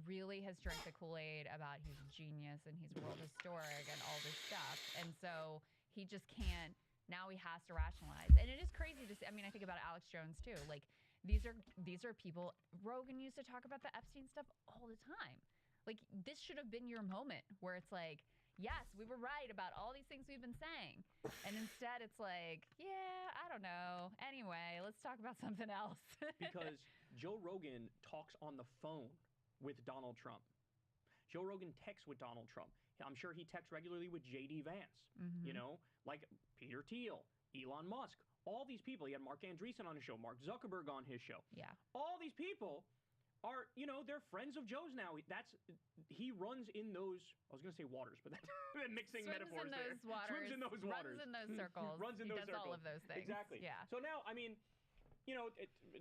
really has drank the Kool-Aid about he's a genius and he's world historic and all this stuff, and so he just can't. Now he has to rationalize, and it is crazy to see. I mean, I think about Alex Jones too. Like these are people. Rogan used to talk about the Epstein stuff all the time. Like this should have been your moment where it's like, yes, we were right about all these things we've been saying, and instead it's like, yeah, I don't know. Anyway, let's talk about something else. Because Joe Rogan talks on the phone with Donald Trump. Joe Rogan texts with Donald Trump. I'm sure he texts regularly with J.D. Vance, like Peter Thiel, Elon Musk, all these people. He had Mark Andreessen on his show, Mark Zuckerberg on his show. Yeah. All these people are, they're friends of Joe's now. He runs in those, I was going to say waters, but that's mixing Swims metaphors in those there. waters, Swims in those waters. Runs in those circles. Runs in he those does circles. all of those things. Exactly. Yeah. So now, I mean,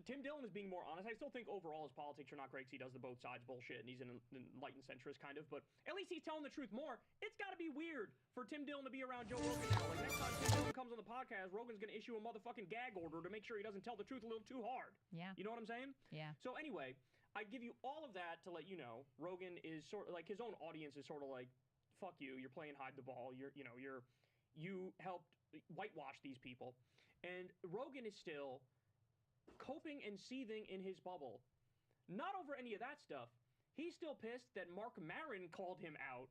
Tim Dillon is being more honest. I still think overall his politics are not great because he does the both sides bullshit and he's an enlightened centrist kind of, but at least he's telling the truth more. It's got to be weird for Tim Dillon to be around Joe Rogan now. Like next time Tim Dillon comes on the podcast, Rogan's going to issue a motherfucking gag order to make sure he doesn't tell the truth a little too hard. Yeah. You know what I'm saying? Yeah. So anyway, I give you all of that to let you know Rogan is sort of like his own audience is sort of like, fuck you, you're playing hide the ball. You helped whitewash these people. And Rogan is still coping and seething in his bubble. Not over any of that stuff. He's still pissed that Mark Maron called him out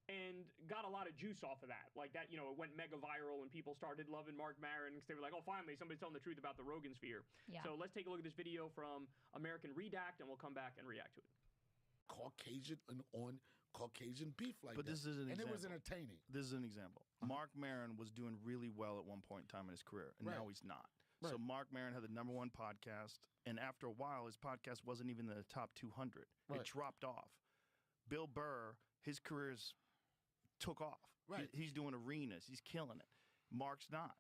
and got a lot of juice off of that. Like that, it went mega viral and people started loving Mark Maron because they were like, oh, finally, somebody's telling the truth about the Rogan sphere. Yeah. So let's take a look at this video from American Redact and we'll come back and react to it. Caucasian and on Caucasian beef like but that. This is an and example. It was entertaining. This is an example. Mark Maron was doing really well at one point in time in his career, and now he's not. Right. So Mark Maron had the #1 podcast, and after a while, his podcast wasn't even in the top 200. Right. It dropped off. Bill Burr, his career's took off. Right. He's doing arenas. He's killing it. Mark's not.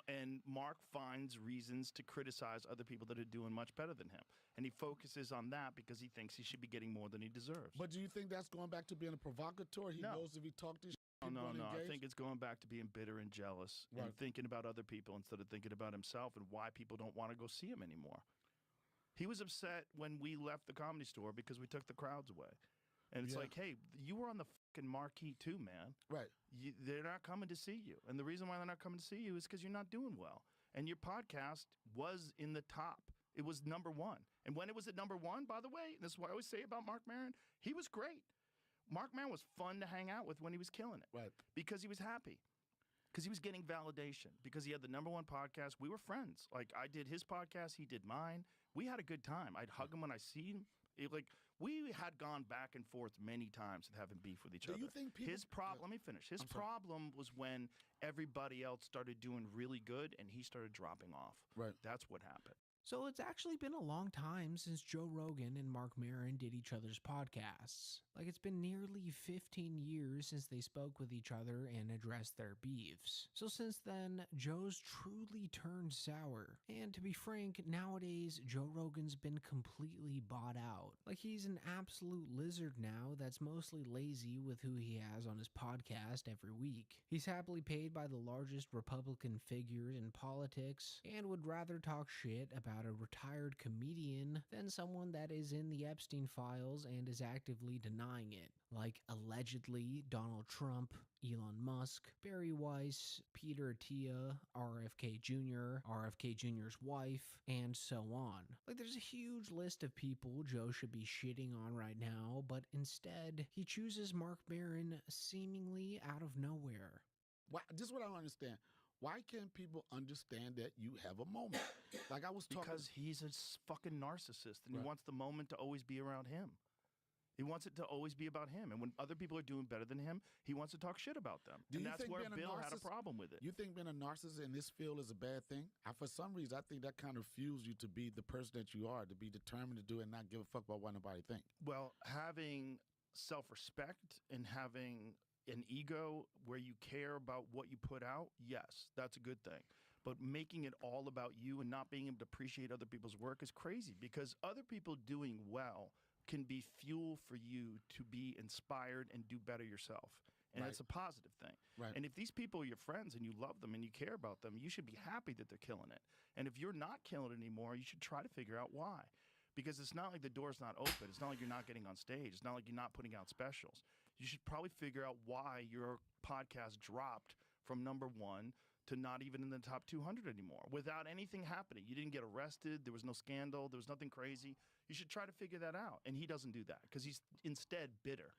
And Mark finds reasons to criticize other people that are doing much better than him. And he focuses on that because he thinks he should be getting more than he deserves. But do you think that's going back to being a provocateur? He knows if he talked this No. I think it's going back to being bitter and jealous and thinking about other people instead of thinking about himself and why people don't want to go see him anymore. He was upset when we left the Comedy Store because we took the crowds away. And it's like, hey, you were on the fucking marquee too, man. Right. They're not coming to see you. And the reason why they're not coming to see you is because you're not doing well. And your podcast was in the top. It was #1. And when it was at #1, by the way, and this is what I always say about Mark Maron, he was great. Mark Maron was fun to hang out with when he was killing it. Right. Because he was happy. Because he was getting validation. Because he had the #1 podcast. We were friends. Like, I did his podcast. He did mine. We had a good time. I'd hug him when I see him. We had gone back and forth many times with having beef with each other. Do you think people... Let me finish. His problem was when everybody else started doing really good and he started dropping off. Right. That's what happened. So it's actually been a long time since Joe Rogan and Mark Maron did each other's podcasts. Like, it's been nearly 15 years since they spoke with each other and addressed their beefs. So since then, Joe's truly turned sour. And to be frank, nowadays, Joe Rogan's been completely bought out. Like, he's an absolute lizard now that's mostly lazy with who he has on his podcast every week. He's happily paid by the largest Republican figures in politics and would rather talk shit about a retired comedian than someone that is in the Epstein files and is actively denying denying it, like allegedly Donald Trump, Elon Musk, Barry Weiss, Peter Attia, RFK Jr., RFK Jr.'s wife, and so on. Like, there's a huge list of people Joe should be shitting on right now, but instead, he chooses Marc Maron seemingly out of nowhere. Why, this is what I don't understand. Why can't people understand that you have a moment? Like I was talking... Because he's a fucking narcissist, and he wants the moment to always be around him. He wants it to always be about him. And when other people are doing better than him, he wants to talk shit about them. And that's where Bill had a problem with it. You think being a narcissist in this field is a bad thing? For some reason, I think that kind of fuels you to be the person that you are, to be determined to do it and not give a fuck about what nobody think. Well, having self-respect and having an ego where you care about what you put out, yes, that's a good thing. But making it all about you and not being able to appreciate other people's work is crazy, because other people doing well can be fuel for you to be inspired and do better yourself. And it's a positive thing. Right. And if these people are your friends and you love them and you care about them, you should be happy that they're killing it. And if you're not killing it anymore, you should try to figure out why. Because it's not like the door's not open. It's not like you're not getting on stage. It's not like you're not putting out specials. You should probably figure out why your podcast dropped from #1 to not even in the top 200 anymore without anything happening. You didn't get arrested. There was no scandal. There was nothing crazy. You should try to figure that out. And he doesn't do that because he's instead bitter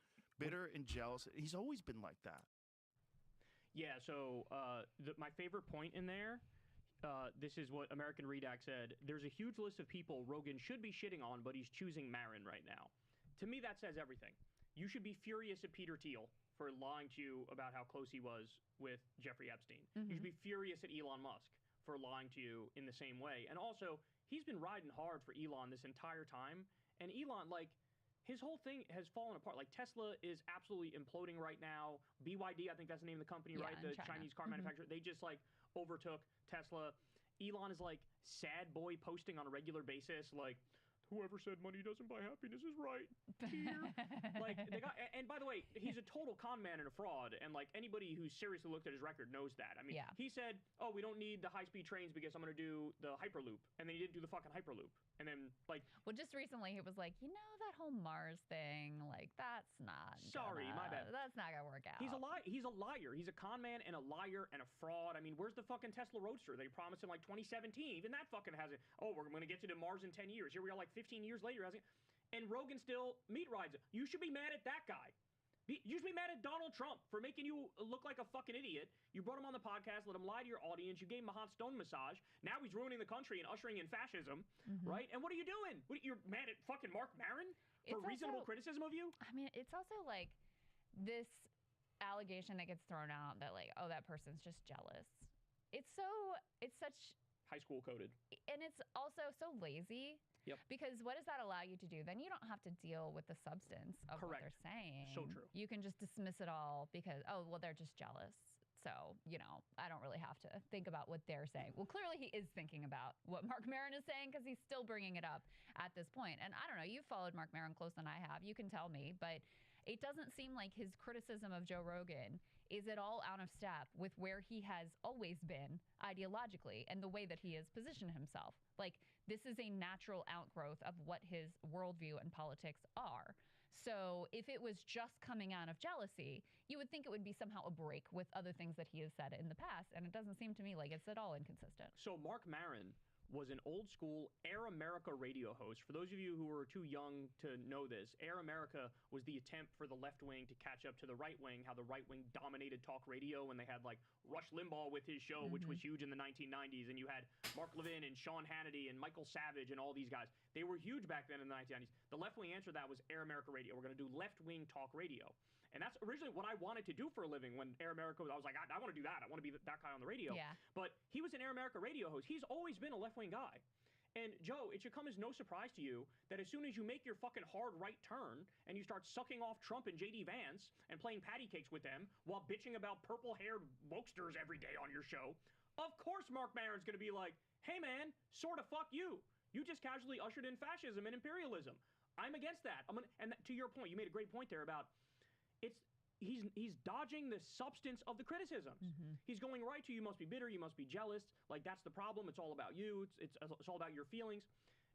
and jealous. He's always been like that. Yeah, so my favorite point in there, this is what American Redac said. There's a huge list of people Rogan should be shitting on, but he's choosing Maron right now. To me, that says everything. You should be furious at Peter Thiel for lying to you about how close he was with Jeffrey Epstein. You should be furious at Elon Musk for lying to you in the same way. And also, he's been riding hard for Elon this entire time. And Elon, like, his whole thing has fallen apart. Like, Tesla is absolutely imploding right now. BYD, I think that's the name of the company, right? The Chinese car manufacturer. They just, like, overtook Tesla. Elon is, like, sad boy posting on a regular basis, like, whoever said money doesn't buy happiness is right. Like, and by the way, he's a total con man and a fraud. And like anybody who's seriously looked at his record knows that. I mean, he said, "Oh, we don't need the high-speed trains because I'm going to do the Hyperloop," and then he didn't do the fucking Hyperloop. And then like, well, just recently he was like, that whole Mars thing, like that's not. My bad. That's not gonna work out. He's a liar. He's a liar. He's a con man and a liar and a fraud. I mean, where's the fucking Tesla Roadster they promised in like 2017? Even that fucking hasn't. Oh, we're going to get you to Mars in 10 years. Here we are, like 15 years later, hasn't. And Rogan still meat rides it. You should be mad at that guy. You should be mad at Donald Trump for making you look like a fucking idiot. You brought him on the podcast, let him lie to your audience. You gave him a hot stone massage. Now he's ruining the country and ushering in fascism, right? And what are you doing? You're mad at fucking Marc Maron for reasonable criticism of you? I mean, it's also like this allegation that gets thrown out that like, oh, that person's just jealous. It's such high school coded. And it's also so lazy. Yep. Because what does that allow you to do? Then you don't have to deal with the substance of what they're saying. So true. You can just dismiss it all because, oh, well, they're just jealous. So, I don't really have to think about what they're saying. Well, clearly he is thinking about what Marc Maron is saying because he's still bringing it up at this point. And I don't know, you've followed Marc Maron closer than I have. You can tell me, but it doesn't seem like his criticism of Joe Rogan is at all out of step with where he has always been ideologically and the way that he has positioned himself. Like, this is a natural outgrowth of what his worldview and politics are. So if it was just coming out of jealousy, you would think it would be somehow a break with other things that he has said in the past, and it doesn't seem to me like it's at all inconsistent. So Marc Maron was an old school Air America radio host. For those of you who are too young to know this, Air America was the attempt for the left wing to catch up to the right wing, how the right wing dominated talk radio when they had like Rush Limbaugh with his show, which was huge in the 1990s, and you had Mark Levin and Sean Hannity and Michael Savage and all these guys. They were huge back then in the 1990s. The left wing answer to that was Air America Radio. We're going to do left wing talk radio. And that's originally what I wanted to do for a living when Air America was, I was like, I want to do that. I want to be that guy on the radio. Yeah. But he was an Air America radio host. He's always been a left-wing guy. And Joe, it should come as no surprise to you that as soon as you make your fucking hard right turn and you start sucking off Trump and J.D. Vance and playing patty cakes with them while bitching about purple-haired wokesters every day on your show, of course Marc Maron's going to be like, hey man, sort of fuck you. You just casually ushered in fascism and imperialism. I'm against that. And to your point, you made a great point there about he's dodging the substance of the criticisms. He's going right to, you must be bitter, you must be jealous, like that's the problem, it's all about you, it's all about your feelings.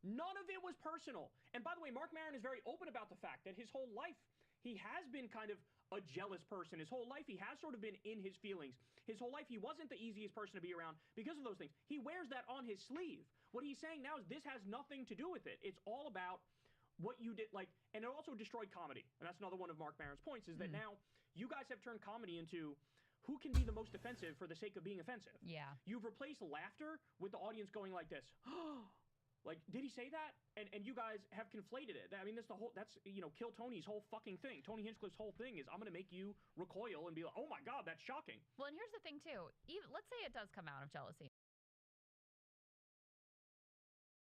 None of it was personal. And by the way, Marc Maron is very open about the fact that his whole life he has been kind of a jealous person his whole life. He has sort of been in his feelings his whole life. He wasn't the easiest person to be around because of those things. He wears that on his sleeve. What he's saying now is this has nothing to do with it. It's all about what you did, like, and it also destroyed comedy. And that's another one of Mark Maron's points, is that now you guys have turned comedy into who can be the most offensive for the sake of being offensive. Yeah. You've replaced laughter with the audience going like this. Like, did he say that? And you guys have conflated it. I mean, that's Kill Tony's whole fucking thing. Tony Hinchcliffe's whole thing is, I'm going to make you recoil and be like, oh my God, that's shocking. Well, and here's the thing, too. Let's say it does come out of jealousy.